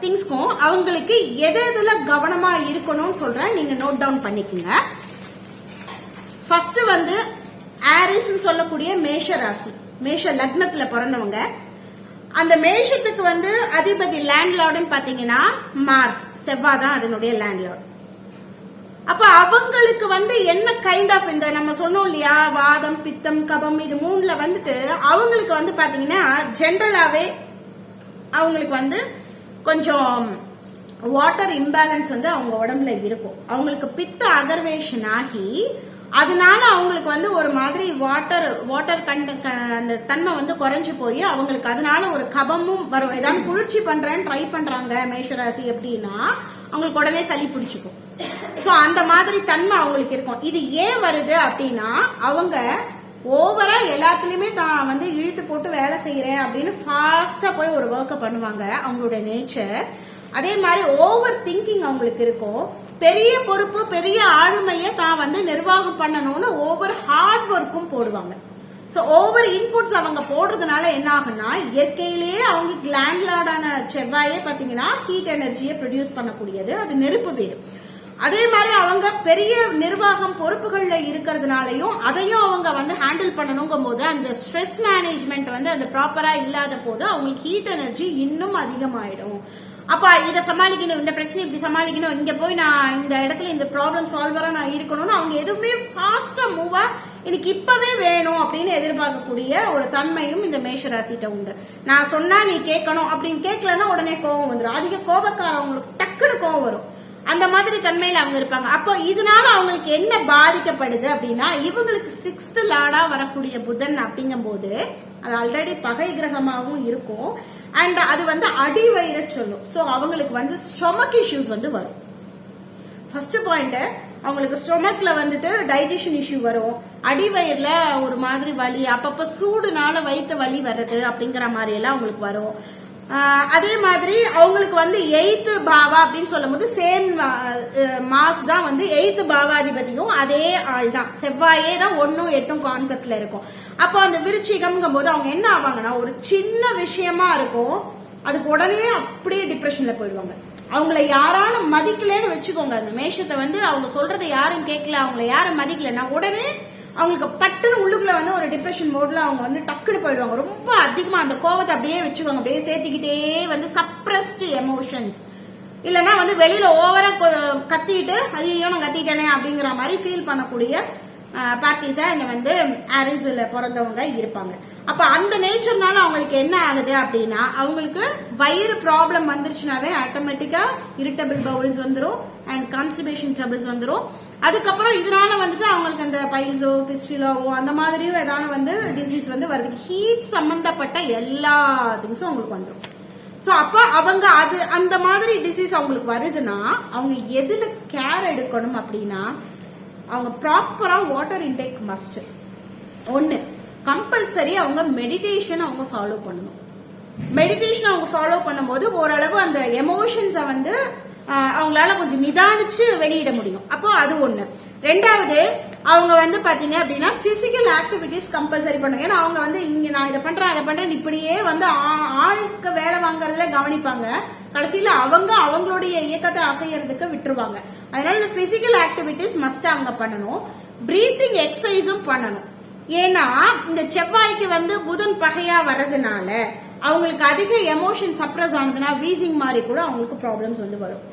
திங்ஸ்க்கும் அவங்களுக்கு எதுல கவனமா இருக்கணும்னு சொல்றேன், நீங்க நோட் டவுன் பண்ணிக்கங்க. ஃபர்ஸ்ட் ஆரிஸ் சொல்லக்கூடிய மேஷ ராசி, மேஷ லக்னத்துல பிறந்தவங்க. அந்த மேஷத்துக்கு அதிபதி லேண்ட்லார்டுன்னு பாத்தீங்கன்னா மார்ஸ், செவ்வாய் தான் அதனுடைய லேண்ட்லார்ட். அப்ப அவங்களுக்கு என்ன கைண்ட் ஆஃப் இந்த நம்ம சொன்னோம் இல்லையா, வாதம் பித்தம் கபம், இது 3ல அவங்களுக்கு பாத்தீங்கன்னா ஜெனரலாவே அவங்களுக்கு கொஞ்சம் வாட்டர் இம்பேலன்ஸ் அவங்க உடம்புல இருக்கும். அவங்களுக்கு பித்த அகர்வேஷன் ஆகி அதனால அவங்களுக்கு ஒரு மாதிரி வாட்டர் அந்த தன்மை குறைஞ்சு போய் அவங்களுக்கு அதனால ஒரு கபமும் வரும். ஏதாவது குளிர்ச்சி பண்றேன்னு ட்ரை பண்றாங்க மேஷராசி அப்படின்னா அவங்களுக்கு உடனே சளி பிடிச்சிக்கும். சோ அந்த மாதிரி தன்மை அவங்களுக்கு இருக்கும். இது ஏன் வருது அப்படின்னா, அவங்க ஓவரா எல்லாத்துலயுமே தான் இழுத்து போட்டு வேலை செய்யறேன் அப்படின்னு ஃபாஸ்டா போய் ஒரு ஒர்க்கை பண்ணுவாங்க, அவங்களோட நேச்சர். அதே மாதிரி ஓவர் திங்கிங் அவங்களுக்கு இருக்கும். பெரிய பொறுப்பு பெரிய ஆளுமையை தான் நிர்வாகம் பண்ணணும்னு ஓவர் ஹார்ட் ஒர்க்கும் போடுவாங்க. சோ ஓவர் இன்புட்ஸ் அவங்க போடுறதுனால என்ன ஆகும்னா, இயற்கையிலேயே அவங்களுக்கு லேண்ட்லார்டான செவ்வாயே பாத்தீங்கன்னா ஹீட் எனர்ஜியை ப்ரொடியூஸ் பண்ணக்கூடியது, அது நெருப்பு வீடு. அதே மாதிரி அவங்க பெரிய நிர்வாகம் பொறுப்புகள்ல இருக்கிறதுனாலையும் அதையும் அவங்க ஹேண்டில் பண்ணணுங்கும் போது அந்த ஸ்ட்ரெஸ் மேனேஜ்மெண்ட் அந்த ப்ராப்பரா இல்லாத போது அவங்களுக்கு ஹீட் எனர்ஜி இன்னும் அதிகமாயிடும். அப்ப இதை சமாளிக்கணும், இந்த பிரச்சனை இப்படி சமாளிக்கணும், இங்க போய் நான் இந்த இடத்துல இந்த ப்ராப்ளம் சால்வரா நான் இருக்கணும்னு அவங்க எதுவுமே ஃபாஸ்டா மூவா எனக்கு இப்பவே வேணும் அப்படின்னு எதிர்பார்க்கக்கூடிய ஒரு தன்மையும் இந்த மேஷராசிட்ட உண்டு. நான் சொன்னா நீ கேட்கணும் அப்படின்னு கேட்கலன்னா உடனே கோவம் வந்துடும். அதிக கோபக்காரவங்களுக்கு டக்குன்னு கோவம் வரும். அந்த மாதிரி தன்மையில அவங்க இருப்பாங்க. அப்போ இதனால அவங்களுக்கு என்ன பாதிக்கப்படுது அப்படின்னா, இவங்களுக்கு 6th லார்டா வரக்கூடிய புதன் அப்படிங்கும் போது அது ஆல்ரெடி பகை கிரகமாகவும் இருக்கும். அண்ட் அது அடிவயிற சொல்லும். சோ அவங்களுக்கு ஸ்டொமக் இஷ்யூஸ் வரும். ஃபர்ஸ்ட் பாயிண்ட், அவங்களுக்கு ஸ்டொமக்ல டைஜஷன் இஷ்யூ வரும். அடிவயிறுல ஒரு மாதிரி வலி, அப்பப்ப சூடுனால வயிற்று வலி வர்றது அப்படிங்கிற மாதிரி எல்லாம் அவங்களுக்கு வரும். அதே மாதிரி அவங்களுக்கு 8th பாவா அப்படின்னு சொல்லும் போது சேம் மாஸ் தான் 8th பாவாதிபதியும் அதே ஆள் தான், செவ்வாயே தான் 1ம் 8ம் கான்செப்ட்ல இருக்கும். அப்போ அந்த விருச்சிகம்ங்கும் போது அவங்க என்ன ஆவாங்கன்னா, ஒரு சின்ன விஷயமா இருக்கும் அதுக்கு உடனே அப்படியே டிப்ரெஷன்ல போயிடுவாங்க. அவங்கள யாராலும் மதிக்கலன்னு வச்சுக்கோங்க, அந்த மேஷத்தை அவங்க சொல்றதை யாரும் கேட்கல, அவங்கள யாரும் மதிக்கலன்னா உடனே அவங்களுக்கு பட்டுன்னு உள்ளுக்குள்ள ஒரு டிப்ரெஷன் மோட்ல அவங்க டக்குன்னு போயிடுவாங்க. ரொம்ப அதிகமா அந்த கோவத்தை அப்படியே வச்சுக்குவாங்க, அப்படியே சேர்த்துக்கிட்டே சப்ரஸ்டு எமோஷன்ஸ். இல்லைன்னா வெளியில ஓவரா கத்திட்டு ஐயோ நான் கத்திட்டேனே அப்படிங்கிற மாதிரி ஃபீல் பண்ணக்கூடிய பார்ட்டிஸா இந்த ஆரிஸ்ல பிறந்தவங்க இருப்பாங்க. அப்ப அந்த நேச்சர்னால அவங்களுக்கு என்ன ஆகுது அப்படின்னா, அவங்களுக்கு வயிறு ப்ராப்ளம் வந்துருச்சுனாவே ஆட்டோமேட்டிக்கா இரிட்டபிள் பவுல்ஸ் வந்துடும் அண்ட் கான்ஸ்டிபேஷன் ட்ரபிள்ஸ் வந்துடும். அதுக்கப்புறம் இதனால வந்துட்டு அவங்களுக்கு அந்த பைல்ஸோ பிஸ்டிலாவோ அந்த மாதிரியும் ஏதாவது வந்து டிசீஸ் வந்து வருது. ஹீட் சம்பந்தப்பட்ட எல்லா திங்ஸும் அவங்களுக்கு வந்துடும். ஸோ அப்ப அவங்க அது அந்த மாதிரி டிசீஸ் அவங்களுக்கு வருதுன்னா அவங்க எதுல கேர் எடுக்கணும் அப்படின்னா அவங்க ப்ராப்பரா வாட்டர் இன்டேக் மஸ்ட். ஒன்னு கம்பல்சரி அவங்க மெடிடேஷன் அவங்க ஃபாலோ பண்ணணும். மெடிடேஷன் அவங்க ஃபாலோ பண்ணும்போது ஓரளவு அந்த எமோஷன்ஸை வந்து அவங்களால கொஞ்சம் நிதானிச்சு வெளியிட முடியும். அப்போ அது ஒண்ணு. ரெண்டாவது அவங்க வந்து பாத்தீங்க அப்படின்னா பிசிக்கல் ஆக்டிவிட்டிஸ் கம்பல்சரி பண்ணுங்க. ஏன்னா அவங்க வந்து இங்க நான் இதை பண்றேன் அதை பண்றேன் இப்படியே வந்து ஆளுக்கு வேலை வாங்குறதுல கவனிப்பாங்க. கடைசியில அவங்க அவங்களுடைய இயக்கத்தை அசையறதுக்கு விட்டுருவாங்க. அதனால இந்த பிசிக்கல் ஆக்டிவிட்டிஸ் மஸ்ட் அவங்க பண்ணணும். பிரீத்திங் எக்ஸசைஸும் பண்ணணும். ஏன்னா இந்த செவ்வாய்க்கு வந்து புதன் பகையா வர்றதுனால அவங்களுக்கு அதிக எமோஷன் சப்ரஸ் ஆனதுன்னா வீசிங் மாதிரி கூட அவங்களுக்கு ப்ராப்ளம்ஸ் வந்து வரும்.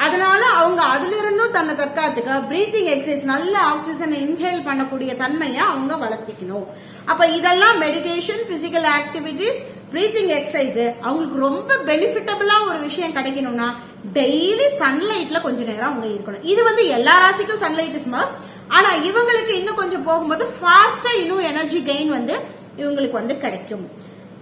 அதனால அவங்க அதுல இருந்தும் தன்னை தற்காத்துக்க பிரீத்திங் எக்ஸசைஸ் நல்ல ஆக்சிஜனை இன்ஹேல் பண்ணக்கூடிய தன்மையை அவங்க வளர்த்திக்கணும். அப்ப இதெல்லாம் meditation, physical activities, breathing exercise அவங்களுக்கு ரொம்ப பெனிஃபிட்டபிளா ஒரு விஷயம் கிடைக்கணும்னா டெய்லி சன்லைட்ல கொஞ்ச நேரம் அவங்க இருக்கணும். இது வந்து எல்லா ராசிக்கும் சன்லைட் இஸ் மஸ்ட். ஆனா இவங்களுக்கு இன்னும் கொஞ்சம் போகும்போது ஃபாஸ்டா இன்னும் எனர்ஜி கெயின் வந்து இவங்களுக்கு வந்து கிடைக்கும்.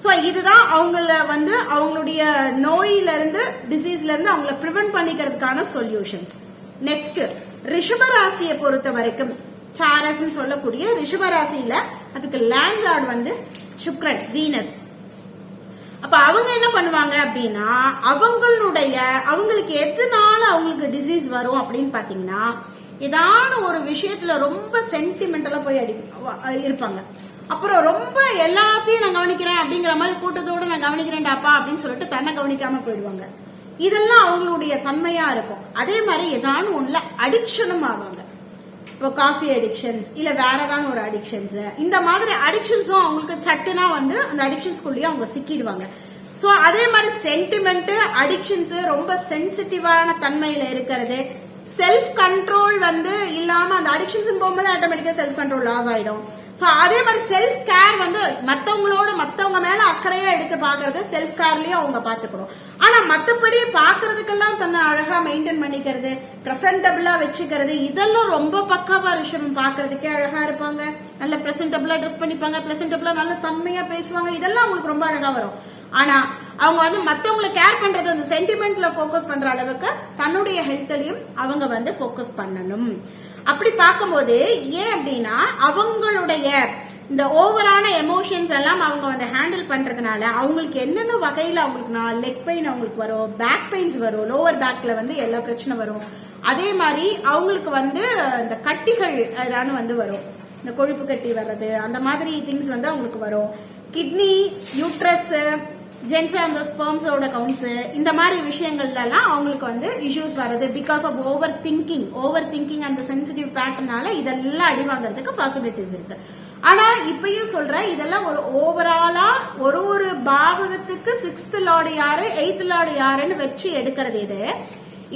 சோ இதுதான் அவங்கள வந்து அவங்களுடைய நோயில இருந்து டிசீஸ்ல இருந்து அவங்கள பிரிவென்ட் பண்ணிக்கிறதுக்கான சொல்யூஷன்ஸ். நெக்ஸ்ட் ரிஷபராசியை பொறுத்த வரைக்கும் சாரஸ் சொல்லக்கூடிய ரிஷபராசியில அதுக்கு லேண்ட்லார்ட் வந்து சுக்ரன், வீனஸ். அப்ப அவங்க என்ன பண்ணுவாங்க அப்படின்னா அவங்களுக்கு எதனால அவங்களுக்கு டிசீஸ் வரும் அப்படின்னு பாத்தீங்கன்னா ஏதான ஒரு விஷயத்துல ரொம்ப சென்டிமெண்டலா போய் இருப்பாங்க. அப்புறம் ரொம்ப எல்லாத்தையும் நான் கவனிக்கிறேன் அப்படிங்கிற மாதிரி கூட்டத்தோட நான் கவனிக்கிறேன்டாப்பா அப்படின்னு சொல்லிட்டு தன்னை கவனிக்காம போயிடுவாங்க. இதெல்லாம் அவங்களுடைய தன்மையா இருக்கும். அதே மாதிரி ஏதாவது ஒண்ணுல அடிக்ஷனும் ஆவாங்க. இப்போ காஃபி அடிக்ஷன்ஸ் இல்ல வேற ஏதாவது ஒரு அடிக்ஷன்ஸ், இந்த மாதிரி அடிக்ஷன்ஸும் அவங்களுக்கு சட்டுனா வந்து அந்த அடிக்ஷன்ஸ்குள்ளேயே அவங்க சிக்கிடுவாங்க. சோ அதே மாதிரி சென்டிமெண்ட், அடிக்ஷன்ஸ், ரொம்ப சென்சிட்டிவான தன்மையில இருக்கிறது, செல்ஃப் கண்ட்ரோல் வந்து இல்லாம அந்த அடிக்ஷன்ஸ் போகும்போது ஆட்டோமேட்டிக்கா செல்ஃப் கண்ட்ரோல் லாஸ் ஆயிடும். சோ அதே மாதிரி செல்ஃப் கேர் வந்து மத்தவங்க மேல அக்கறையா எடுத்து பாக்குறது, செல்ஃப் கேர்லயும் அவங்க பாத்துக்கணும். ஆனா மத்தபடி பாக்குறதுக்கெல்லாம் தன்னை அழகா மெயின்டைன் பண்ணிக்கிறது, பிரசன்டபிளா வச்சுக்கிறது, இதெல்லாம் ரொம்ப பக்காவா ரிஷபம். பாக்குறதுக்கே அழகா இருப்பாங்க, நல்ல பிரசன்டபிளா ட்ரெஸ் பண்ணிப்பாங்க, பிரசன்டபிளா நல்ல தன்மையா பேசுவாங்க, இதெல்லாம் அவங்களுக்கு ரொம்ப அழகா வரும். ஆனா அவங்க வந்து மத்தவங்களை கேர் பண்றது அந்த சென்டிமெண்ட்ல போக்கஸ் பண்ற அளவுக்கு தன்னுடைய ஹெல்த்லயும் அவங்க வந்து போக்கஸ் பண்ணணும். அப்படி பார்க்கும்போது ஏன் அப்படின்னா அவங்களுடைய இந்த ஓவரான எமோஷன்ஸ் எல்லாம் அவங்க வந்து ஹேண்டில் பண்றதுனால அவங்களுக்கு என்னென்ன வகையில அவங்களுக்கு லெக் பெயின் அவங்களுக்கு வரும், பேக் பெயின்ஸ் வரும், லோவர் பேக்ல வந்து எல்லா பிரச்சனை வரும். அதே மாதிரி அவங்களுக்கு வந்து இந்த கட்டிகள் ஏதாவது வந்து வரும், இந்த கொழுப்பு கட்டி வர்றது, அந்த மாதிரி திங்ஸ் வந்து அவங்களுக்கு வரும். கிட்னி, யூட்ரஸ், ஜென்ஸ் அந்த ஸ்பெர்ம்ஸோட கவுண்ட்ஸ், இந்த மாதிரி விஷயங்கள்ல எல்லாம் அவங்களுக்கு வந்து இஷ்யூஸ் வருது. பிகாஸ் ஆஃப் ஓவர் திங்கிங் அந்த சென்சிட்டிவ் பேட்டர்னால இதெல்லாம் அடி வாங்குறதுக்கு பாசிபிலிட்டிஸ் இருக்கு. ஆனா இப்பயும் சொல்றேன், இதெல்லாம் ஒரு ஓவராலா ஒரு பாவகத்துக்கு 6th லார்டு யாரு 8th லார்டு யாருன்னு வச்சு எடுக்கிறது. இது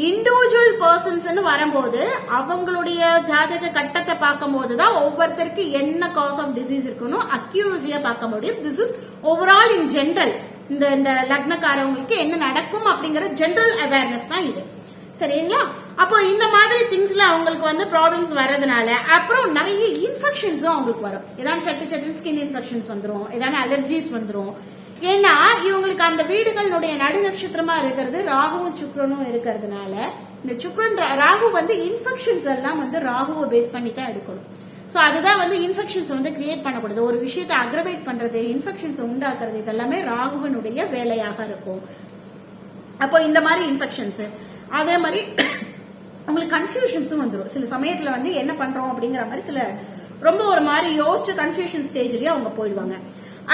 இண்டிவிஜுவல் பர்சன்ஸ் வரும்போது அவங்களுடைய ஜாதக கட்டத்தை பார்க்கும் போதுதான் ஒவ்வொருத்தருக்கு என்ன காஸ் ஆஃப் டிசீஸ் இருக்கணும் அக்யூரசியா பார்க்க முடியும். This is overall in general. இந்த லக்னக்காரவங்களுக்கு என்ன நடக்கும் அப்படிங்கிற ஜெனரல் அவேர்னஸ் தான் இது. சரிங்களா? அப்போ இந்த மாதிரி திங்ஸ்ல அவங்களுக்கு வந்து ப்ராப்ளம்ஸ் வர்றதுனால அப்புறம் நிறைய இன்ஃபெக்ஷன்ஸும் அவங்களுக்கு வரும். ஏதாவது சட்டு ஸ்கின் இன்ஃபெக்ஷன்ஸ் வந்துடும், ஏதாவது அலர்ஜிஸ் வந்துடும். ஏன்னா இவங்களுக்கு அந்த வீடுகளுடைய நடுநட்சத்திரமா இருக்கிறது ராகுவும் சுக்ரனும் இருக்கிறதுனால இந்த சுக்ரன் ராகு வந்து இன்ஃபெக்ஷன்ஸ் எல்லாம் வந்து ராகுவை பேஸ் பண்ணி தான் எடுக்கணும். ஸோ அதுதான் வந்து இன்ஃபெக்ஷன்ஸ் வந்து கிரியேட் பண்ணக்கூடாது. ஒரு விஷயத்தை அக்ரவேட் பண்றது, இன்ஃபெக்ஷன்ஸ் உண்டாக்குறது, இதெல்லாமே ராகுவனுடைய வேலையாக இருக்கும். அப்போ இந்த மாதிரி இன்ஃபெக்ஷன்ஸ், அதே மாதிரி உங்களுக்கு கன்ஃபியூஷன்ஸும் வந்துடும். சில சமயத்துல வந்து என்ன பண்றோம் அப்படிங்கிற மாதிரி சில ரொம்ப ஒரு மாதிரி யோசிச்சு கன்ஃபியூஷன் ஸ்டேஜ்லயே அவங்க போயிடுவாங்க.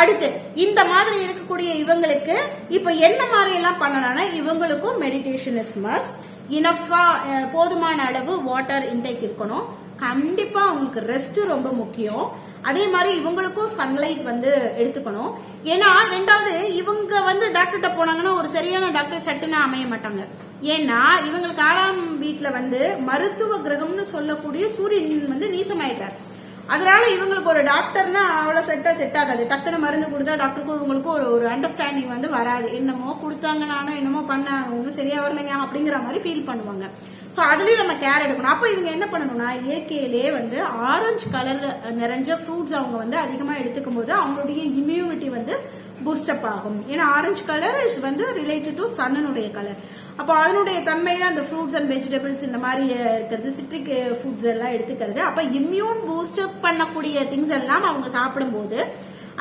அடுத்து இந்த மாதிரி இருக்கக்கூடிய இவங்களுக்கு இப்ப என்ன மாதிரி எல்லாம் பண்ணலாம்னா இவங்களுக்கும் மெடிடேஷன் இஸ் மஸ்ட். இனஃபா போதுமான அளவு வாட்டர் இன்டேக் இருக்கணும். கண்டிப்பா அவங்களுக்கு ரெஸ்ட் ரொம்ப முக்கியம். அதே மாதிரி இவங்களுக்கும் சன்லைட் வந்து எடுத்துக்கணும். ஏன்னா ரெண்டாவது இவங்க வந்து டாக்டர்கிட்ட போனாங்கன்னா ஒரு சரியான டாக்டர் சட்டுன்னு அமைய மாட்டாங்க. ஏன்னா இவங்களுக்கு 6ஆம் வீட்டுல வந்து மருத்துவ கிரகம்னு சொல்லக்கூடிய சூரியன் வந்து நீசமாயிட்டார். அதனால இவங்களுக்கு ஒரு டாக்டர்னா அவ்வளவு செட் ஆகாது. டக்குன்னு மருந்து கொடுத்தா டாக்டருக்கும் இவங்களுக்கும் ஒரு அண்டர்ஸ்டாண்டிங் வந்து வராது. என்னமோ கொடுத்தாங்க, நானும் என்னமோ பண்ணாங்க, ஒன்றும் சரியா வரலைங்க அப்படிங்கிற மாதிரி ஃபீல் பண்ணுவாங்க. ஸோ அதுலயும் நம்ம கேர் எடுக்கணும். அப்போ இவங்க என்ன பண்ணணும்னா, இயற்கையிலேயே வந்து ஆரஞ்சு கலர்ல நிறைஞ்ச ஃப்ரூட்ஸ் அவங்க வந்து அதிகமா எடுத்துக்கும் போது அவங்களுடைய இம்யூனிட்டி வந்து பூஸ்டப் ஆகும். ஏன்னா ஆரஞ்சு கலர் இஸ் வந்து ரிலேட்டட் டு சன்னுடைய கலர். அப்போ அதனுடைய தன்மையில அந்த ஃப்ரூட்ஸ் அண்ட் வெஜிடபிள்ஸ் இந்த மாதிரி இருக்கிறது, சிட்ரிக் ஃபுட்ஸ் எல்லாம் எடுத்துக்கிறது. அப்ப இம்யூன் பூஸ்டப் பண்ணக்கூடிய திங்ஸ் எல்லாம் அவங்க சாப்பிடும்போது,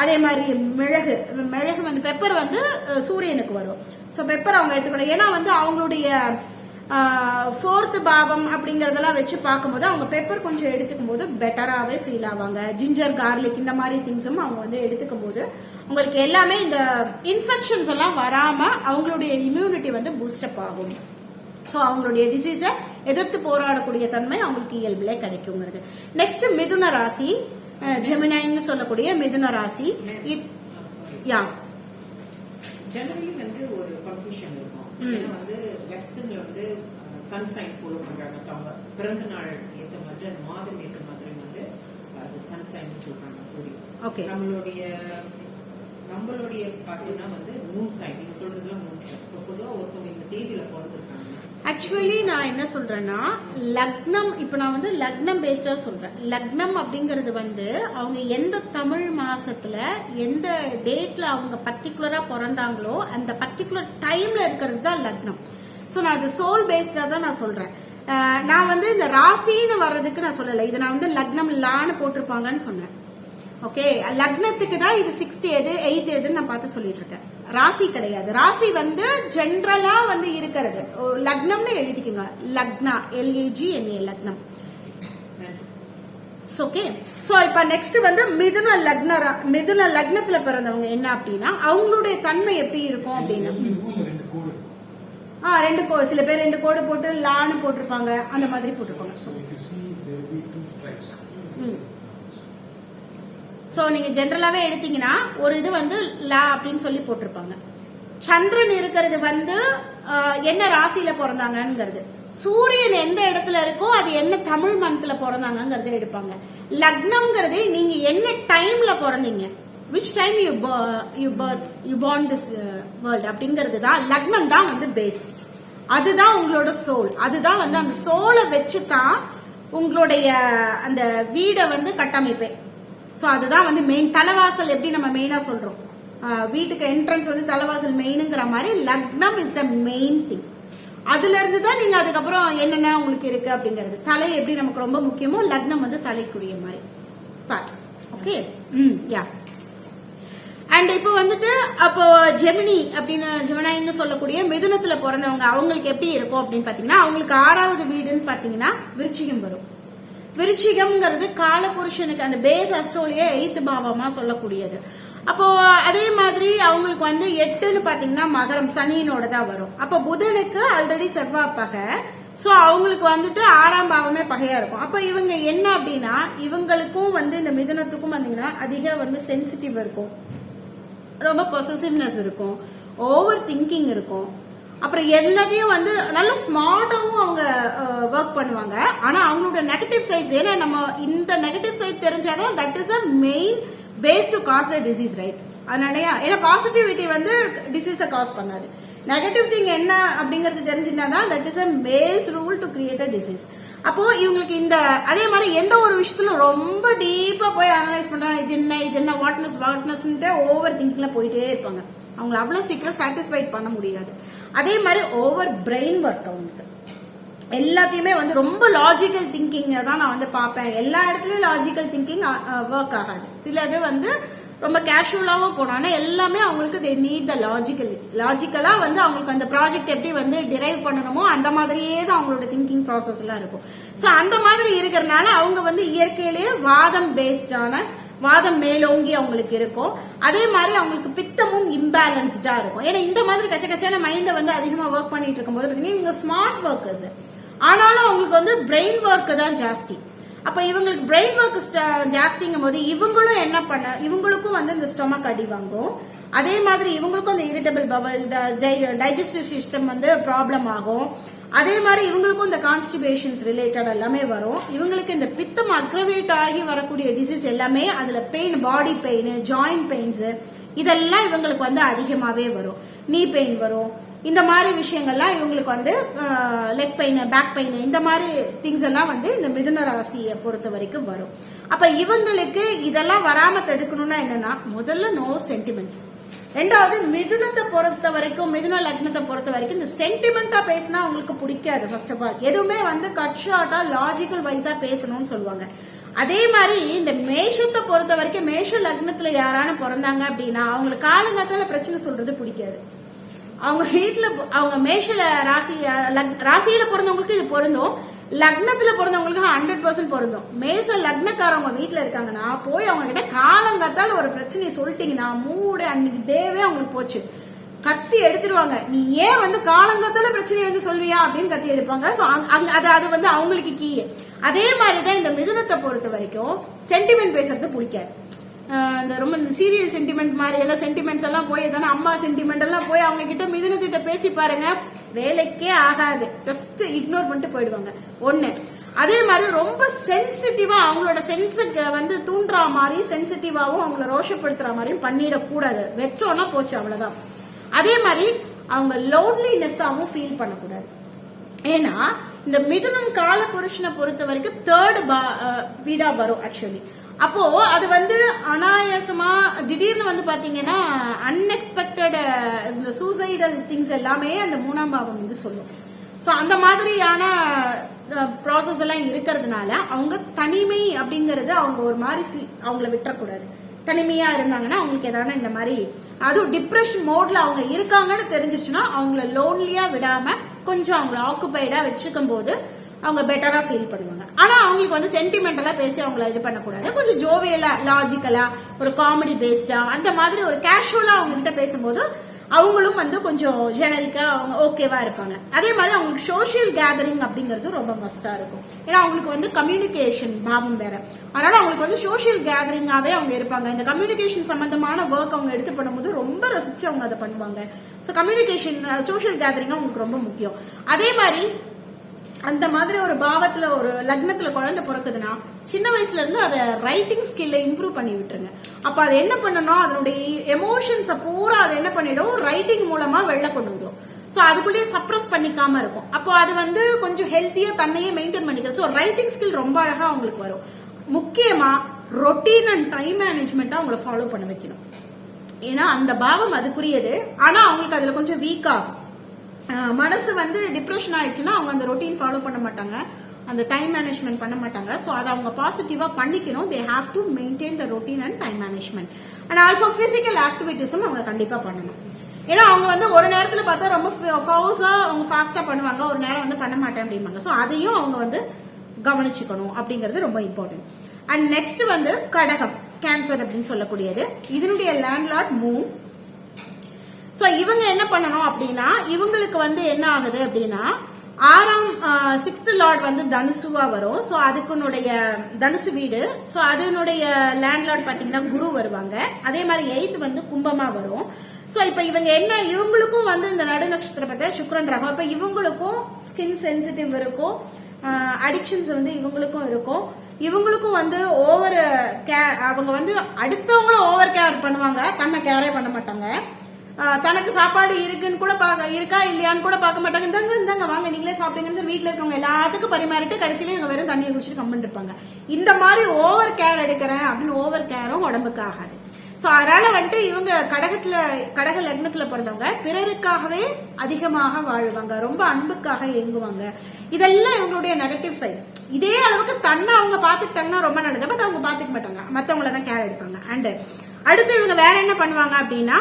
அதே மாதிரி மிளகு வந்து பெப்பர் வந்து சூரியனுக்கு வரும். ஸோ பெப்பர் அவங்க எடுத்துக்கணும். ஏன்னா வந்து அவங்களுடைய 4th பாவம் அப்படிங்கறதெல்லாம் வச்சு பார்க்கும்போது அவங்க பெப்பர் கொஞ்சம் எடுத்துக்கும் போது பெட்டராகவே ஃபீல் ஆவாங்க. ஜிஞ்சர், கார்லிக் இந்த மாதிரி திங்ஸும் அவங்க வந்து எடுத்துக்கும் போது உங்களுக்கு எல்லாமே இந்த இன்ஃபெக்ஷன்ஸ் எல்லாம் வராம அவங்களுடைய இம்யூனிட்டி வந்து பூஸ்டப் ஆகும். ஸோ அவங்களுடைய டிசீஸை எதிர்த்து போராடக்கூடிய தன்மை அவங்களுக்கு இயல்பிலே கிடைக்குங்கிறது. நெக்ஸ்ட் மிதுன ராசி, ஜெமினைன்னு சொல்லக்கூடிய மிதுன ராசி. யா ஜெனரலி வந்து ஒரு கன்ஃபியூஷன் இருக்கும். ஏன்னா வந்து வெஸ்டர்ன்ல வந்து சன்சைன் ஃபாலோ பண்றாங்க. அவங்க பிறந்த நாள் ஏற்ற மாதிரி, மாதம் ஏற்ற மாதிரி வந்து அது சன்சைன் சொல்றாங்க, சூரியன். ஓகே. நம்மளுடைய பாத்தீங்கன்னா வந்து மூன் சைன், நீங்க சொல்றதுல மூன் சைன். பொதுவா ஒருத்தவங்க இந்த தேதியில பிறந்திருக்காங்க. ஆக்சுவலி நான் என்ன சொல்றேன்னா, லக்னம், இப்ப நான் வந்து லக்னம் பேஸ்டா சொல்றேன். லக்னம் அப்படிங்கறது வந்து அவங்க எந்த தமிழ் மாசத்துல எந்த டேட்ல அவங்க பர்டிகுலரா பிறந்தாங்களோ அந்த பர்டிகுலர் டைம்ல இருக்கிறது தான் லக்னம். ஸோ நான் அது சோல் பேஸ்டா தான் நான் சொல்றேன். நான் வந்து இந்த ராசின்னு வர்றதுக்கு நான் சொல்லலை. இதை நான் வந்து லக்னம் லான்னு போட்டிருப்பாங்கன்னு சொன்னேன். ஓகே, லக்னத்துக்கு தான் இது 6th எது 8th எதுன்னு நான் பார்த்து சொல்லிட்டு இருக்கேன். ராசி கிடையாது. ராசி வந்து ஜென்ரலா வந்து இருக்கிறது. லக்னம்னு எழுதிக்குங்க, லக்னா, LAGNA, லக்னம். ஓகே. சோ இப்ப நெக்ஸ்ட் வந்து மிதுன லக்னத்துல பிறந்தவங்க என்ன அப்படின்னா அவங்களுடைய தன்மை எப்படி இருக்கும் அப்படின்னா, 2 கோடு, சில பேர் 2 கோடு போட்டு லான்னு போட்டிருப்பாங்க, அந்த மாதிரி போட்டிருப்பாங்க. சோ நீங்க ஜென்ரலாவே எடுத்தீங்கன்னா ஒரு இது வந்து லா அப்படின்னு சொல்லி போட்டிருப்பாங்க. சந்திரன் இருக்கிறது வந்து என்ன ராசியில பிறந்தாங்கிறது, சூரியன் எந்த இடத்துல இருக்கோ அது என்ன தமிழ் மந்த்ல பிறந்தாங்கிறத எடுப்பாங்க. லக்னம்ங்கிறது நீங்க என்ன டைம்ல பிறந்தீங்க, which time you born this world அப்படிங்கிறது தான். லக்னம் தான் வந்து பேஸ், அதுதான் உங்களோட சோல். அதுதான் வந்து அந்த சோலை வச்சுதான் உங்களுடைய அந்த வீடை வந்து கட்டமைப்பேன். சோ அதுதான் வந்து மெயின். தலைவாசல் எப்படி நம்ம மெயினா சொல்றோம், வீட்டுக்கு என்ட்ரன்ஸ் வந்து தலைவாசல் மெயினுங்கிற மாதிரி லக்னம் இஸ் த மெயின் திங். அதுல இருந்து தான் நீங்க அதுக்கப்புறம் என்னென்ன உங்களுக்கு இருக்கு அப்படிங்கிறது. தலை எப்படி நமக்கு ரொம்ப முக்கியமோ லக்னம் வந்து தலைக்குரிய மாதிரி. ஓகே. யா. அண்ட் இப்போ வந்துட்டு அப்போ ஜெமினின்னு சொல்லக்கூடிய மிதுனத்துல பிறந்தவங்க அவங்களுக்கு எப்படி இருக்கும் அப்படின்னு பாத்தீங்கன்னா, அவங்களுக்கு 6வது வீடுன்னு பாத்தீங்கன்னா விருச்சிகம் வரும். விருச்சிகம்ங்கிறது காலபுருஷனுக்கு அந்த பேஸ் அஸ்ட்ரோலியா 8th பாவமா சொல்லக்கூடியது. அப்போ அதே மாதிரி அவங்களுக்கு வந்து 8ன்னு பாத்தீங்கன்னா மகரம், சனியினோட தான் வரும். அப்ப புதனுக்கு ஆல்ரெடி செவ்வாய் பகை. சோ அவங்களுக்கு வந்துட்டு 6ஆம் பாவமே பகையா இருக்கும். அப்ப இவங்க என்ன அப்படின்னா, இவங்களுக்கும் வந்து இந்த மிதுனத்துக்கும் பாத்தீங்கன்னா அதிக வந்து சென்சிட்டிவ் இருக்கும், ரொம்ப பொசசிவ்னஸ் இருக்கும், ஓவர் திங்கிங் இருக்கும். அப்புறம் எல்லாத்தையும் வந்து நல்ல ஸ்மார்ட்டாவும் அவங்க ஒர்க் பண்ணுவாங்க. ஆனா அவங்களோட நெகட்டிவ் சைட்ஸ், ஏன்னா நம்ம இந்த நெகட்டிவ் சைட் தெரிஞ்சாதான் that is a main base to cause the disease, right? அதனால ஏன்னா பாசிட்டிவிட்டி வந்து டிசீஸை காஸ் பண்ணாது. நெகட்டிவ் திங் என்ன அப்படிங்கறது தெரிஞ்சுட்டாதான் that is a base rule to create a disease. அப்போ இவங்களுக்கு இந்த அதே மாதிரி எந்த ஒரு விஷயத்திலும் ரொம்ப டீப்பா போய் அனலைஸ் பண்றாங்க, இது என்ன வாட்னஸ் ஓவர் திங்கிங்ல போயிட்டே இருப்பாங்க. அவங்களை அவ்வளவு சீக்கிரம் சாட்டிஸ்ஃபைட் பண்ண முடியாது. அதே மாதிரி ஓவர் பிரெயின் ஒர்க், அவங்களுக்கு எல்லாத்தையுமே வந்து ரொம்ப லாஜிக்கல் திங்கிங் தான் நான் வந்து பார்ப்பேன். எல்லா இடத்துலயும் லாஜிக்கல் திங்கிங் ஒர்க் ஆகாது. சிலது வந்து ரொம்ப கேஷுவலாவும் போனோம்னா எல்லாமே அவங்களுக்கு they need the லாஜிக்கலா வந்து அவங்களுக்கு அந்த ப்ராஜெக்ட் எப்படி வந்து டிரைவ் பண்ணணுமோ அந்த மாதிரியே தான் அவங்களோட திங்கிங் ப்ராசஸ் எல்லாம் இருக்கும். சோ அந்த மாதிரி இருக்கிறதுனால அவங்க வந்து இயற்கையிலேயே வாதம் மேலோங்கி அவங்களுக்கு இருக்கும். அதே மாதிரி அவங்களுக்கு பித்தமும் இம்பேலன்ஸ்டா இருக்கும். ஏன்னா இந்த மாதிரி கச்சக்கச்சான மைண்டை வந்து அதிகமா ஒர்க் பண்ணிட்டு இருக்கும்போது பாத்தீங்கன்னா இவங்க ஸ்மார்ட் ஒர்க்கர்ஸ், ஆனாலும் அவங்களுக்கு வந்து பிரெயின் ஒர்க் தான் ஜாஸ்தி. அப்ப இவங்களுக்கு பிரெயின் ஒர்க் ஜாஸ்திங்கும் போது இவங்களுக்கும் வந்து இந்த ஸ்டொமக் அடி வாங்கும். அதே மாதிரி இவங்களுக்கும் இந்த இரிட்டபிள் பவல், டைஜஸ்டிவ் சிஸ்டம் வந்து ப்ராப்ளம் ஆகும். அதே மாதிரி இவங்களுக்கும் இந்த கான்ஸ்டிபேஷன்ஸ் ரிலேட்டட் எல்லாமே வரும். இவங்களுக்கு இந்த பித்தம் அக்ரவேட் ஆகி வரக்கூடிய டிசீஸ் எல்லாமே அதுல pain, body pain, joint pains இதெல்லாம் இவங்களுக்கு வந்து அதிகமாவே வரும். நீ பெயின் வரும். இந்த மாதிரி விஷயங்கள்லாம் இவங்களுக்கு வந்து லெக் பெயின், பேக் பெயின், இந்த மாதிரி திங்ஸ் எல்லாம் வந்து இந்த மிதுன ராசியை பொறுத்த வரைக்கும் வரும். அப்ப இவங்களுக்கு இதெல்லாம் வராம தடுக்கணும்னா என்னன்னா, முதல்ல நோ சென்டிமெண்ட்ஸ். ரெண்டாவது, மிதுனத்தை பொறுத்த வரைக்கும், மிதுன லக்னத்தை பொறுத்த வரைக்கும் இந்த சென்டிமெண்டா பேசினா அவங்களுக்கு பிடிக்காது. ஃபர்ஸ்ட் ஆஃப் ஆல் எதுவுமே வந்து கட் ஷார்ட்டா லாஜிக்கல் வைஸா பேசணும்னு சொல்லுவாங்க. அதே மாதிரி இந்த மேஷத்தை பொறுத்த வரைக்கும், மேஷ லக்னத்துல யாரான பிறந்தாங்க அப்படின்னா அவங்களுக்கு காலங்காத்தால பிரச்சனை சொல்றது பிடிக்காது. அவங்க வீட்டுல, அவங்க மேஷ ராசியில பிறந்தவங்களுக்கு இது பொருந்தும், லக்னத்துல பிறந்தவங்களுக்கு 100% பொருந்தும். மேஷ லக்னக்காரவங்க வீட்டுல இருக்காங்கன்னா போய் அவங்க கிட்ட காலங்காத்தால ஒரு பிரச்சனையை சொல்லிட்டீங்கன்னா மூடு அன்னைக்கு டேவே அவங்களுக்கு போச்சு. கத்தி எடுத்துருவாங்க. நீ ஏன் வந்து காலங்காத்தால பிரச்சனையை வந்து சொல்வியா அப்படின்னு கத்தி எடுப்பாங்க. ஸோ அது வந்து அவங்களுக்கு கீ. அதே மாதிரிதான் இந்த மிதுனத்தை பொறுத்த வரைக்கும் சென்டிமெண்ட் பேசுறது பிடிக்காது. இந்த ரொம்ப சீரியல் சென்டிமெண்ட் மாதிரி எல்லாம் சென்டிமெண்ட்ஸ் எல்லாம் போய் தானே அம்மா சென்டிமெண்ட் எல்லாம் போய் அவங்க கிட்ட மிதுனத்திட்ட பேசி பாருங்க, வேலைக்கே ஆகாது. ஜஸ்ட் இக்னோர் பண்ணிட்டு போயிடுவாங்க. ஒண்ணு. அதே மாதிரி ரொம்ப சென்சிட்டிவா அவங்களோட சென்ஸுக்கு வந்து தூண்டுற மாதிரி, சென்சிட்டிவாவும் அவங்கள ரோஷப்படுத்துற மாதிரியும் பண்ணிடக்கூடாது. வச்சோன்னா போச்சு, அவ்வளவுதான். அதே மாதிரி அவங்க லோன்லினஸ்ஸாவும் ஃபீல் பண்ணக்கூடாது. ஏன்னா இந்த மிதுனம் கால புருஷனை பொறுத்த வரைக்கும் 3rd வீடா வரும் ஆக்சுவலி. அப்போ அது வந்து அனாயாசமா திடீர்னு வந்து பாத்தீங்கன்னா அன்எக்ஸ்பெக்டட் இந்த சூசைடல் திங்ஸ் எல்லாமே அந்த 3ஆம் பாவம் வந்து சொல்லும். சோ அந்த மாதிரியான ப்ராசஸ் எல்லாம் இருக்கிறதுனால அவங்க தனிமை அப்படிங்கறது அவங்க ஒரு மாதிரி அவங்கள விட்டுறக்கூடாது. தனிமையா இருந்தாங்கன்னா அவங்களுக்கு ஏதாவது இந்த மாதிரி, அதுவும் டிப்ரெஷன் மோட்ல அவங்க இருக்காங்கன்னு தெரிஞ்சிருச்சுன்னா அவங்கள லோன்லியா விடாம கொஞ்சம் அவங்கள ஆக்குபைடா வச்சுக்கும் போது அவங்க பெட்டரா ஃபீல் பண்ணுவாங்க. ஆனா அவங்களுக்கு வந்து சென்டிமெண்டலா பேசி அவங்கள இது பண்ணக்கூடாது. கொஞ்சம் ஜோவியலா, லாஜிக்கலா, ஒரு காமெடி பேஸ்டா, அந்த மாதிரி ஒரு கேஷுவலா அவங்க கிட்ட பேசும்போது அவங்களும் வந்து கொஞ்சம் ஜெனரிக்கா அவங்க ஓகேவா இருப்பாங்க. அதே மாதிரி அவங்களுக்கு சோசியல் கேதரிங் அப்படிங்கிறது ரொம்ப மஸ்டா இருக்கும். ஏன்னா அவங்களுக்கு வந்து கம்யூனிகேஷன் பாவம் வேற, அதனால அவங்களுக்கு வந்து சோசியல் கேதரிங்காவே அவங்க இருப்பாங்க. இந்த கம்யூனிகேஷன் சம்பந்தமான ஒர்க் அவங்க எடுத்து பண்ணும்போது ரொம்ப ரசிச்சு அவங்க அதை பண்ணுவாங்க. ஸோ கம்யூனிகேஷன், சோசியல் கேதரிங் அவங்களுக்கு ரொம்ப முக்கியம். அதே மாதிரி அந்த மாதிரி ஒரு பாவத்துல, ஒரு லக்னத்துல குழந்தை பிறக்குதுன்னா சின்ன வயசுல இருந்து அதை ரைட்டிங் ஸ்கில்ல இம்ப்ரூவ் பண்ணி விட்டுருங்க. அப்ப அது என்ன பண்ணணும், அதனுடைய எமோஷன்ஸை பூரா அது என்ன பண்ணிடும், ரைட்டிங் மூலமா வெளில கொண்டு வந்துடும். சோ அதுக்குள்ளேயே சப்ரஸ் பண்ணிக்காம இருக்கும். அப்போ அது வந்து கொஞ்சம் ஹெல்த்தியா தன்னையே மெயின்டைன் பண்ணிக்கிறது. ஸோ ரைட்டிங் ஸ்கில் ரொம்ப அழகா அவங்களுக்கு வரும். முக்கியமா ரொட்டீன் அண்ட் டைம் மேனேஜ்மெண்ட்டா அவங்களை ஃபாலோ பண்ண வைக்கணும். ஏன்னா அந்த பாவம் அதுக்குரியது. ஆனா அவங்களுக்கு அதுல கொஞ்சம் வீக் ஆகும். மனசு வந்து டிப்ரெஷன் ஆயிடுச்சுன்னா அவங்க அந்த ரொட்டீன் ஃபாலோ பண்ண மாட்டாங்க, அந்த டைம் மேனேஜ்மெண்ட் பண்ண மாட்டாங்க. ஸோ அதை அவங்க பாசிட்டிவா பண்ணிக்கணும். They have to maintain the routine and time management. And also physical ஆக்டிவிட்டிஸும் அவங்க கண்டிப்பா பண்ணணும். ஏன்னா அவங்க வந்து ஒரு நேரத்துல பார்த்தா ரொம்ப ஃபோர்ஸா அவங்க ஃபாஸ்டா பண்ணுவாங்க, ஒரு நேரம் வந்து பண்ண மாட்டேன் அப்படிம்பாங்க. ஸோ அதையும் அவங்க வந்து கவனிச்சுக்கணும் அப்படிங்கிறது ரொம்ப இம்பார்ட்டன்ட். அண்ட் நெக்ஸ்ட் வந்து கடகம், கேன்சர் அப்படின்னு சொல்லக்கூடியது. இதனுடைய லேண்ட்லார்ட் மூன். சோ இவங்க என்ன பண்ணணும் அப்படின்னா, இவங்களுக்கு வந்து என்ன ஆகுது அப்படின்னா 6th லார்ட் வந்து தனுசுவா வரும். சோ அதுக்குனுடைய தனுசு வீடு. சோ அதனுடைய லேண்ட்லார்ட் பாத்தீங்கன்னா குரு வருவாங்க. அதே மாதிரி 8th வந்து கும்பமா வரும். சோ இப்ப இவங்க என்ன, இவங்களுக்கும் வந்து இந்த நடு நட்சத்திர பத்தி சுக்கிரன் ரகம். இப்ப இவங்களுக்கும் ஸ்கின் சென்சிட்டிவ் இருக்கும், அடிக்ஷன்ஸ் வந்து இவங்களுக்கும் இருக்கும். இவங்களுக்கும் வந்து ஓவர் கேர், அவங்க வந்து அடுத்தவங்களும் ஓவர் கேர் பண்ணுவாங்க, தன்னை கேரே பண்ண மாட்டாங்க. தனக்கு சாப்பாடு இருக்குன்னு கூட இருக்கா இல்லையான்னு கூட பார்க்க மாட்டாங்க. இந்தாங்க வாங்க நீங்களே சாப்பிடுங்கன்னு சொல்லி வீட்டுல இருக்கவங்க எல்லாத்துக்கும் பரிமாறிட்டு கடைசியில இவங்க வெறும் தண்ணியை குடிச்சிட்டு கம்மன் இருப்பாங்க. இந்த மாதிரி ஓவர் கேர் எடுக்கிறேன் அப்படின்னு ஓவர் கேரும் உடம்புக்கு ஆகாது. சோ அதனால வந்துட்டு இவங்க கடக லக்னத்துல பிறந்தவங்க பிறருக்காகவே அதிகமாக வாழ்வாங்க, ரொம்ப அன்புக்காக இயங்குவாங்க. இதெல்லாம் இவங்களுடைய நெகட்டிவ் சைடு. இதே அளவுக்கு தன்னை அவங்க பாத்துக்கிட்டாங்கன்னா ரொம்ப நல்லது. பட் அவங்க பாத்துக்க மாட்டாங்க, மத்தவங்கள தான் கேர் எடுப்பாங்க. அண்ட் அடுத்து இவங்க வேற என்ன பண்ணுவாங்க அப்படின்னா,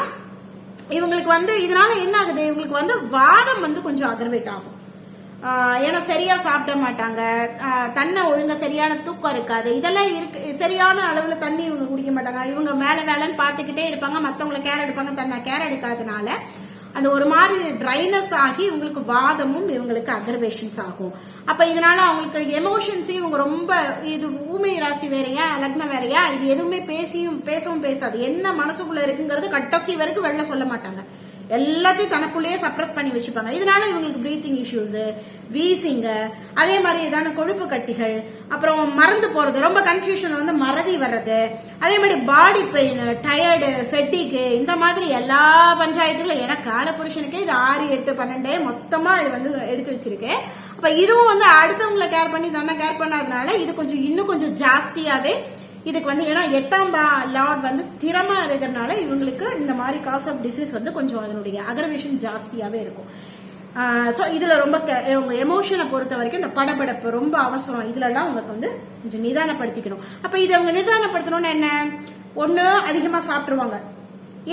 இவங்களுக்கு வந்து இதனால என்ன ஆகுது, இவங்களுக்கு வந்து வாதம் வந்து கொஞ்சம் அக்ரவேட் ஆகும். ஏன்னா சரியா சாப்பிட மாட்டாங்க, தன்னை ஒழுங்கா சரியான தூக்கம் இருக்காது, இதெல்லாம் இருக்கு. சரியான அளவுல தண்ணி இவங்க குடிக்க மாட்டாங்க, இவங்க மேல வேலைன்னு பாத்துக்கிட்டே இருப்பாங்க, மத்தவங்களை கேர் எடுப்பாங்க, தன்னை கேர் எடுக்காதனால அந்த ஒரு மாதிரி ட்ரைனஸ் ஆகி இவங்களுக்கு வாதமும் இவங்களுக்கு அக்ரவேஷன்ஸ் ஆகும். அப்ப இதனால அவங்களுக்கு எமோஷன்ஸையும் இவங்க ரொம்ப, இது ஊமை ராசி வேறையா லக்னம் வேறையா, இது எதுவுமே பேசவும் பேசாது. என்ன மனசுக்குள்ள இருக்குங்கிறது கடைசி வரைக்கும் வெளில சொல்ல மாட்டாங்க. எல்லாத்தையும் தனக்குள்ளேயே சப்ரஸ் பண்ணி வச்சுப்பாங்க. இதனால இவங்களுக்கு பிரீத்திங் இஷ்யூஸ், வீசிங்க, அதே மாதிரி ஏதான கொழுப்பு கட்டிகள், அப்புறம் மறந்து போறது, ரொம்ப கன்ஃபியூஷன்ல வந்து மறதி வர்றது, அதே மாதிரி பாடி பெயின், டயர்டு, ஃபெட்டிக்கு, இந்த மாதிரி எல்லா பஞ்சாயத்துகளும், ஏன்னா கால புருஷனுக்கே இது 6, 8, 12 மொத்தமா இது வந்து எடுத்து வச்சிருக்கேன். அப்ப இதுவும் வந்து அடுத்தவங்களை கேர் பண்ணி தன்னை கேர் பண்ணாதனால இது கொஞ்சம் இன்னும் கொஞ்சம் ஜாஸ்தியாவே இதுக்கு வந்து, ஏன்னா 8ஆம் லார்ட் வந்து ஸ்திரமா இருக்கிறதுனால இவங்களுக்கு இந்த மாதிரி காஸ் ஆஃப் டிசீஸ் வந்து கொஞ்சம் அதனுடைய அக்ரவேஷன் ஜாஸ்தியாவே இருக்கும். ஸோ இதுல ரொம்ப உங்க எமோஷனை பொறுத்த வரைக்கும் இந்த படபடப்பு ரொம்ப அவசரம், இதுலலாம் உங்களுக்கு வந்து கொஞ்சம் நிதானப்படுத்திக்கணும். அப்ப இதை அவங்க நிதானப்படுத்தணும்னு என்ன, ஒண்ணு அதிகமா சாப்பிட்டுருவாங்க,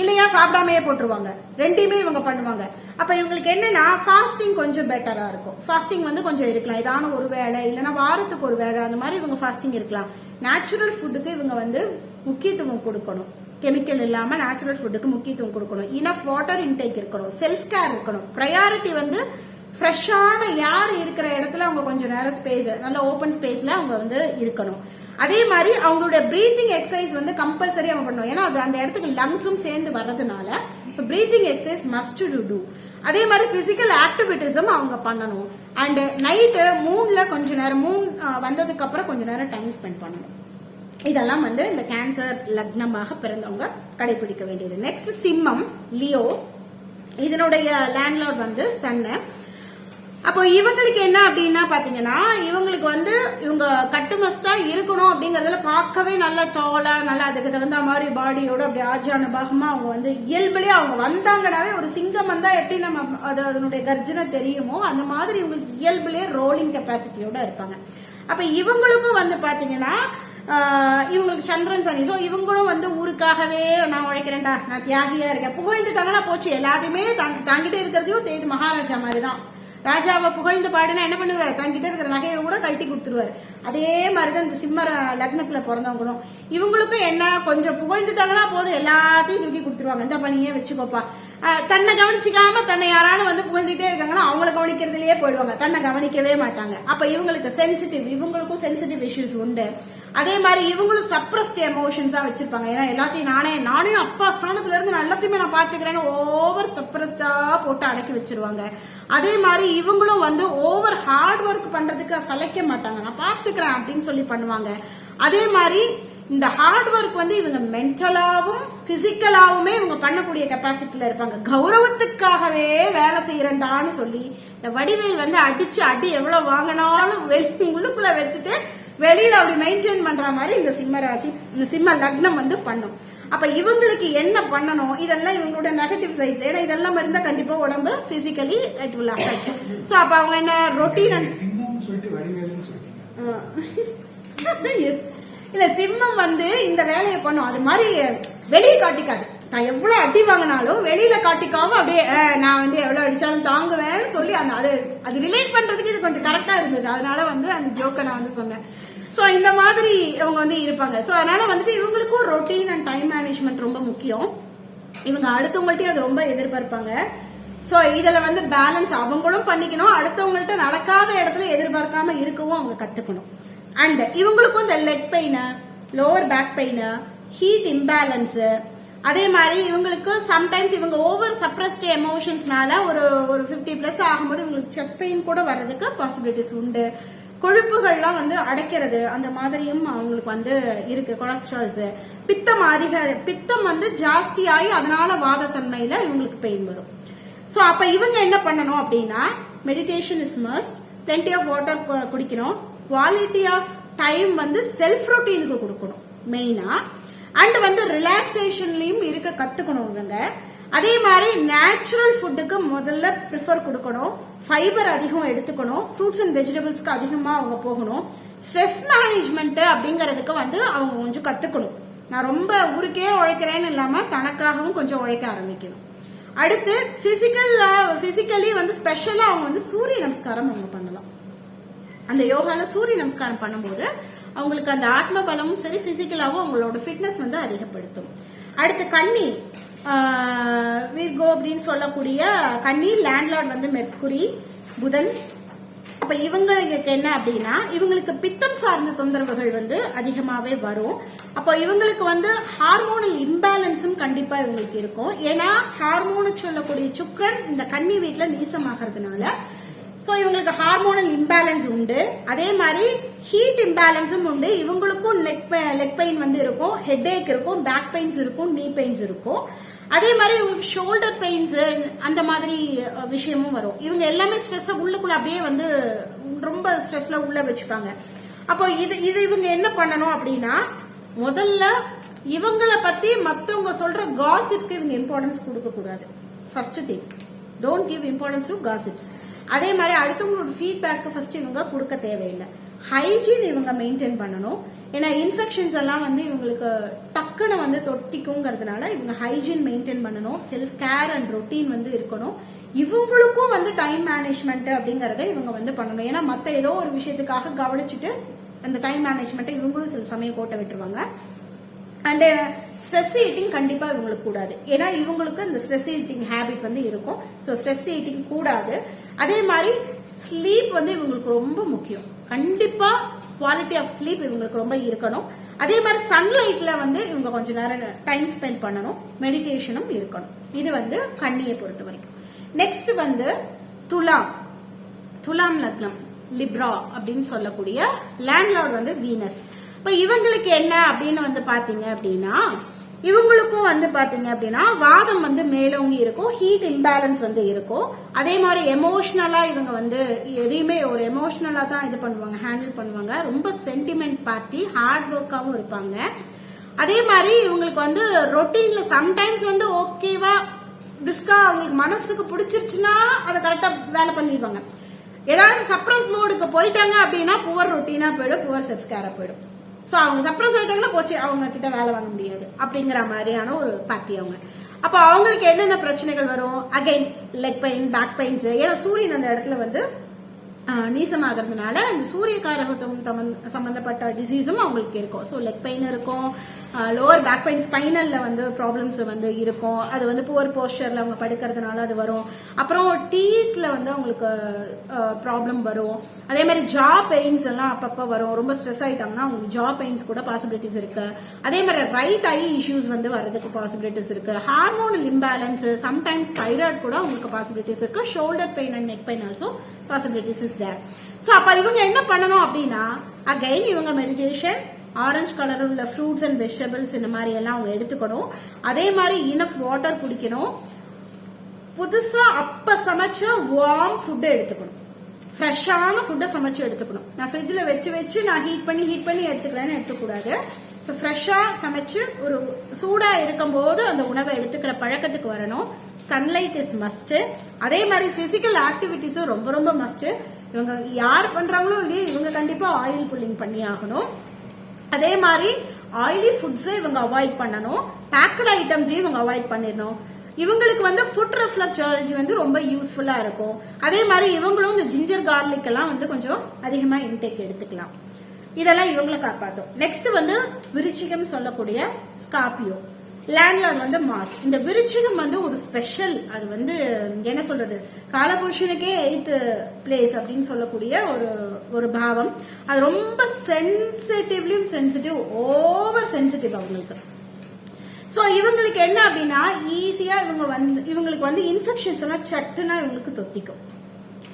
இல்லையா சாப்பிடாமையே போட்டுருவாங்க, ரெண்டையுமே இவங்க பண்ணுவாங்க. அப்ப இவங்களுக்கு என்னன்னா ஃபாஸ்டிங் கொஞ்சம் பெட்டரா இருக்கும். ஃபாஸ்டிங் வந்து கொஞ்சம் இருக்கலாம், இதான ஒரு வேளை இல்லைன்னா வாரத்துக்கு ஒரு வேளை, அந்த மாதிரி இவங்க ஃபாஸ்டிங் இருக்கலாம். நேச்சுரல் ஃபுட்டுக்கு இவங்க வந்து முக்கியத்துவம் கொடுக்கணும், கெமிக்கல் இல்லாம நேச்சுரல் ஃபுட்டுக்கு முக்கியத்துவம் கொடுக்கணும். இனஃப் வாட்டர் இன்டேக் இருக்கணும், செல்ஃப் கேர் இருக்கணும். ப்ரையாரிட்டி வந்து ஃப்ரெஷ்ஷான யார் இருக்கிற இடத்துல அவங்க கொஞ்சம் நேரம் ஸ்பேஸ், நல்ல ஓப்பன் ஸ்பேஸ்ல அவங்க வந்து இருக்கணும். அதே மாதிரி அவங்களுடைய பிரீத்திங் எக்ஸசைஸ் வந்து கம்பல்சரி அவங்க பண்ணணும், ஏன்னா அது அந்த இடத்துக்கு லங்ஸும் சேர்ந்து வர்றதுனால பிரீத்திங் எக்ஸசைஸ் மஸ்ட் டு. அதே மாதிரி பிசிக்கல் ஆக்டிவிட்டிஸும் அவங்க பண்ணணும். அண்ட் நைட்டு மூன்ல கொஞ்ச நேரம், மூன் வந்ததுக்கு அப்புறம் கொஞ்ச நேரம் டைம் ஸ்பெண்ட் பண்ணணும். இதெல்லாம் வந்து இந்த கேன்சர் லக்னமாக பிறந்தவங்க கடைபிடிக்க வேண்டியது. நெக்ஸ்ட் சிம்மம், லியோ, இதனுடைய லேண்ட்லார்ட் வந்து சன்னு. அப்போ இவங்களுக்கு என்ன அப்படின்னா பாத்தீங்கன்னா, இவங்களுக்கு வந்து இவங்க கட்டுமஸ்டா இருக்கணும் அப்படிங்கறதுல பார்க்கவே நல்ல டாலா, நல்லா அதுக்கு தகுந்த மாதிரி பாடியோட அப்படி ஆஜான பாகமா அவங்க வந்து இயல்புலயே அவங்க வந்தாங்கன்னாவே, ஒரு சிங்கம் வந்தா எப்படி நம்ம அதனுடைய கர்ஜனை தெரியுமோ அந்த மாதிரி இவங்களுக்கு இயல்புலயே ரோலிங் கெப்பாசிட்டியோட இருப்பாங்க. அப்ப இவங்களுக்கும் வந்து பாத்தீங்கன்னா இவங்களுக்கு சந்திரன் சனி, சோ இவங்களும் வந்து ஊருக்காகவே நான் உழைக்கிறேன்டா, நான் தியாகியா இருக்கேன், புகழ்ந்துட்டாங்கன்னா போச்சு, எல்லாத்தையுமே தாங்கிட்டே இருக்கிறதையும் தேடி மகாராஜா மாதிரிதான். ராஜாவை புகழ்ந்து பாடுனா என்ன பண்ணுவாரு, தங்கிட்ட இருக்கிற நகையை கூட கழட்டி கொடுத்துருவாரு. அதே மாதிரிதான் இந்த சிம்ம லக்னத்துல பிறந்தவங்களும். இவங்களுக்கும் என்ன, கொஞ்சம் புகழ்ந்துட்டாங்கன்னா போதும் எல்லாத்தையும் தூக்கி கொடுத்துருவாங்க, இந்த பணியே வச்சுக்கோப்பா. தன்னை கவனிச்சுக்காம தன்னை யாராலும் வந்து புகழ்ந்துட்டே இருக்காங்கன்னா அவங்கள கவனிக்கிறதுலயே போயிடுவாங்க, தன்னை கவனிக்கவே மாட்டாங்க. அப்ப இவங்களுக்கு சென்சிட்டிவ், இவங்களுக்கும் சென்சிட்டிவ் இஷ்யூஸ் உண்டு. அதே மாதிரி இவங்களும் சப்ரஸ்ட் எமோஷன்ஸா வச்சிருப்பாங்க, ஏன்னா எல்லாத்தையும் நானே அப்பா ஸ்தானத்துல இருந்து எல்லாத்தையுமே நான் பாத்துக்கிறேன்னு ஓவர் சப்ரஸ்டா போட்டு அடக்கி வச்சிருவாங்க. அதே மாதிரி இவங்களும் வந்து ஓவர் ஹார்ட் ஒர்க் பண்றதுக்கு சளைக்க மாட்டாங்க, நான் பாத்துக்கிறேன் அப்படின்னு சொல்லி பண்ணுவாங்க. அதே மாதிரி இந்த ஹார்ட் ஒர்க் வந்து இவங்க மென்டலாவும் பிசிக்கலாவுமே இவங்க பண்ணக்கூடிய கெப்பாசிட்டில இருப்பாங்க. கௌரவத்துக்காகவே வேலை செய்யறேன்டான்னு சொல்லி இந்த வடிவேல் வந்து அடி எவ்வளவு வாங்கினாலும் உள்ளுக்குள்ள வச்சுட்டு வெளியில அப்படி மெயின்டைன் பண்ற மாதிரி இந்த சிம்ம ராசி, இந்த சிம்ம லக்னம் வந்து பண்ணும். அப்ப இவங்களுக்கு என்ன பண்ணணும், இதெல்லாம் இவங்களோட நெகட்டிவ் சைட்ஸ், ஏன்னா இதெல்லாம் இருந்தா கண்டிப்பா உடம்பு physically it will affect. So அப்ப அவங்க என்ன ரொட்டீன் இல்ல சிம்மம் வந்து இந்த வேலையை பண்ணும், அது மாதிரி வெளியே காட்டிக்காது. நான் எவ்வளவு அடி வாங்கினாலும் வெளியில காட்டிக்காம அப்படியே நான் வந்து எவ்வளவு அடிச்சாலும் தாங்குவேன்னு சொல்லி அது ரிலேட் பண்றதுக்கு இது கொஞ்சம் கரெக்டா இருந்தது, அதனால வந்து அந்த ஜோக்கை நான் வந்து சொன்னேன். சோ இந்த மாதிரி இவங்க வந்து இருப்பாங்க. சோ அதனால வந்துட்டு இவங்களுக்கும் ரொட்டீன் அண்ட் டைம் மேனேஜ்மெண்ட் ரொம்ப முக்கியம். இவங்க அடுத்தவங்கள்ட்டையும் அது ரொம்ப எதிர்பார்ப்பாங்க. சோ இதுல வந்து பேலன்ஸ் அவங்களும் பண்ணிக்கணும், அடுத்தவங்கள்ட்ட நடக்காத இடத்துல எதிர்பார்க்காம இருக்கவும் அவங்க கத்துக்கணும். அண்ட் இவங்களுக்கும் இந்த leg pain, lower back pain, heat imbalance, அதே மாதிரி இவங்களுக்கு சம்டைம்ஸ் இவங்க ஓவர் சப்ரஸ்ட் எமோஷன்ஸ்னால ஒரு 50+ ஆகும்போது இவங்களுக்கு செஸ்ட் பெயின் கூட வர்றதுக்கு பாசிபிலிட்டிஸ் உண்டு. கொழுப்புகள்லாம் வந்து அடைக்கிறது அந்த மாதிரியும் அவங்களுக்கு வந்து இருக்கு. கொலஸ்ட்ரால்ஸ், பித்தம் வந்து ஜாஸ்தி ஆகி அதனால வாதத்தன்மையில இவங்களுக்கு பெயின் வரும். சோ அப்ப இவங்க என்ன பண்ணணும் அப்படின்னா, meditation is must, plenty of water குடிக்கணும், குவாலிட்டி ஆஃப் டைம் வந்து செல்ஃப் ரொட்டீனுக்கு கொடுக்கணும் மெயினா, அண்ட் வந்து ரிலாக்ஸேஷன்லயும் இருக்க கத்துக்கணும் இவங்க. அதே மாதிரி நேச்சுரல் ஃபுட்டுக்கு முதல்ல ப்ரிஃபர் கொடுக்கணும், ஃபைபர் அதிகம் எடுத்துக்கணும், ஃப்ரூட்ஸ் அண்ட் வெஜிடபிள்ஸ்க்கு அதிகமா அவங்க போகணும். ஸ்ட்ரெஸ் மேனேஜ்மெண்ட் அப்படிங்கறதுக்கு வந்து அவங்க கொஞ்சம் கத்துக்கணும். நான் ரொம்ப ஊருக்கே உழைக்கிறேன்னு இல்லாம தனக்காகவும் கொஞ்சம் உழைக்க ஆரம்பிக்கணும். அடுத்து பிசிக்கலி வந்து ஸ்பெஷலா அவங்க வந்து சூரிய நமஸ்காரம் அவங்க பண்ணலாம். அந்த யோகால சூரிய நமஸ்காரம் பண்ணும்போது அவங்களுக்கு அந்த ஆத்ம பலமும் சரி, பிசிக்கலாவும் அவங்களோட ஃபிட்னஸ் வந்து அதிகப்படுத்தும். அடுத்து கன்னி, வீர்கோ அப்படின்னு சொல்லக்கூடிய கன்னி லேண்ட்லார்ட் வந்து மெர்க்குரி, புதன். அப்ப இவங்களுக்கு என்ன அப்படின்னா, இவங்களுக்கு பித்தம் சார்ந்த தொந்தரவுகள் வந்து அதிகமாவே வரும். அப்போ இவங்களுக்கு வந்து ஹார்மோனல் இம்பேலன்ஸும் கண்டிப்பா இவங்களுக்கு இருக்கும். ஏன்னா ஹார்மோன் சொல்லக்கூடிய சுக்கிரன் இந்த கன்னி வீட்டுல நீசமாகிறதுனால சோ இவங்களுக்கு ஹார்மோனல் இம்பேலன்ஸ் உண்டு. அதே மாதிரி ஹீட் இம்பேலன்ஸும் உண்டு. இவங்களுக்கும் லெக் பெயின் வந்து இருக்கும், ஹெட் ஏக் இருக்கும், பேக் பெயின்ஸ் இருக்கும், நீ பெயின்ஸ் இருக்கும். அதே மாதிரி இவங்களுக்கு ஷோல்டர் பெயின்ஸ் அந்த மாதிரி விஷயமும் வரும். இவங்க எல்லாமே ஸ்ட்ரெஸ் உள்ளுக்குள்ள அப்படியே வந்து ரொம்ப ஸ்ட்ரெஸ்ல உள்ள வச்சுப்பாங்க. அப்போ இது இவங்க என்ன பண்ணணும் அப்படின்னா, முதல்ல இவங்கள பத்தி மத்தவங்க சொல்ற காசிப்க்கு இவங்க இம்பார்ட்டன்ஸ் கொடுக்க கூடாது. First thing, don't give importance to gossips. அதே மாதிரி அடுத்தவங்களோட ஃபீட்பேக்கு ஃபர்ஸ்ட் இவங்க கொடுக்க தேவையில்லை. ஹைஜீன் இவங்க மெயின்டைன் பண்ணணும். ஏன்னா இன்ஃபெக்ஷன்ஸ் எல்லாம் வந்து இவங்களுக்கு டக்குன்னு வந்து தொட்டிக்குங்கிறதுனால இவங்க ஹைஜீன் மெயின்டைன் பண்ணணும். செல்ஃப் கேர் அண்ட் ரொட்டீன் வந்து இருக்கணும். இவங்களுக்கும் வந்து டைம் மேனேஜ்மெண்ட் அப்படிங்கறத இவங்க வந்து பண்ணணும். ஏன்னா மத்த ஏதோ ஒரு விஷயத்துக்காக கவனிச்சுட்டு அந்த டைம் மேனேஜ்மெண்ட்டை இவங்களும் சில சமயம் கோட்டை விட்டுருவாங்க. அண்ட் ஸ்ட்ரெஸ் ஈட்டிங் கண்டிப்பா இவங்களுக்கு கூடாது. ஏன்னா இவங்களுக்கு இந்த ஸ்ட்ரெஸ் ஈட்டிங் ஹேபிட் வந்து இருக்கும். ஸோ ஸ்ட்ரெஸ் ஈட்டிங் கூடாது. அதே மாதிரி ஸ்லீப் வந்து இவங்களுக்கு ரொம்ப முக்கியம். கண்டிப்பா குவாலிட்டி ஆஃப் ஸ்லீப் இவங்களுக்கு ரொம்ப இருக்கணும். அதே மாதிரி சன்லைட்ல வந்து இவங்க கொஞ்ச நேரம் டைம் ஸ்பெண்ட் பண்ணணும். மெடிடேஷனும் இருக்கணும். இது வந்து கன்னியை பொறுத்த வரைக்கும். நெக்ஸ்ட் வந்து துலாம் லக்னம் லிப்ரா அப்படின்னு சொல்லக்கூடிய லேண்ட்லார்ட் வந்து வீனஸ். இப்ப இவங்களுக்கு என்ன அப்படின்னு வந்து பாத்தீங்க அப்படின்னா, இவங்களுக்கும் வந்து பாத்தீங்க அப்படின்னா வாதம் வந்து மேலோங்கி இருக்கும், ஹீட் இம்பேலன்ஸ் வந்து இருக்கும். அதே மாதிரி எமோஷனலா இவங்க வந்து எதையுமே ஒரு எமோஷனலா தான் இது பண்ணுவாங்க, ஹேண்டில் பண்ணுவாங்க. ரொம்ப சென்டிமெண்ட் பார்ட்டி, ஹார்ட் ஒர்க்காவும் இருப்பாங்க. அதே மாதிரி இவங்களுக்கு வந்து ரொட்டீன்ல சம்டைம்ஸ் வந்து ஓகேவா பிஸ்கா அவங்களுக்கு மனசுக்கு பிடிச்சிருச்சுன்னா அதை கரெக்டா வேலை பண்ணிடுவாங்க. ஏதாவது சப்ரஸ் மோடுக்கு போயிட்டாங்க அப்படின்னா புவர் ரொட்டீனா போயிடும், புவர் செல்ஃப் கேரா போயிடும். சோ அவங்க சப்ரஸ் ஆயிட்டாங்கன்னா போச்சு, அவங்க கிட்ட வேலை வாங்க முடியாது அப்படிங்கிற மாதிரியான ஒரு பார்ட்டி அவங்க. அப்ப அவங்களுக்கு என்னென்ன பிரச்சனைகள் வரும்? Again leg pain, back pains. ஏன்னா சூரியன் அந்த இடத்துல வந்து நீசமாகிறதுனால இந்த சூரிய காரகத்துவம் சம்பந்தப்பட்ட டிசீஸும் அவங்களுக்கு இருக்கும். ஸோ லெக் பெயின் இருக்கும், லோவர் பேக் பெயின், ஸ்பைனல்ல வந்து ப்ராப்ளம்ஸ் வந்து இருக்கும். அது வந்து புவர் போஸ்டர்ல அவங்க படுக்கிறதுனால அது வரும். அப்புறம் டீத்ல வந்து அவங்களுக்கு ப்ராப்ளம் வரும். அதே மாதிரி ஜா பெயின்ஸ் எல்லாம் அப்பப்போ வரும். ரொம்ப ஸ்ட்ரெஸ் ஆயிட்டாங்கன்னா அவங்களுக்கு ஜா பெயின்ஸ் கூட பாசிபிலிட்டிஸ் இருக்கு. அதே மாதிரி ரைட் ஐ இஷ்யூஸ் வந்து வர்றதுக்கு பாசிபிலிட்டிஸ் இருக்கு. ஹார்மோனல் இம்பேலன்ஸ், சம்டைம்ஸ் தைராய்டு கூட அவங்களுக்கு பாசிபிலிட்டிஸ் இருக்கு. Shoulder pain and neck pain also possibilities is there. So அப்ப இவங்க என்ன பண்ணணும் அப்படின்னா, அகைன் இவங்க மெடிடேஷன், ஆரஞ்சு கலர் உள்ள ஃப்ரூட்ஸ் அண்ட் வெஜிடபிள்ஸ் இந்த மாதிரி எல்லாம் அவங்க எடுத்துக்கணும். அதே மாதிரி இனஃப் வாட்டர் குடிக்கணும். புதுசா அப்ப சமைச்ச வார்ம் ஃபுட் எடுத்துக்கணும். ஃப்ரெஷ்ஷான ஃபுட்டை சமைச்சு எடுத்துக்கணும். நான் ஃப்ரிட்ஜில் வச்சு நான் ஹீட் பண்ணி எடுத்துக்கிறேன்னு எடுத்துக்கூடாது. ஸோ ஃப்ரெஷ்ஷா சமைச்சு ஒரு சூடா இருக்கும் போது அந்த உணவை எடுத்துக்கிற பழக்கத்துக்கு வரணும். Sunlight is must. அதே மாதிரி பிசிக்கல் ஆக்டிவிட்டிஸும் ரொம்ப ரொம்ப மஸ்ட். இவங்க யார் பண்றாங்களோ இல்லையோ இவங்க கண்டிப்பா ஆயில் புல்லிங் பண்ணி ஆகணும். அதே மாதிரி ஆயிலி ஃபுட்ஸை இவங்க அவாய்ட் பண்ணணும். பேக்கட் ஐட்டம்ஸையும் இவங்க அவாய்ட் பண்ணிடணும். இவங்களுக்கு வந்து ஃபுட் ரெஃப்ளெக்சாலஜி வந்து ரொம்ப யூஸ்ஃபுல்லா இருக்கும். அதே மாதிரி இவங்களும் இந்த ஜிஞ்சர் கார்லிக் எல்லாம் வந்து கொஞ்சம் அதிகமா இன்டேக் எடுத்துக்கலாம். இதெல்லாம் இவங்களை காப்பாற்றும். நெக்ஸ்ட் வந்து விருச்சிகம் சொல்லக்கூடிய ஸ்கார்பியோ, லேண்ட்லார்ட் வந்து மாஸ். இந்த விருச்சிகம் வந்து ஒரு ஸ்பெஷல், அது வந்து என்ன சொல்றது, காலபுருஷனுக்கே 8th பிளேஸ் அப்படின்னு சொல்லக்கூடிய ஒரு பாவம். அது ரொம்ப சென்சிட்டிவ்லியும் சென்சிட்டிவ், ஓவர் சென்சிட்டிவ் அவங்களுக்கு. சோ இவங்களுக்கு என்ன அப்படின்னா ஈஸியா இவங்களுக்கு வந்து இன்ஃபெக்ஷன்ஸ் எல்லாம் சட்டுனா இவங்களுக்கு தொத்திக்கும்.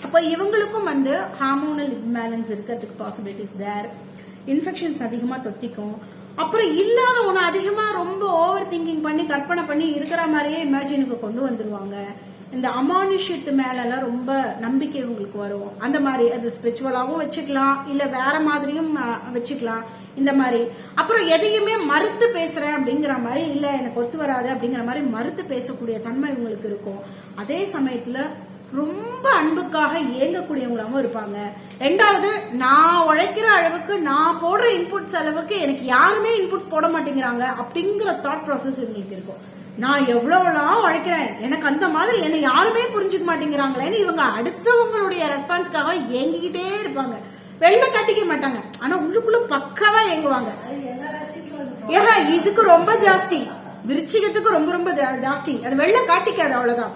அப்ப இவங்களுக்கும் வந்து ஹார்மோனல் இம்பேலன்ஸ் இருக்கிறதுக்கு பாசிபிலிட்டிஸ் தேர். இன்ஃபெக்ஷன்ஸ் அதிகமா தொத்திக்கும். அப்புறம் இல்லாத ஒண்ணு அதிகமா ரொம்ப ஓவர் திங்கிங் பண்ணி கற்பனை பண்ணி இருக்கிற மாதிரியே இமேஜினுக்கு கொண்டு வந்துருவாங்க. இந்த அமானுஷ்யத்து மேல எல்லாம் ரொம்ப நம்பிக்கை இவங்களுக்கு வரும். அந்த மாதிரி அது ஸ்பிரிச்சுவலாவும் வச்சுக்கலாம், இல்ல வேற மாதிரியும் வச்சுக்கலாம். இந்த மாதிரி அப்புறம் எதையுமே மறுத்து பேசுறேன் அப்படிங்கிற மாதிரி, இல்ல எனக்கு ஒத்து வராது அப்படிங்கிற மாதிரி மறுத்து பேசக்கூடிய தன்மை இவங்களுக்கு இருக்கும். அதே சமயத்துல ரொம்ப அன்புக்காக ஏங்கக்கூடியவங்களாவும் இருப்பாங்க. ரெண்டாவது, நான் உழைக்கிற அளவுக்கு, நான் போடுற இன்புட்ஸ் அளவுக்கு எனக்கு யாருமே இன்புட்ஸ் போட மாட்டேங்கிறாங்க அப்படிங்கிற தாட் ப்ராசஸ் இவங்களுக்கு இருக்கும். நான் எவ்வளவுலாம் உழைக்கிறேன், எனக்கு அந்த மாதிரி என்னை யாருமே புரிஞ்சுக்க மாட்டேங்கிறாங்களேன்னு இவங்க அடுத்தவங்களுடைய ரெஸ்பான்ஸ்க்காக ஏங்கிக்கிட்டே இருப்பாங்க. வெளில காட்டிக்க மாட்டாங்க, ஆனா உள்ளுக்குள்ள பக்காவா ஏங்குவாங்க. ஏன்னா இதுக்கு ரொம்ப ஜாஸ்தி, விருச்சிகத்துக்கு ரொம்ப ரொம்ப ஜாஸ்தி. அது வெளில காட்டிக்காது, அவ்வளவுதான்.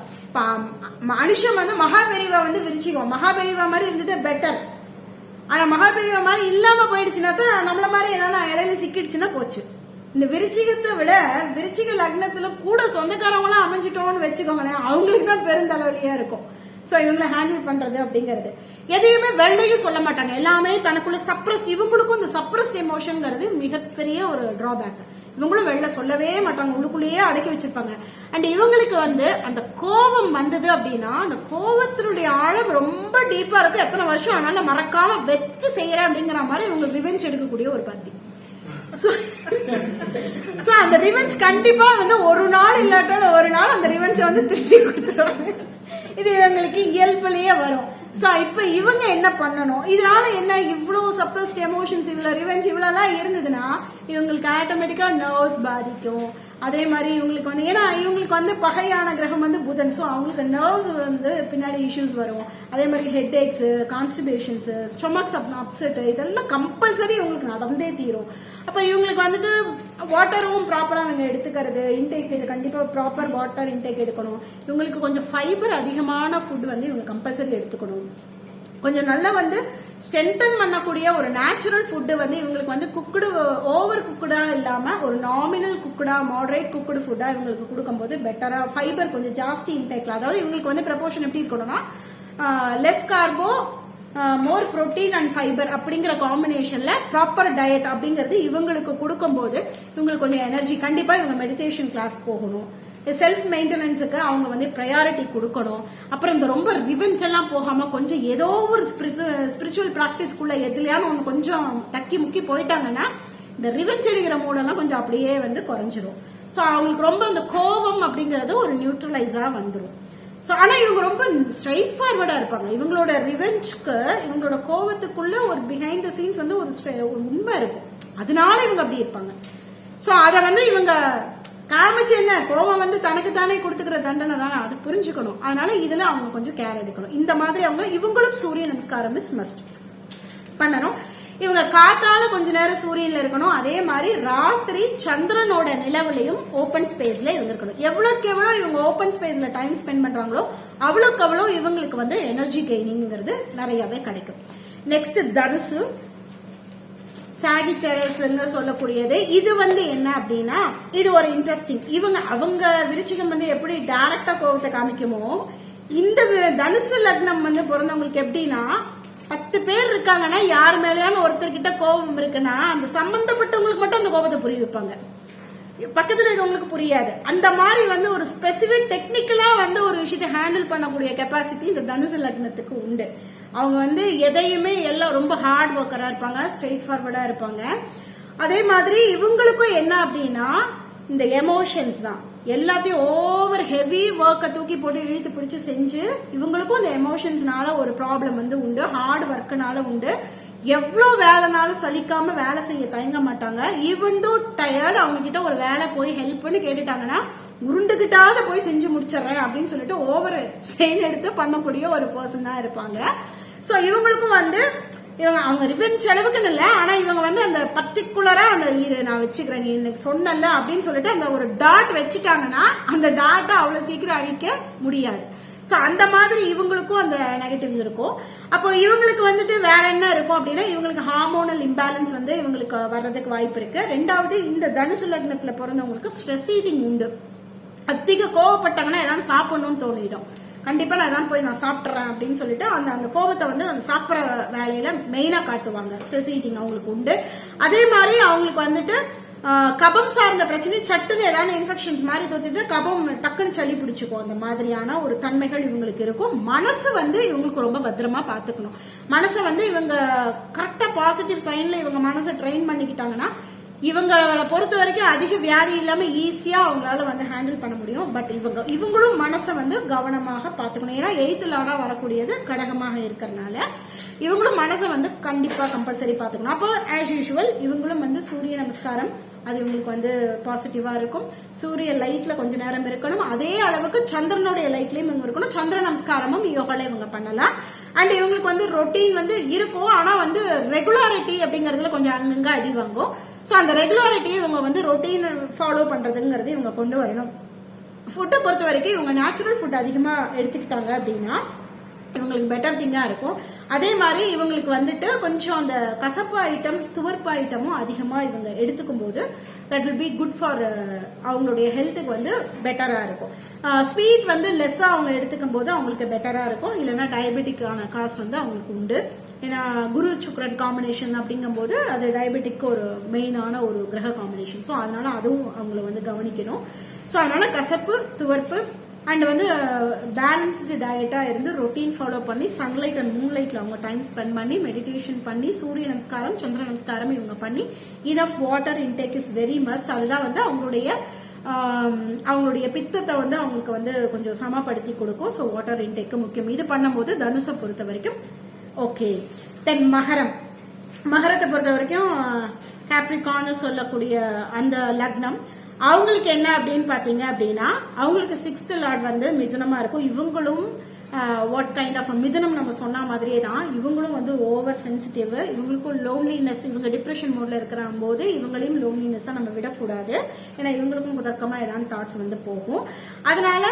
மனுஷன் வந்து மகாபெரிவா வந்து விருச்சிகம், மகாபெரிவா மாதிரி இருந்துட்டு பெட்டர். ஆனா மகாபெரிவா மாதிரி இல்லாம போயிடுச்சுன்னா தான் நம்மள மாதிரி ஏதாவது இடையில சிக்கிடுச்சுன்னா போச்சு. இந்த விருச்சிகத்தை விட விருச்சிக லக்னத்துல கூட சொந்தக்காரவங்களாம் அமைஞ்சிட்டோம்னு வச்சுக்கோங்களேன், அவங்களுக்கு தான் பெருந்தலைவலியா இருக்கும். சோ இவங்களை ஹேண்டில் பண்றது அப்படிங்கிறது எதையுமே வெள்ளையும் சொல்ல மாட்டாங்க, எல்லாமே தனக்குள்ள சப்ரஸ். இவங்களுக்கும் இந்த சப்ரஸ்ட் எமோஷன்ங்கிறது மிகப்பெரிய ஒரு டிராபேக். இவங்களும் வெளில சொல்லவே மாட்டாங்க, உள்ளுக்குள்ளேயே அடக்கி வச்சிருப்பாங்க. அண்ட் இவங்களுக்கு வந்து அந்த கோபம் வந்தது அப்படின்னா அந்த கோபத்தினுடைய ஆழம் ரொம்ப டீப்பா இருக்கு. எத்தனை வருஷம் ஆனாலும் மறக்காம வச்சு செய்யறேன் அப்படிங்கிற மாதிரி இவங்க ரிவெஞ்ச் எடுக்கக்கூடிய ஒரு பார்ட்டி. அந்த ரிவெஞ்ச் கண்டிப்பா வந்து ஒரு நாள் இல்லாட்டாலும் ஒரு நாள் அந்த ரிவெஞ்ச் வந்து திருப்பி கொடுத்துருவாங்க. இது இவங்களுக்கு இயல்புலயே வரும். சோ இப்ப இவங்க என்ன பண்ணணும், இதனால என்ன இவ்வளவு சப்ரஸ்ட் எமோஷன்ஸ், இவ்வளவு ரிவெஞ்ச் இவ்வளவுலாம் இருந்ததுன்னா இவங்களுக்கு ஆட்டோமேட்டிக்கா நர்வ்ஸ் பாதிக்கும். அதே மாதிரி இவங்களுக்கு வந்து ஏன்னா இவங்களுக்கு வந்து பகையான கிரகம் வந்து புதன். ஸோ அவங்களுக்கு நர்வ்ஸ் வந்து பின்னாடி இஷ்யூஸ் வரும். அதே மாதிரி head aches, constipations, stomachs upset இதெல்லாம் கம்பல்சரி இவங்களுக்கு நடந்தே தீரும். அப்ப இவங்களுக்கு வந்துட்டு வாட்டரும் ப்ராப்பரா இவங்க எடுத்துக்கிறது, இன்டேக் இது கண்டிப்பா ப்ராப்பர் வாட்டர் இன்டேக் எடுக்கணும். இவங்களுக்கு கொஞ்சம் ஃபைபர் அதிகமான ஃபுட் வந்து இவங்க கம்பல்சரி எடுத்துக்கணும். கொஞ்சம் நல்லா வந்து ஸ்ட்ரென்தன் பண்ணக்கூடிய ஒரு நேச்சுரல் ஃபுட்டு வந்து இவங்களுக்கு வந்து குக்குடு, ஓவர் குக்குடா இல்லாம ஒரு நாமினல் குக்குடா, மாடரேட் குக்குடு ஃபுட்டா இவங்களுக்கு கொடுக்கும்போது பெட்டரா ஃபைபர் கொஞ்சம் ஜாஸ்தி இன்டேக்ல. அதாவது இவங்களுக்கு வந்து ப்ரப்போர்ஷன் எப்படி இருக்கணும்னா less carbo, more protein and fibre அப்படிங்கிற காம்பினேஷன்ல ப்ராப்பர் டயட் அப்படிங்கிறது இவங்களுக்கு கொடுக்கும்போது இவங்களுக்கு கொஞ்சம் எனர்ஜி. கண்டிப்பா இவங்க மெடிடேஷன் கிளாஸ் போகணும். செல்ஃப் மெயின்டெனன்ஸுக்கு அவங்க வந்து ப்ரையாரிட்டி கொடுக்கணும். அப்புறம் இந்த ரொம்ப ரிவெஞ்ச் எல்லாம் போகாம கொஞ்சம் ஏதோ ஒரு ஸ்பிரிச்சுவல் பிராக்டிஸ்க்குள்ள எதுலையானு ஒன்று கொஞ்சம் தக்கி முக்கி போயிட்டாங்கன்னா இந்த ரிவெஞ்ச் எடுக்கிற மூடெல்லாம் கொஞ்சம் அப்படியே வந்து குறைஞ்சிரும். ஸோ அவங்களுக்கு ரொம்ப இந்த கோபம் அப்படிங்கறது ஒரு நியூட்ரலைஸா வந்துடும். ஸோ ஆனா இவங்க ரொம்ப ஸ்ட்ரைட் ஃபார்வர்டா இருப்பாங்க. இவங்களோட ரிவெஞ்சுக்கு, இவங்களோட கோபத்துக்குள்ள ஒரு பிஹைண்ட் த சீன்ஸ் வந்து ஒரு உண்மை இருக்கும். அதனால இவங்க அப்படி இருப்பாங்க. ஸோ அதை வந்து இவங்க காமிச்சு என்ன கோபம் வந்து தனக்கு தானே கொடுத்துக்கிற தண்டனை தானே, அது புரிஞ்சுக்கணும். அதனால இதுல அவங்க கொஞ்சம் கேர் எடுக்கணும். இந்த மாதிரி இவங்களும் சூரிய நமஸ்காரம் மஸ்ட் பண்ணணும். இவங்க காத்தால கொஞ்ச நேரம் சூரியன்ல இருக்கணும். அதே மாதிரி ராத்திரி சந்திரனோட நிலவுலையும் ஓபன் ஸ்பேஸ்ல இவங்க இருக்கணும். எவ்வளவுக்கு எவ்வளவு இவங்க ஓபன் ஸ்பேஸ்ல டைம் ஸ்பெண்ட் பண்றாங்களோ அவ்வளவுக்கு அவ்வளவு இவங்களுக்கு வந்து எனர்ஜி கெய்னிங்கிறது நிறையவே கிடைக்கும். நெக்ஸ்ட் தனுசு, சாகிட்டரஸ் சொல்லக்கூடியது. இது வந்து என்ன அப்படின்னா இது ஒரு இன்ட்ரெஸ்டிங். அவங்க விருச்சிகம் வந்து எப்படி டைரக்டா கோபத்தை காமிக்குமோ, இந்த தனுசு லக்னம் வந்து பிறந்தவங்களுக்கு எப்படின்னா 10 பேர் இருக்காங்கன்னா யார் மேலேயான ஒருத்தர்கிட்ட கோபம் இருக்குன்னா அந்த சம்பந்தப்பட்டவங்களுக்கு மட்டும் அந்த கோபத்தை புரிய வைப்பாங்க, பக்கத்துல இருக்கவங்களுக்கு புரியாது. அந்த மாதிரி வந்து ஒரு ஸ்பெசிபிக் டெக்னிக்கலா வந்து ஒரு விஷயத்தை ஹேண்டில் பண்ணக்கூடிய கெப்பாசிட்டி இந்த தனுசு லக்னத்துக்கு உண்டு. அவங்க வந்து எதையுமே எல்லாம் ரொம்ப ஹார்ட் ஒர்க்கரா இருப்பாங்க, ஸ்ட்ரெயிட் ஃபார்வர்டா இருப்பாங்க. அதே மாதிரி இவங்களுக்கும் என்ன அப்படின்னா இந்த எமோஷன்ஸ் தான் எல்லாத்தையும் ஓவர் ஹெவி ஒர்க்கை தூக்கி போட்டு இழுத்து பிடிச்சு செஞ்சு இவங்களுக்கும் இந்த எமோஷன்ஸ்னால ஒரு ப்ராப்ளம் வந்து உண்டு, ஹார்ட் ஒர்க்குனால உண்டு. எவ்வளவு வேலைனாலும் சலிக்காம வேலை செய்ய தயங்க மாட்டாங்க. ஈவன் தோ டயர்ட், அவங்க கிட்ட ஒரு வேலை போய் ஹெல்ப் பண்ணி கேட்டுட்டாங்கன்னா உருண்டுகிட்டாத போய் செஞ்சு முடிச்சிடறேன் அப்படின்னு சொல்லிட்டு ஓவர் ஸ்ட்ரெயின் எடுத்து பண்ணக்கூடிய ஒரு பர்சன் தான் இருப்பாங்க. சோ இவங்களுக்கும் வந்து இவங்க அவங்க ரிவெஞ்ச் அளவுக்குன்னு இல்லை, ஆனா இவங்க வந்து அந்த பர்டிகுலரா அந்த நான் வச்சுக்கிறேன் நீ எனக்கு சொன்னல அப்படின்னு சொல்லிட்டு அந்த ஒரு டாட் வச்சுட்டாங்கன்னா அந்த டாட்டை அவ்வளவு சீக்கிரம் அழிக்க முடியாது. சோ அந்த மாதிரி இவங்களுக்கும் அந்த நெகட்டிவ்ஸ் இருக்கும். அப்போ இவங்களுக்கு வந்துட்டு வேற என்ன இருக்கும் அப்படின்னா இவங்களுக்கு ஹார்மோனல் இம்பேலன்ஸ் வந்து இவங்களுக்கு வர்றதுக்கு வாய்ப்பு இருக்கு. ரெண்டாவது இந்த தனுசு லக்னத்துல பிறந்தவங்களுக்கு ஸ்ட்ரெஸ் ஈட்டிங் உண்டு. அதிக கோவப்பட்டாங்கன்னா ஏதாவது சாப்பிடணும்னு தோணிடும். கண்டிப்பா நான் ஏதாவது போய் நான் சாப்பிட்றேன் அப்படின்னு சொல்லிட்டு அந்த கோபத்தை வந்து அந்த சாப்பிட்ற வேலையில மெயினா காட்டுவாங்க. ஸ்ட்ரெஸ் ஈட்டிங் அவங்களுக்கு உண்டு. அதே மாதிரி அவங்களுக்கு வந்துட்டு கபம் சார்ந்த பிரச்சனை, சட்டுன்னு ஏதாவது இன்ஃபெக்ஷன்ஸ் மாதிரி தொத்திட்டு கபம் டக்குன்னு சளி பிடிச்சிக்கும். அந்த மாதிரியான ஒரு தன்மைகள் இவங்களுக்கு இருக்கும். மனசு வந்து இவங்களுக்கு ரொம்ப பத்திரமா பாத்துக்கணும். மனசை வந்து இவங்க கரெக்டா பாசிட்டிவ் சைன்ல இவங்க மனசை ட்ரெயின் பண்ணிக்கிட்டாங்கன்னா இவங்களை பொறுத்த வரைக்கும் அதிக வியாதி இல்லாம ஈஸியா அவங்களால வந்து ஹேண்டில் பண்ண முடியும். பட் இவங்களும் மனசை வந்து கவனமாக பாத்துக்கணும். ஏன்னா 8th லார்டா வரக்கூடியது கடகமாக இருக்கிறதுனால இவங்களும் மனசை வந்து கண்டிப்பா கம்பல்சரி பாத்துக்கணும். அப்போ ஆஸ் யூஷுவல் இவங்களும் வந்து சூரிய நமஸ்காரம் அது இவங்களுக்கு வந்து பாசிட்டிவா இருக்கும். சூரிய லைட்ல கொஞ்ச நேரம் இருக்கணும். அதே அளவுக்கு சந்திரனுடைய லைட்லயும் இவங்க இருக்கணும். சந்திர நமஸ்காரமும் யோகால இவங்க பண்ணலாம். அண்ட் இவங்களுக்கு வந்து ரொட்டீன் வந்து இருக்கும். ஆனா வந்து ரெகுலாரிட்டி அப்படிங்கறதுல கொஞ்சம் அங்கங்க அடி வாங்கும். சோ அந்த ரெகுலாரிட்டியை இவங்க வந்து ரொட்டீன் ஃபாலோ பண்றதுங்கிறது இவங்க கொண்டு வரணும். ஃபுட்டை பொறுத்த வரைக்கும் இவங்க நேச்சுரல் ஃபுட் அதிகமா எடுத்துக்கிட்டாங்க அப்படின்னா இவங்களுக்கு பெட்டர் திங்கா இருக்கும். அதே மாதிரி இவங்களுக்கு வந்துட்டு கொஞ்சம் அந்த கசப்பு ஐட்டம் துவர்ப்பு ஐட்டமும் அதிகமா இவங்க எடுத்துக்கும் போது that will be good for அவங்களுடைய ஹெல்த்துக்கு வந்து பெட்டரா இருக்கும். ஸ்வீட் வந்து லெஸ்ஸா அவங்க எடுத்துக்கும் போது அவங்களுக்கு பெட்டரா இருக்கும். இல்லைன்னா டயபெட்டிக்கான காசு வந்து அவங்களுக்கு உண்டு. ஏன்னா குரு சுக்ரன் காம்பினேஷன் அப்படிங்கும் போது அது டயபெட்டிக் ஒரு மெயினான ஒரு கிரக காம்பினேஷன். ஸோ அதனால அதுவும் அவங்கள வந்து கவனிக்கணும். ஸோ அதனால கசப்பு துவர்ப்பு அண்ட் வந்து பேலன்ஸ்டு டயட்டா இருந்து ரொட்டீன் ஃபாலோ பண்ணி சன்லைட் அண்ட் மூன்லைட்ல அவங்க டைம் ஸ்பெண்ட் பண்ணி மெடிடேஷன் பண்ணி சூரிய நமஸ்காரம் சந்திர நமஸ்காரம் இவங்க பண்ணி enough water intake is very must. அதுதான் வந்து அவங்களுடைய பித்தத்தை வந்து அவங்களுக்கு வந்து கொஞ்சம் சமப்படுத்தி கொடுக்கும். ஸோ வாட்டர் இன்டேக்கு முக்கியம். இது பண்ணும்போது தனுஷை பொறுத்த வரைக்கும் ஓகே. தென் மகரத்தை பொறுத்த வரைக்கும் கேப்ரிகான்னு சொல்லக்கூடிய அந்த லக்னம் அவங்களுக்கு என்ன அப்படின்னு பாத்தீங்க அப்படின்னா அவங்களுக்கு 6th லார்ட் வந்து மிதுனமா இருக்கும். இவங்களும் வாட் கைண்ட் ஆஃப் மிதுனம் நம்ம சொன்ன மாதிரியே தான் இவங்களும் வந்து ஓவர் சென்சிட்டிவ். இவங்களுக்கும் லோன்லினஸ், இவங்க டிப்ரெஷன் மோட்ல இருக்கிற போது இவங்களையும் லோன்லினஸா நம்ம விடக்கூடாது. ஏன்னா இவங்களுக்கும் முதற்கமா ஏதாவது தாட்ஸ் வந்து போகும். அதனால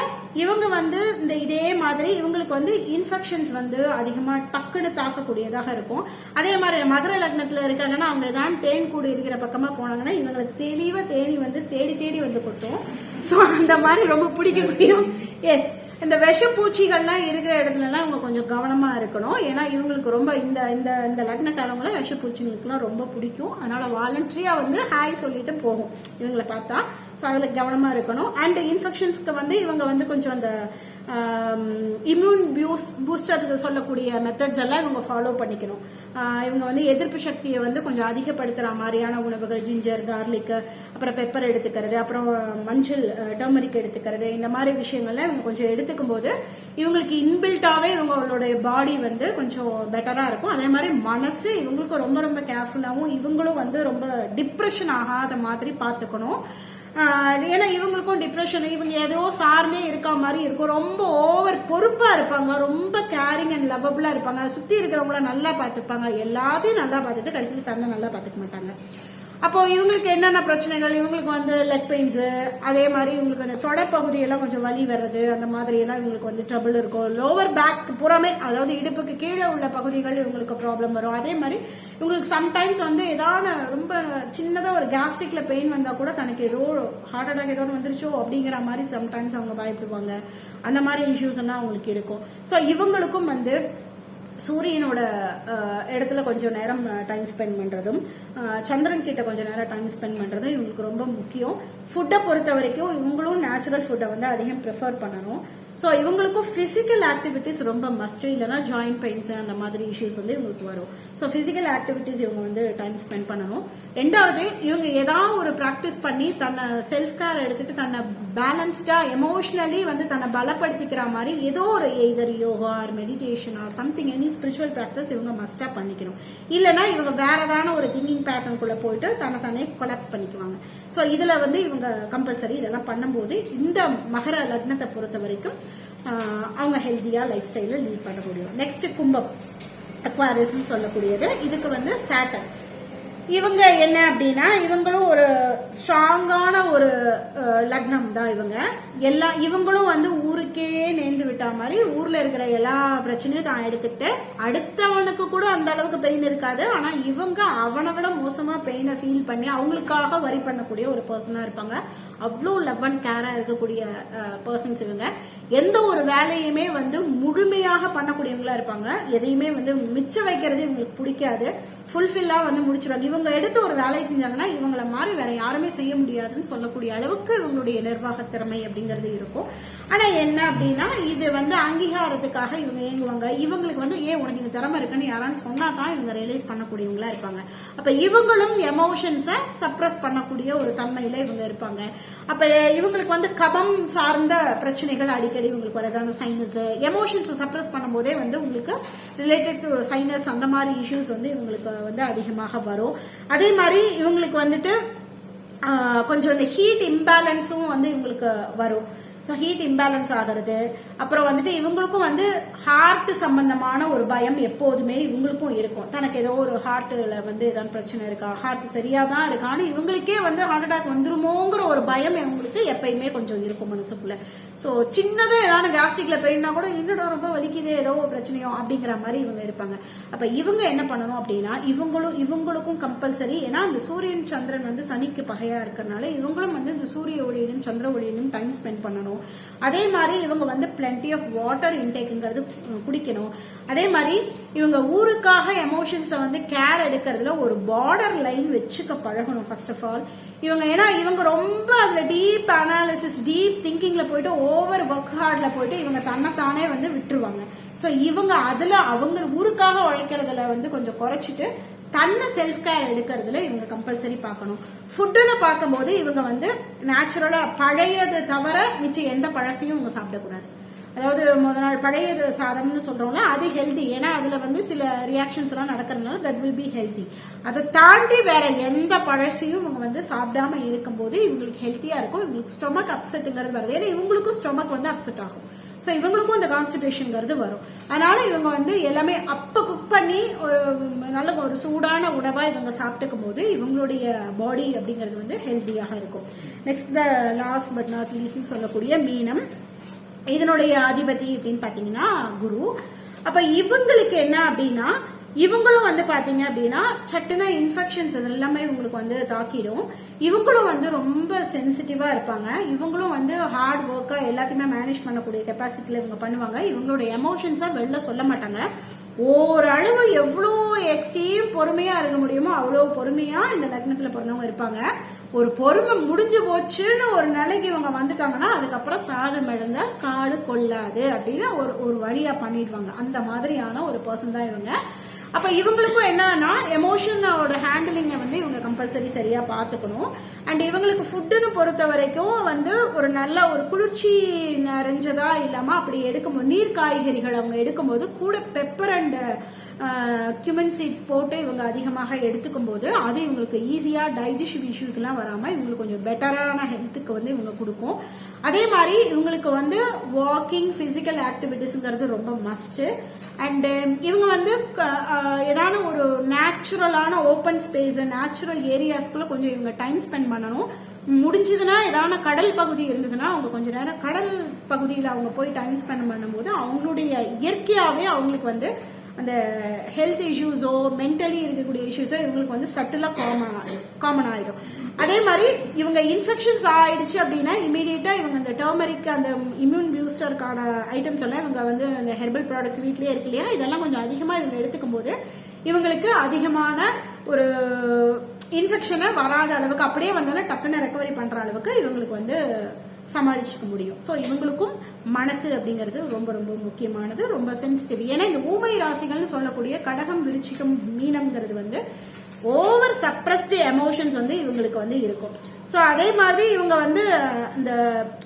இவங்க வந்து இந்த இதே மாதிரி இவங்களுக்கு வந்து இன்ஃபெக்ஷன்ஸ் வந்து அதிகமா டக்குன்னு தாக்கக்கூடியதாக இருக்கும். அதே மாதிரி மகர லக்னத்துல இருக்காங்கன்னா அவங்க ஏதாவது தேன் கூடு இருக்கிற பக்கமா போனாங்கன்னா இவங்களுக்கு தெளிவா தேனி வந்து தேடி தேடி வந்து கொட்டும். ஸோ அந்த மாதிரி ரொம்ப பிடிக்க முடியும். எஸ், இந்த விஷப்பூச்சிகள்லாம் இருக்கிற இடத்துலலாம் இவங்க கொஞ்சம் கவனமா இருக்கணும். ஏன்னா இவங்களுக்கு ரொம்ப இந்த இந்த இந்த லக்னக்காரங்களும் விஷப்பூச்சிகளுக்குலாம் ரொம்ப பிடிக்கும். அதனால வாலண்டரியா வந்து ஹாய் சொல்லிட்டு போகும் இவங்களை பார்த்தா. ஸோ அதில் கவனமா இருக்கணும். அண்ட் இன்ஃபெக்ஷன்ஸ்க்கு வந்து இவங்க வந்து கொஞ்சம் அந்த இம்யூன் பூஸ்டர் சொல்லக்கூடிய மெத்தட்ஸ் எல்லாம் இவங்க ஃபாலோ பண்ணிக்கணும். இவங்க வந்து எதிர்ப்பு சக்தியை வந்து கொஞ்சம் அதிகப்படுத்துற மாதிரியான உணவுகள், ஜிஞ்சர், கார்லிக், அப்புறம் பெப்பர் எடுத்துக்கிறது, அப்புறம் மஞ்சள் டர்மரிக் எடுத்துக்கிறது, இந்த மாதிரி விஷயங்கள்லாம் இவங்க கொஞ்சம் எடுத்துக்கும் போது இவங்களுக்கு இன்பில்ட்டாவே இவங்களுடைய பாடி வந்து கொஞ்சம் பெட்டரா இருக்கும். அதே மாதிரி மனசு இவங்களுக்கு ரொம்ப ரொம்ப கேர்ஃபுல்லாகவும் இவங்களும் வந்து ரொம்ப டிப்ரெஷன் ஆகாத மாதிரி பார்த்துக்கணும். ஏன்னா இவங்களுக்கும் டிப்ரெஷன் இவங்க ஏதோ சார்ந்தே இருக்க மாதிரி இருக்கும். ரொம்ப ஓவர் பொறுப்பா இருப்பாங்க, ரொம்ப கேரிங் அண்ட் லவபிளா இருப்பாங்க. சுத்தி இருக்கிறவங்கள நல்லா பார்த்துப்பாங்க, எல்லாத்தையும் நல்லா பார்த்துட்டு கடைசியில் தன்னை நல்லா பார்த்துக்க மாட்டாங்க. அப்போ இவங்களுக்கு என்னென்ன பிரச்சனைகள், இவங்களுக்கு வந்து லெக் பெயின்ஸ், அதே மாதிரி இவங்களுக்கு அந்த தொடப்பகுதியெல்லாம் கொஞ்சம் வலி வர்றது, அந்த மாதிரி எல்லாம் இவங்களுக்கு வந்து ட்ரபிள் இருக்கும். லோவர் பேக் புறமே, அதாவது இடுப்புக்கு கீழே உள்ள பகுதிகள் இவங்களுக்கு ப்ராப்ளம் வரும். அதே மாதிரி இவங்களுக்கு சம்டைம்ஸ் வந்து ஏதாவது ரொம்ப சின்னதா ஒரு கேஸ்ட்ரிக்ல பெயின் வந்தா கூட தனக்கு ஏதோ ஹார்ட் அட்டாக் ஏதோ வந்துருச்சோ அப்படிங்கிற மாதிரி சம்டைம்ஸ் அவங்க பயப்படுவாங்க. அந்த மாதிரி இஷ்யூஸ் எல்லாம் அவங்களுக்கு இருக்கும். ஸோ இவங்களுக்கும் வந்து சூரியனோட இடத்துல கொஞ்சம் நேரம் டைம் ஸ்பெண்ட் பண்றதும் சந்திரன் கிட்ட கொஞ்சம் நேரம் டைம் ஸ்பெண்ட் பண்றதும் இவங்களுக்கு ரொம்ப முக்கியம். ஃபுட்டை பொறுத்த வரைக்கும் இவங்களும் நேச்சுரல் ஃபுட்டை வந்து அதிகம் ப்ரிஃபர் பண்ணணும். ஸோ இவங்களுக்கும் பிசிக்கல் ஆக்டிவிட்டிஸ் ரொம்ப மஸ்ட். இல்லைன்னா ஜாயிண்ட் பெயின்ஸ் அந்த மாதிரி இஷ்யூஸ் வந்து இவங்களுக்கு வரும். ஸோ பிசிக்கல் ஆக்டிவிட்டிஸ் இவங்க வந்து டைம் ஸ்பெண்ட் பண்ணணும். ரெண்டாவது இவங்க ஏதாவது ஒரு ப்ராக்டிஸ் பண்ணி தன்னை செல்ஃப் கேர் எடுத்துட்டு தன்னை பேலன்ஸ்டா எமோஷனலி வந்து தன்னை பலப்படுத்திக்கிற மாதிரி ஏதோ ஒரு either yoga or meditation or something any spiritual practice இவங்க மஸ்டா பண்ணிக்கணும். இல்லைன்னா இவங்க வேற ஏதான ஒரு திங்கிங் பேட்டர்னுக்குள்ள போயிட்டு தன்னை கொலாப்ஸ் பண்ணிக்குவாங்க. ஸோ இதுல வந்து இவங்க கம்பல்சரி இதெல்லாம் பண்ணும்போது இந்த மகர லக்னத்தை பொறுத்த வரைக்கும் அவங்க ஹெல்தியா லைஃப் ஸ்டைல லீட் பண்ண முடியும். நெக்ஸ்ட் கும்பம், அக்வாரியஸ் சொல்லக்கூடியது. இதுக்கு வந்து சாட்டர்ன். இவங்க என்ன அப்படின்னா இவங்களும் ஒரு ஸ்ட்ராங்கான ஒரு லக்னம் தான். இவங்களும் வந்து ஊருக்கே நேர்ந்து விட்டா மாதிரி ஊர்ல இருக்கிற எல்லா பிரச்சனையும் தான் எடுத்துக்கிட்டு அடுத்தவனுக்கு கூட அந்த அளவுக்கு பெயின் இருக்காது. ஆனா இவங்க அவனை விட மோசமா பெயினை ஃபீல் பண்ணி அவங்களுக்காக வரி பண்ணக்கூடிய ஒரு பர்சனா இருப்பாங்க. அவ்வளோ லவ் அண்ட் கேரா இருக்கக்கூடிய பர்சன்ஸ் இவங்க. எந்த ஒரு வேலையுமே வந்து முழுமையாக பண்ணக்கூடியவங்களா இருப்பாங்க. எதையுமே வந்து மிச்சம் வைக்கிறது இவங்களுக்கு பிடிக்காது. ஃபுல்ஃபில்லா வந்து முடிச்சிருவாங்க. இவங்க எடுத்து ஒரு வேலையை செஞ்சாங்கன்னா இவங்கள மாதிரி வேற யாருமே செய்ய முடியாதுன்னு சொல்லக்கூடிய அளவுக்கு இவங்களுடைய நிர்வாக திறமை அப்படிங்கிறது இருக்கும். ஆனா என்ன அப்படின்னா இது வந்து அங்கீகாரத்துக்காக இவங்க இயங்குவாங்க. இவங்களுக்கு வந்து உனக்கு இந்த திறமை இருக்குன்னு யாரான்னு சொன்னா தான் இவங்க ரியலைஸ் பண்ணக்கூடியவங்களா இருப்பாங்க. அப்ப இவங்களும் எமோஷன்ஸை சப்ரஸ் பண்ணக்கூடிய ஒரு தன்மையில இவங்க இருப்பாங்க. அப்ப இவங்களுக்கு வந்து கபம் சார்ந்த பிரச்சனைகள் அடிக்கடி இவங்களுக்கு வராது. அந்த சைனஸ் எமோஷன்ஸை சப்ரஸ் பண்ணும் போதே வந்து உங்களுக்கு ரிலேட்டட் டு சைனஸ் அந்த மாதிரி இஷ்யூஸ் வந்து இவங்களுக்கு வந்து அதிகமாக வரும். அதே மாதிரி இவங்களுக்கு வந்துட்டு கொஞ்சம் இந்த ஹீட் இம்பேலன்ஸும் வந்து இவங்களுக்கு வரும். ஸோ ஹீட் இம்பேலன்ஸ் ஆகிறது. அப்புறம் வந்துட்டு இவங்களுக்கும் வந்து ஹார்ட் சம்பந்தமான ஒரு பயம் எப்போதுமே இவங்களுக்கும் இருக்கும். தனக்கு ஏதோ ஒரு ஹார்ட்ல வந்து ஏதாவது பிரச்சனை இருக்கா, ஹார்ட் சரியா தான் இருக்கான்னு இவங்களுக்கே வந்து ஹார்ட் அட்டாக் வந்துருமோங்கிற ஒரு பயம் இவங்களுக்கு எப்பயுமே கொஞ்சம் இருக்கும் மனசுக்குள்ள. ஸோ சின்னதாக ஏதாவது கேஸ்ட்ரிக்ல பெயின்னா கூட இன்னொரு ரொம்ப வலிக்குது, ஏதோ பிரச்சனையோ அப்படிங்கிற மாதிரி இவங்க இருப்பாங்க. அப்ப இவங்க என்ன பண்ணணும் அப்படின்னா இவங்களுக்கும் கம்பல்சரி, ஏன்னா அந்த சூரியன் சந்திரன் வந்து சனிக்கு பகையா இருக்கிறதுனால இவங்களும் வந்து இந்த சூரிய ஒளியிலும் சந்திர ஒளியிலும் டைம் ஸ்பெண்ட் பண்ணணும். அதே மாதிரி இவங்க வந்து பிளென்டி ஆஃப் வாட்டர் இன்டேக்ங்கிறது குடிக்கணும். அதே மாதிரி இவங்க ஊருக்காக எமோஷன்ஸை வந்து கேர் எடுக்கிறதுல ஒரு பார்டர் லைன் வச்சுக்க பழகணும் ஃபர்ஸ்ட் ஆஃப் ஆல். இவங்க ஏன்னா இவங்க ரொம்ப அதுல டீப் அனாலிசிஸ் டீப் திங்கிங்ல போயிட்டு ஓவர் ஒர்க் ஹார்ட்ல போயிட்டு இவங்க தன்னைத்தானே வந்து விட்டுருவாங்க. ஸோ இவங்க அதுல அவங்க ஊருக்காக உழைக்கிறதுல வந்து கொஞ்சம் குறைச்சிட்டு தன்னை செல்ஃப் கேர் எடுக்கிறதுல இவங்க கம்பல்சரி பார்க்கணும். ஃபுட்டுன்னு பார்க்கும்போது இவங்க வந்து நேச்சுரலா பழையது தவிர மிச்சம் எந்த பழசையும் இவங்க சாப்பிடக்கூடாது. அதாவது முதல் நாள் பழையது சாதம்னு சொல்றோம்ல, அது ஹெல்தி. ஏன்னா அதுல வந்து சில ரியாக்ஷன்ஸ் எல்லாம் நடக்கிறதுனால தட் வில் பி ஹெல்தி. அதை தாண்டி வேற எந்த பழசையும் இவங்க வந்து சாப்பிடாம இருக்கும்போது இவங்களுக்கு ஹெல்த்தியா இருக்கும். இவங்களுக்கு ஸ்டொமக் அப்செட்டுங்கிறது வருது. ஏன்னா இவங்களுக்கும் ஸ்டொமக் வந்து அப்செட் ஆகும். ஸோ இவங்களுக்கும் இந்த கான்ஸ்டிபேஷன்ங்கிறது வரும். அதனால இவங்க வந்து எல்லாமே அப்ப குக் பண்ணி ஒரு நல்ல ஒரு சூடான உணவா இவங்க சாப்பிட்டுக்கும் போது இவங்களுடைய பாடி அப்படிங்கிறது வந்து ஹெல்த்தியாக இருக்கும். Next the last but not least சொல்லக்கூடிய மீனம், இதனுடைய அதிபதி அப்படின்னு பாத்தீங்கன்னா குரு. அப்ப இவங்களுக்கு என்ன அப்படின்னா இவங்களும் வந்து பாத்தீங்க அப்படின்னா சட்டுனா இன்ஃபெக்ஷன்ஸ் எல்லாமே இவங்களுக்கு வந்து தாக்கிடும். இவங்களும் வந்து ரொம்ப சென்சிட்டிவா இருப்பாங்க. இவங்களும் வந்து ஹார்ட் ஒர்க்கா எல்லாத்தையுமே மேனேஜ் பண்ணக்கூடிய கெப்பாசிட்டில இவங்க பண்ணுவாங்க. இவங்களோட எமோஷன்ஸா வெளில சொல்ல மாட்டாங்க. ஓரளவு எவ்வளோ எக்ஸ்ட்ரீம் பொறுமையா இருக்க முடியுமோ அவ்வளோ பொறுமையா இந்த லக்னத்துல பிறந்தவங்க இருப்பாங்க. ஒரு பொறுமை முடிஞ்சு போச்சுன்னு ஒரு நிலைக்கு இவங்க வந்துட்டாங்கன்னா அதுக்கப்புறம் சாதம் இழந்தா காடு கொள்ளாது அப்படின்னு ஒரு வழியா பண்ணிடுவாங்க. அந்த மாதிரியான ஒரு பர்சன் தான் இவங்க. அப்ப இவங்களுக்கும் என்னன்னா எமோஷனோட ஹேண்டிலிங்கை வந்து இவங்க கம்பல்சரி சரியா பாத்துக்கணும். அண்ட் இவங்களுக்கு ஃபுட்டுன்னு பொறுத்த வரைக்கும் வந்து ஒரு நல்ல ஒரு குளிர்ச்சி நிறைஞ்சதா இல்லாம அப்படி எடுக்கும்போது நீர் காய்கறிகள் அவங்க எடுக்கும்போது கூட பெப்பர் அண்ட் கியூமன் சீட்ஸ் போட்டு இவங்க அதிகமாக எடுத்துக்கும் போது அது இவங்களுக்கு ஈஸியா டைஜஷன் இஷ்யூஸ் எல்லாம் வராம இவங்களுக்கு கொஞ்சம் பெட்டரான ஹெல்த்துக்கு வந்து இவங்க கொடுக்கும். அதே மாதிரி இவங்களுக்கு வந்து வாக்கிங் பிசிக்கல் ஆக்டிவிட்டிஸ்ங்கிறது ரொம்ப மஸ்ட். அண்ட் இவங்க வந்து ஏதான ஒரு நேச்சுரலான ஓப்பன் ஸ்பேஸ் நேச்சுரல் ஏரியாஸ்குள்ள கொஞ்சம் இவங்க டைம் ஸ்பெண்ட் பண்ணணும். முடிஞ்சதுன்னா ஏதான கடல் பகுதி இருந்ததுன்னா அவங்க கொஞ்ச நேரம் கடல் பகுதியில் அவங்க போய் டைம் ஸ்பெண்ட் பண்ணும்போது அவங்களுடைய இயற்கையாவே அவங்களுக்கு வந்து அந்த ஹெல்த் இஷ்யூஸோ மென்டலி இருக்கக்கூடிய இஷ்யூஸோ இவங்களுக்கு வந்து சட்டிலா காமன் ஆயிடும். அதே மாதிரி இவங்க இன்ஃபெக்ஷன்ஸ் ஆயிடுச்சு அப்படின்னா இமீடியட்டா இவங்க இந்த டர்மரிக் அந்த இம்யூன் பூஸ்டருக்கான ஐட்டம்ஸ் எல்லாம் இவங்க வந்து அந்த ஹெர்பல் ப்ராடக்ட்ஸ் வீட்லயே இருக்கு இல்லையா, இதெல்லாம் கொஞ்சம் அதிகமா இவங்க எடுத்துக்கும் போது இவங்களுக்கு அதிகமான ஒரு இன்ஃபெக்ஷனை வராத அளவுக்கு அப்படியே வந்தாலும் டக்குன்னு ரெக்கவரி பண்ற அளவுக்கு இவங்களுக்கு வந்து சமாளிச்சுக்க முடியும். ஸோ இவங்களுக்கும் மனசு அப்படிங்கிறது ரொம்ப ரொம்ப முக்கியமானது, ரொம்ப சென்சிட்டிவ். ஏன்னா இந்த ஊமை ராசிகள்னு சொல்லக்கூடிய கடகம் விருச்சிகம் மீனம்ங்கிறது வந்து ஓவர் சப்ரஸ்டு எமோஷன்ஸ் வந்து இவங்களுக்கு வந்து இருக்கும். ஸோ அதே மாதிரி இவங்க வந்து இந்த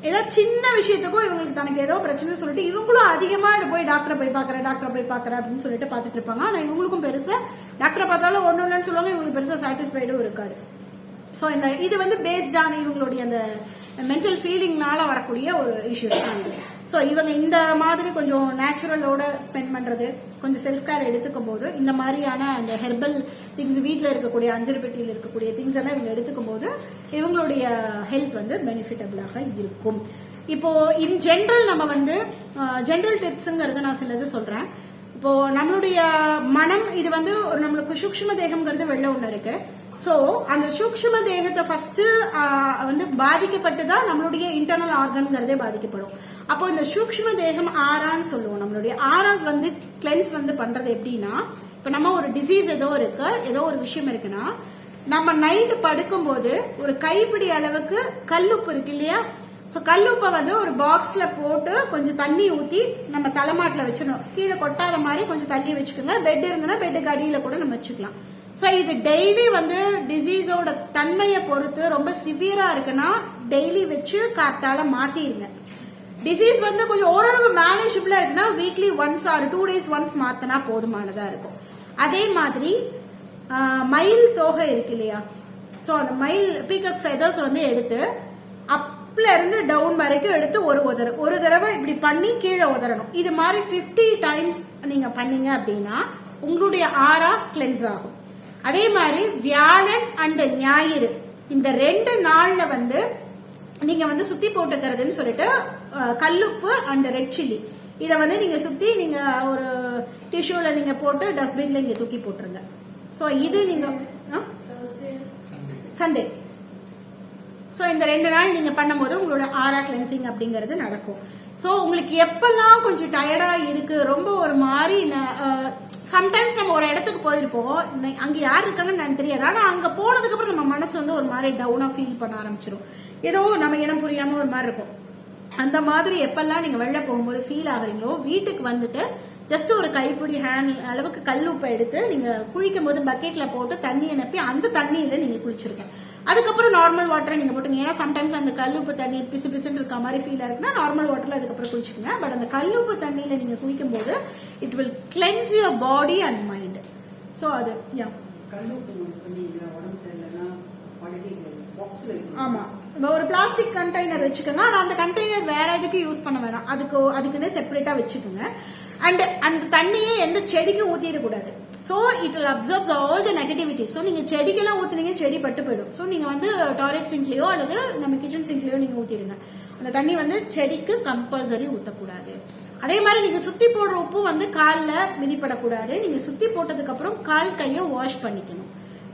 ஏதாவது சின்ன விஷயத்துக்கும் இவங்களுக்கு தனக்கு ஏதோ பிரச்சனை சொல்லிட்டு இவங்களும் அதிகமா போய் டாக்டரை போய் பாக்குறேன் அப்படின்னு சொல்லிட்டு பாத்துட்டு இருப்பாங்க. ஆனா இவங்களுக்கும் பெருசா டாக்டரை பார்த்தாலும் ஒன்னும் இல்லைன்னு சொல்லுவாங்க, இவங்களுக்கு பெருசா சாட்டிஸ்ஃபைடும் இருக்காது. ஸோ இந்த இது வந்து பேஸ்டான இவங்களுடைய அந்த மென்டல் ஃபீலிங்னால வரக்கூடிய ஒரு இஷ்யூஸ் தான் இது. ஸோ இவங்க இந்த மாதிரி கொஞ்சம் நேச்சுரலோட ஸ்பெண்ட் பண்றது, கொஞ்சம் செல்ஃப் கேர் எடுத்துக்கும் போது இந்த மாதிரியான அந்த ஹெர்பல் திங்ஸ் வீட்டில் இருக்கக்கூடிய அஞ்சரை பெட்டியில் இருக்கக்கூடிய திங்ஸ் எல்லாம் இவங்க எடுத்துக்கும் போது இவங்களுடைய ஹெல்த் வந்து பெனிஃபிட்டபிளாக இருக்கும். இப்போ இன் ஜென்ரல் நம்ம வந்து ஜென்ரல் டிப்ஸுங்கிறத நான் சிலது சொல்றேன். இப்போ நம்மளுடைய மனம் இது வந்து நம்மளுக்கு சூக்ஷ்ம தேகம்ங்கிறது வெளில ஒண்ணு இருக்கு. சோ அந்த சூக்ஷ்ம தேகத்தை ஃபர்ஸ்ட் வந்து பாதிக்கப்பட்டுதான் நம்மளுடைய இன்டர்னல் ஆர்கன்ங்கிறதே பாதிக்கப்படும். அப்போ இந்த சூக்ஷ்ம தேகம் ஆறான்னு சொல்லுவோம். நம்மளுடைய ஆராஸ் வந்து கிளென்ஸ் வந்து பண்றது எப்படின்னா, இப்ப நம்ம ஒரு டிசீஸ் ஏதோ இருக்கு, ஏதோ ஒரு விஷயம் இருக்குன்னா நம்ம நைட்டு படுக்கும் போது ஒரு கைப்பிடி அளவுக்கு கல்லுப்பு இருக்கு இல்லையா, சோ கல்லுப்பை வந்து ஒரு பாக்ஸ்ல போட்டு கொஞ்சம் தண்ணி ஊத்தி நம்ம தலைமாட்டில் வச்சிடணும். கீழே கொட்டாத மாதிரி கொஞ்சம் தண்ணி வச்சுக்கோங்க. பெட் இருந்ததுன்னா பெட்டுக்கு அடியில கூட நம்ம வச்சுக்கலாம். ஸோ இது டெய்லி வந்து டிசீஸோட தன்மையை பொறுத்து ரொம்ப சிவியரா இருக்குன்னா டெய்லி வச்சு காத்தால மாத்திருங்க. டிசீஸ் வந்து கொஞ்சம் ஓரளவு மேனேஜபிளா இருக்குன்னா weekly once or 2 days once மாத்தினா போதுமானதா இருக்கும். அதே மாதிரி மயில் தோகை இருக்கு இல்லையா, ஸோ அந்த மயில் பீகாக் ஃபெதர்ஸ் வந்து எடுத்து அப்ல இருந்து டவுன் வரைக்கும் எடுத்து ஒரு தடவை இப்படி பண்ணி கீழே உதறணும். இது மாதிரி 50 டைம்ஸ் நீங்க பண்ணீங்க அப்படின்னா உங்களுடைய ஆரா கிளென்ஸ் ஆகும். அதே மாதிரி வியாழன் அண்ட் ஞாயிறு இந்த 2 நாள்ல வந்து நீங்க வந்து சுத்தி போட்டுக்கிறதுன்னு சொல்லிட்டு கல்லுப்பு அண்ட் ரெட் சில்லி இதை வந்து நீங்க சுத்தி நீங்க ஒரு டிஷ்யூல நீங்க போட்டு டஸ்ட்பின்ல இங்க தூக்கி போட்டுருங்க. சோ இது நீங்க சண்டே ஸோ இந்த 2 நாள் நீங்க பண்ணும்போது உங்களோட ஆரா கிளென்சிங் அப்படிங்கிறது நடக்கும். ஸோ உங்களுக்கு எப்பெல்லாம் கொஞ்சம் டயர்டா இருக்கு, ரொம்ப ஒரு மாதிரி சம்டைம்ஸ் நம்ம ஒரு இடத்துக்கு போயிருப்போம், அங்க யார் இருக்காங்கன்னு எனக்கு தெரியாது, ஆனா அங்க போனதுக்கு அப்புறம் நம்ம மனசு வந்து ஒரு மாதிரி டவுனா ஃபீல் பண்ண ஆரம்பிச்சிடும், ஏதோ நம்ம இனம் புரியாம ஒரு மாதிரி இருக்கும். அந்த மாதிரி எப்பெல்லாம் நீங்க வெளில போகும்போது ஃபீல் ஆகுறீங்களோ வீட்டுக்கு வந்துட்டு ஜஸ்ட் ஒரு கைப்பிடி ஹேண்ட் அளவுக்கு கல் உப்பை எடுத்து நீங்க குளிக்கும் போது பக்கெட்ல போட்டு தண்ணியை நப்பி அந்த தண்ணியில நீங்க குளிச்சிருங்க. அதுக்கப்புறம் நார்மல் வாட்டரை நீங்க போட்டுங்க. ஏன்னா சம்டைம்ஸ் அந்த கல்லுப்பு தண்ணி பிசு பிசுன்னு இருக்க மாதிரி ஃபீல் இருக்குன்னா நார்மல் வாட்டர்ல அதுக்கப்புறம் குளிச்சுக்கோங்க. பட் அந்த கல்லுப்பு தண்ணியில நீங்க குளிக்கும் போது it will cleanse your body and mind. So அது ஆமா ஒரு பிளாஸ்டிக் கண்டெய்னர் வச்சுக்கோங்க. ஆனா அந்த கண்டெய்னர் வேற எதுக்கு யூஸ் பண்ண வேணாம், அதுக்குன்னு செப்பரேட்டா வச்சுக்கோங்க. அண்ட் அந்த தண்ணியே எந்த செடிக்கும் ஊத்திடக்கூடாது. So it will absorbs all the negativity. So நீங்க செடிக்கெல்லாம் ஊத்துனீங்க செடி பட்டு போயிடும். ஸோ நீங்க வந்து டாய்லெட் சிங்க்லயோ அல்லது நம்ம கிச்சன் சிங்க்லயோ நீங்க ஊத்திடுங்க. அந்த தண்ணி வந்து செடிக்கு கம்பல்சரி ஊத்தக்கூடாது. அதே மாதிரி நீங்க சுத்தி போடுற உப்பு வந்து காலில் மிதிப்படக்கூடாது. நீங்க சுத்தி போட்டதுக்கு அப்புறம் கால் கையை வாஷ் பண்ணிக்கணும்,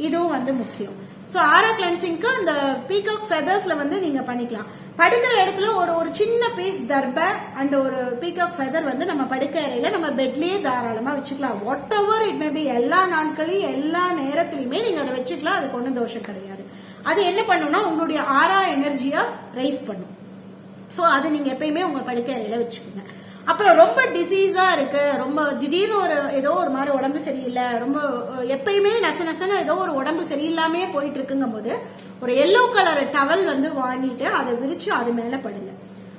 இதுவும் வந்து முக்கியம். ஸோ ஆரா கிளென்சிங்க்கு அந்த பீகாக் ஃபெதர்ஸ்ல வந்து நீங்க பண்ணிக்கலாம். படுக்கிற இடத்துல ஒரு சின்ன பீஸ் தர்பை அண்ட் ஒரு பீகாக் ஃபெதர் வந்து நம்ம படுக்க அறையில நம்ம பெட்லயே தாராளமா வச்சுக்கலாம். What ever it may be, எல்லா நாட்களையும் எல்லா நேரத்திலயுமே நீங்க அதை வச்சுக்கலாம். அதுக்கு ஒன்றும் தோஷம் கிடையாது. அது என்ன பண்ணும்னா உங்களுடைய ஆரா எனர்ஜியா ரைஸ் பண்ணும். ஸோ அது நீங்க எப்பயுமே உங்க படுக்கை அறையில வச்சுக்கோங்க. அப்புறம் ரொம்ப டிசீஸா இருக்கு, ரொம்ப திடீர்னு ஏதோ ஒரு மாதிரி உடம்பு சரியில்லை, ரொம்ப எப்பயுமே நசன ஏதோ ஒரு உடம்பு சரியில்லாமே போயிட்டு இருக்குங்கும் போது ஒரு எல்லோ கலர் டவல் வந்து வாங்கிட்டு அதை விரிச்சு அது மேல படுங்க.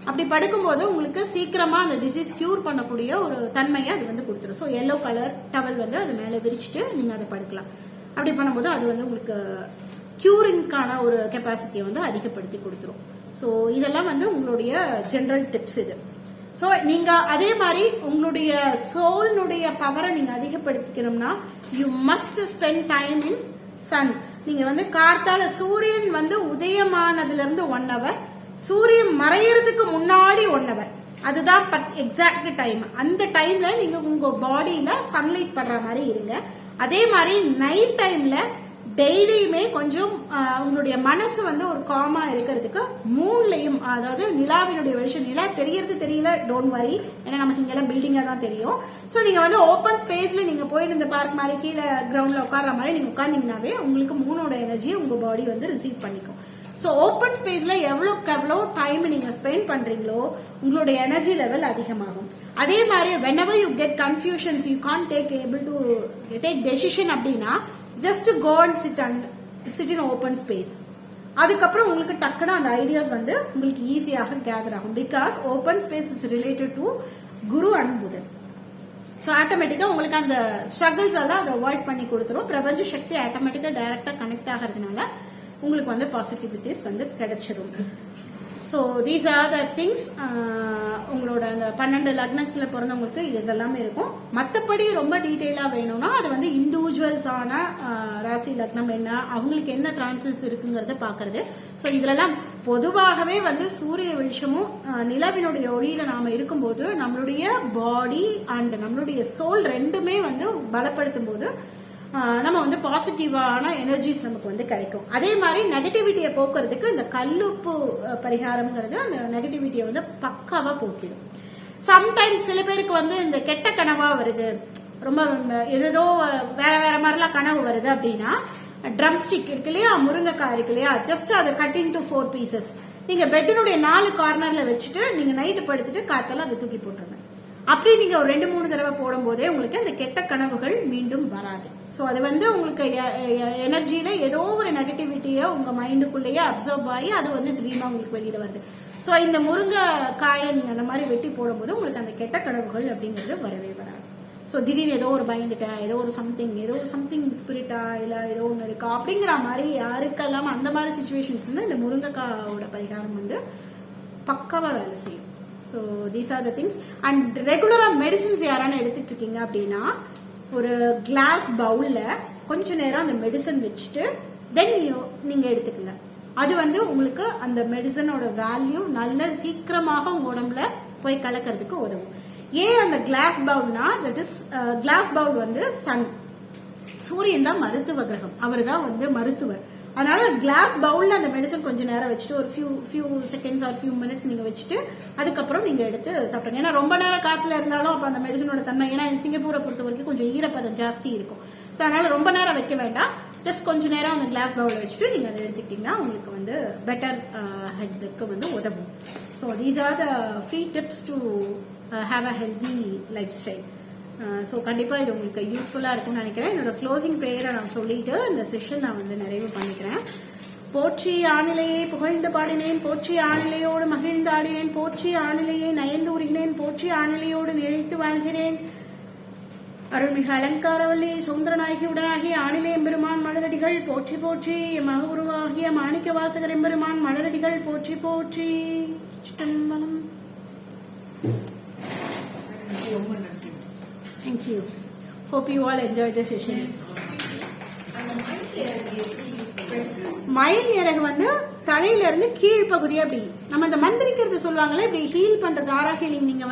அப்படி படுக்கும்போது உங்களுக்கு சீக்கிரமா அந்த டிசீஸ் கியூர் பண்ணக்கூடிய ஒரு தன்மையை அது வந்து கொடுத்துரும். ஸோ எல்லோ கலர் டவல் வந்து அது மேல விரிச்சுட்டு நீங்க அதை படுக்கலாம். அப்படி பண்ணும்போது அது வந்து உங்களுக்கு கியூரிங்கான ஒரு கெப்பாசிட்டியை வந்து அதிகப்படுத்தி கொடுத்துரும். ஸோ இதெல்லாம் வந்து உங்களுடைய ஜெனரல் டிப்ஸ் இது. ஸோ நீங்க அதே மாதிரி உங்களுடைய சோல்னுடைய பவரை நீங்க அதிகப்படுத்திக்கணும்னா you must spend time in sun. நீங்க வந்து கார்த்தால சூரியன் வந்து உதயமானதுல இருந்து 1 hour, சூரியன் மறையறதுக்கு முன்னாடி 1 hour, அதுதான் எக்ஸாக்ட் டைம். அந்த டைம்ல நீங்க உங்க பாடியில சன்லைட் படுற மாதிரி இருங்க. அதே மாதிரி நைட் டைம்ல டெய்லியுமே கொஞ்சம் உங்களுடைய மனசு வந்து ஒரு காமா இருக்கிறதுக்கு மூன்லையும், அதாவது நிலாவினுடைய வெளிச்சம், நிலா தெரியறது தெரியல டோன்ட் வரி, ஏன்னா நமக்கு இங்கெல்லாம் பில்டிங்கா தான் தெரியும். ஸோ நீங்க வந்து ஓப்பன் ஸ்பேஸ்ல நீங்க போயிட்டு இந்த பார்க் மாதிரி கீழே கிரவுண்ட்ல உட்கார்ற மாதிரி நீங்க உட்கார்ந்தீங்கன்னாவே உங்களுக்கு மூனோட எனர்ஜியை உங்க பாடி வந்து ரிசீவ் பண்ணிக்கும். ஸோ ஓப்பன் ஸ்பேஸ்ல எவ்வளோக்கு எவ்வளோ டைம் நீங்க ஸ்பெண்ட் பண்றீங்களோ உங்களுடைய எனர்ஜி லெவல் அதிகமாகும். அதே மாதிரி whenever you get confusions, you can't take decision அப்படின்னா just go and sit in open space. அதுக்கப்புறம் உங்களுக்கு டக்குனு அந்த ஐடியாஸ் வந்து உங்களுக்கு ஈஸியாக கேதர் ஆகும். Because open space is related to Guru and புதன். ஸோ ஆட்டோமேட்டிக்கா உங்களுக்கு அந்த ஸ்ட்ரகிள்ஸ் எல்லாம் அதை அவாய்ட் பண்ணி கொடுத்துரும். பிரபஞ்ச சக்தி ஆட்டோமேட்டிக்கா டைரக்டா கனெக்ட் ஆகிறதுனால உங்களுக்கு வந்து பாசிட்டிவிட்டிஸ் வந்து கிடைச்சிரும். So these are the things. உங்களோட அந்த 12 லக்னத்துல பிறந்தவங்களுக்கு இது இதெல்லாமே இருக்கும். மற்றபடி ரொம்ப டீட்டெயிலா வேணும்னா அது வந்து இண்டிவிஜுவல்ஸான ராசி லக்னம் என்ன, அவங்களுக்கு என்ன டிரான்சஸ் இருக்குங்கிறத பாக்குறது. ஸோ இதுலலாம் பொதுவாகவே வந்து சூரிய வெளிச்சமும் நிலவினுடைய ஒளியில நாம இருக்கும்போது நம்மளுடைய பாடி அண்ட் நம்மளுடைய சோல் ரெண்டுமே வந்து பலப்படுத்தும் போது நம்ம வந்து பாசிட்டிவான எனர்ஜிஸ் நமக்கு வந்து கிடைக்கும். அதே மாதிரி நெகட்டிவிட்டியை போக்குறதுக்கு இந்த கல்லுப்பு பரிகாரம்ங்கிறது அந்த நெகட்டிவிட்டியை வந்து பக்காவா போக்கிடும். சம்டைம்ஸ் சில பேருக்கு வந்து இந்த கெட்ட கனவா வருது, ரொம்ப ஏதோ வேற வேற மாதிரிலாம் கனவு வருது அப்படின்னா ட்ரம் ஸ்டிக் இருக்கு இல்லையா, முருங்கைக்காய் இருக்கு இல்லையா, ஜஸ்ட் அதை கட் இன்டு 4 pieces நீங்க பெட்டினுடைய 4 கார்னர்ல வச்சுட்டு நீங்க நைட்டு படுத்துட்டு காத்தால அதை தூக்கி போட்டுருங்க. அப்படி நீங்க ஒரு 2-3 தடவை போடும் போதே உங்களுக்கு அந்த கெட்ட கனவுகள் மீண்டும் வராது. ஸோ அது வந்து உங்களுக்கு எனர்ஜியில ஏதோ ஒரு நெகட்டிவிட்டியை உங்க மைண்டுக்குள்ளேயே அப்சர்வ் ஆகி அது வந்து ட்ரீமா உங்களுக்கு வெளியிட வருது. ஸோ இந்த முருங்கைக்காயை நீங்க அந்த மாதிரி வெட்டி போடும்போது உங்களுக்கு அந்த கெட்ட கனவுகள் அப்படிங்கிறது வரவே வராது. ஸோ திடீர்னு ஏதோ ஒரு பயந்துட்டேன், ஏதோ ஒரு சம்திங் ஸ்பிரிட்டா இல்ல ஏதோ ஒன்று இருக்கா அப்படிங்கிற மாதிரி யாருக்கெல்லாம் அந்த மாதிரி சுச்சுவேஷன்ஸ் இந்த முருங்கைக்காயோட பரிகாரம் வந்து பக்காவாக வேலை செய்யும். So these are the things. And ரெகுலராக மெடிசின்ஸ் யாரான எடுத்துட்டு இருக்கீங்க அப்படின்னா ஒரு கிளாஸ் பவுலில் கொஞ்ச நேரம் அந்த மெடிசன் வச்சுட்டு தென் நீங்கள் எடுத்துக்கோங்க. அது உங்களுக்கு அந்த மெடிசனோட வேல்யூ நல்ல சீக்கிரமாக உங்க உடம்புல போய் கலக்கிறதுக்கு உதவும். ஏன் அந்த கிளாஸ் பவுல்னா, that is glass bowl sun, சூரியன் தான் மருத்துவ கிரகம், அவர் தான் மருத்துவர். அதனால கிளாஸ் பவுல்ல அந்த மெடிசன் கொஞ்ச நேரம் வச்சுட்டு ஒரு few seconds R few minutes நீங்க வச்சுட்டு அதுக்கப்புறம் நீங்க எடுத்து சாப்பிடுங்க. ஏன்னா ரொம்ப நேரம் காத்துல இருந்தாலும் அப்ப அந்த மெடிசனோட தன்மை, ஏன்னா சிங்கப்பூரை பொறுத்த வரைக்கும் கொஞ்சம் ஈரப்பதம் ஜாஸ்தி இருக்கும். அதனால ரொம்ப நேரம் வைக்க வேண்டாம், ஜஸ்ட் கொஞ்ச நேரம் அந்த கிளாஸ் பவுல்ல வச்சுட்டு நீங்க அதை எடுத்துக்கிட்டீங்கன்னா உங்களுக்கு பெட்டர் ஹெல்த்துக்கு உதவும். So these are the free tips to have a healthy life style. So கண்டிப்பாக இது உங்களுக்கு யூஸ்ஃபுல்லாக இருக்கும்னு நினைக்கிறேன். என்னோட க்ளோசிங் ப்ரேயரை நான் சொல்லிட்டு இந்த செஷன் நான் நிறைவு பண்ணிக்கிறேன். போற்றி ஆணிலையை புகழ்ந்து பாடினேன், போற்றி ஆணிலையோடு மகிழ்ந்து ஆடினேன், போற்றி ஆணிலையை நயந்து உருகினேன், போற்றி ஆணிலையோடு நிலைத்து வாழ்கிறேன். அருள்மிகு அலங்காரவல்லி சுந்தரநாயகி உடனாகிய ஆணிலை எம்பெருமான் மலரடிகள் போற்றி போற்றி. மக உருவாகிய மாணிக்க வாசகர் எம்பெருமான் மலரடிகள் போற்றி போற்றி. Chidambaram. Thank you. Hope you all enjoyed the session. மயில் இறகு தலையில இருந்து கீழ் பகுதி அப்படி நம்ம இந்த மந்திரிக்கிறது சொல்லுவாங்களே, இப்படி ஹீல் பண்றது, ஆரா ஹீலிங் நீங்க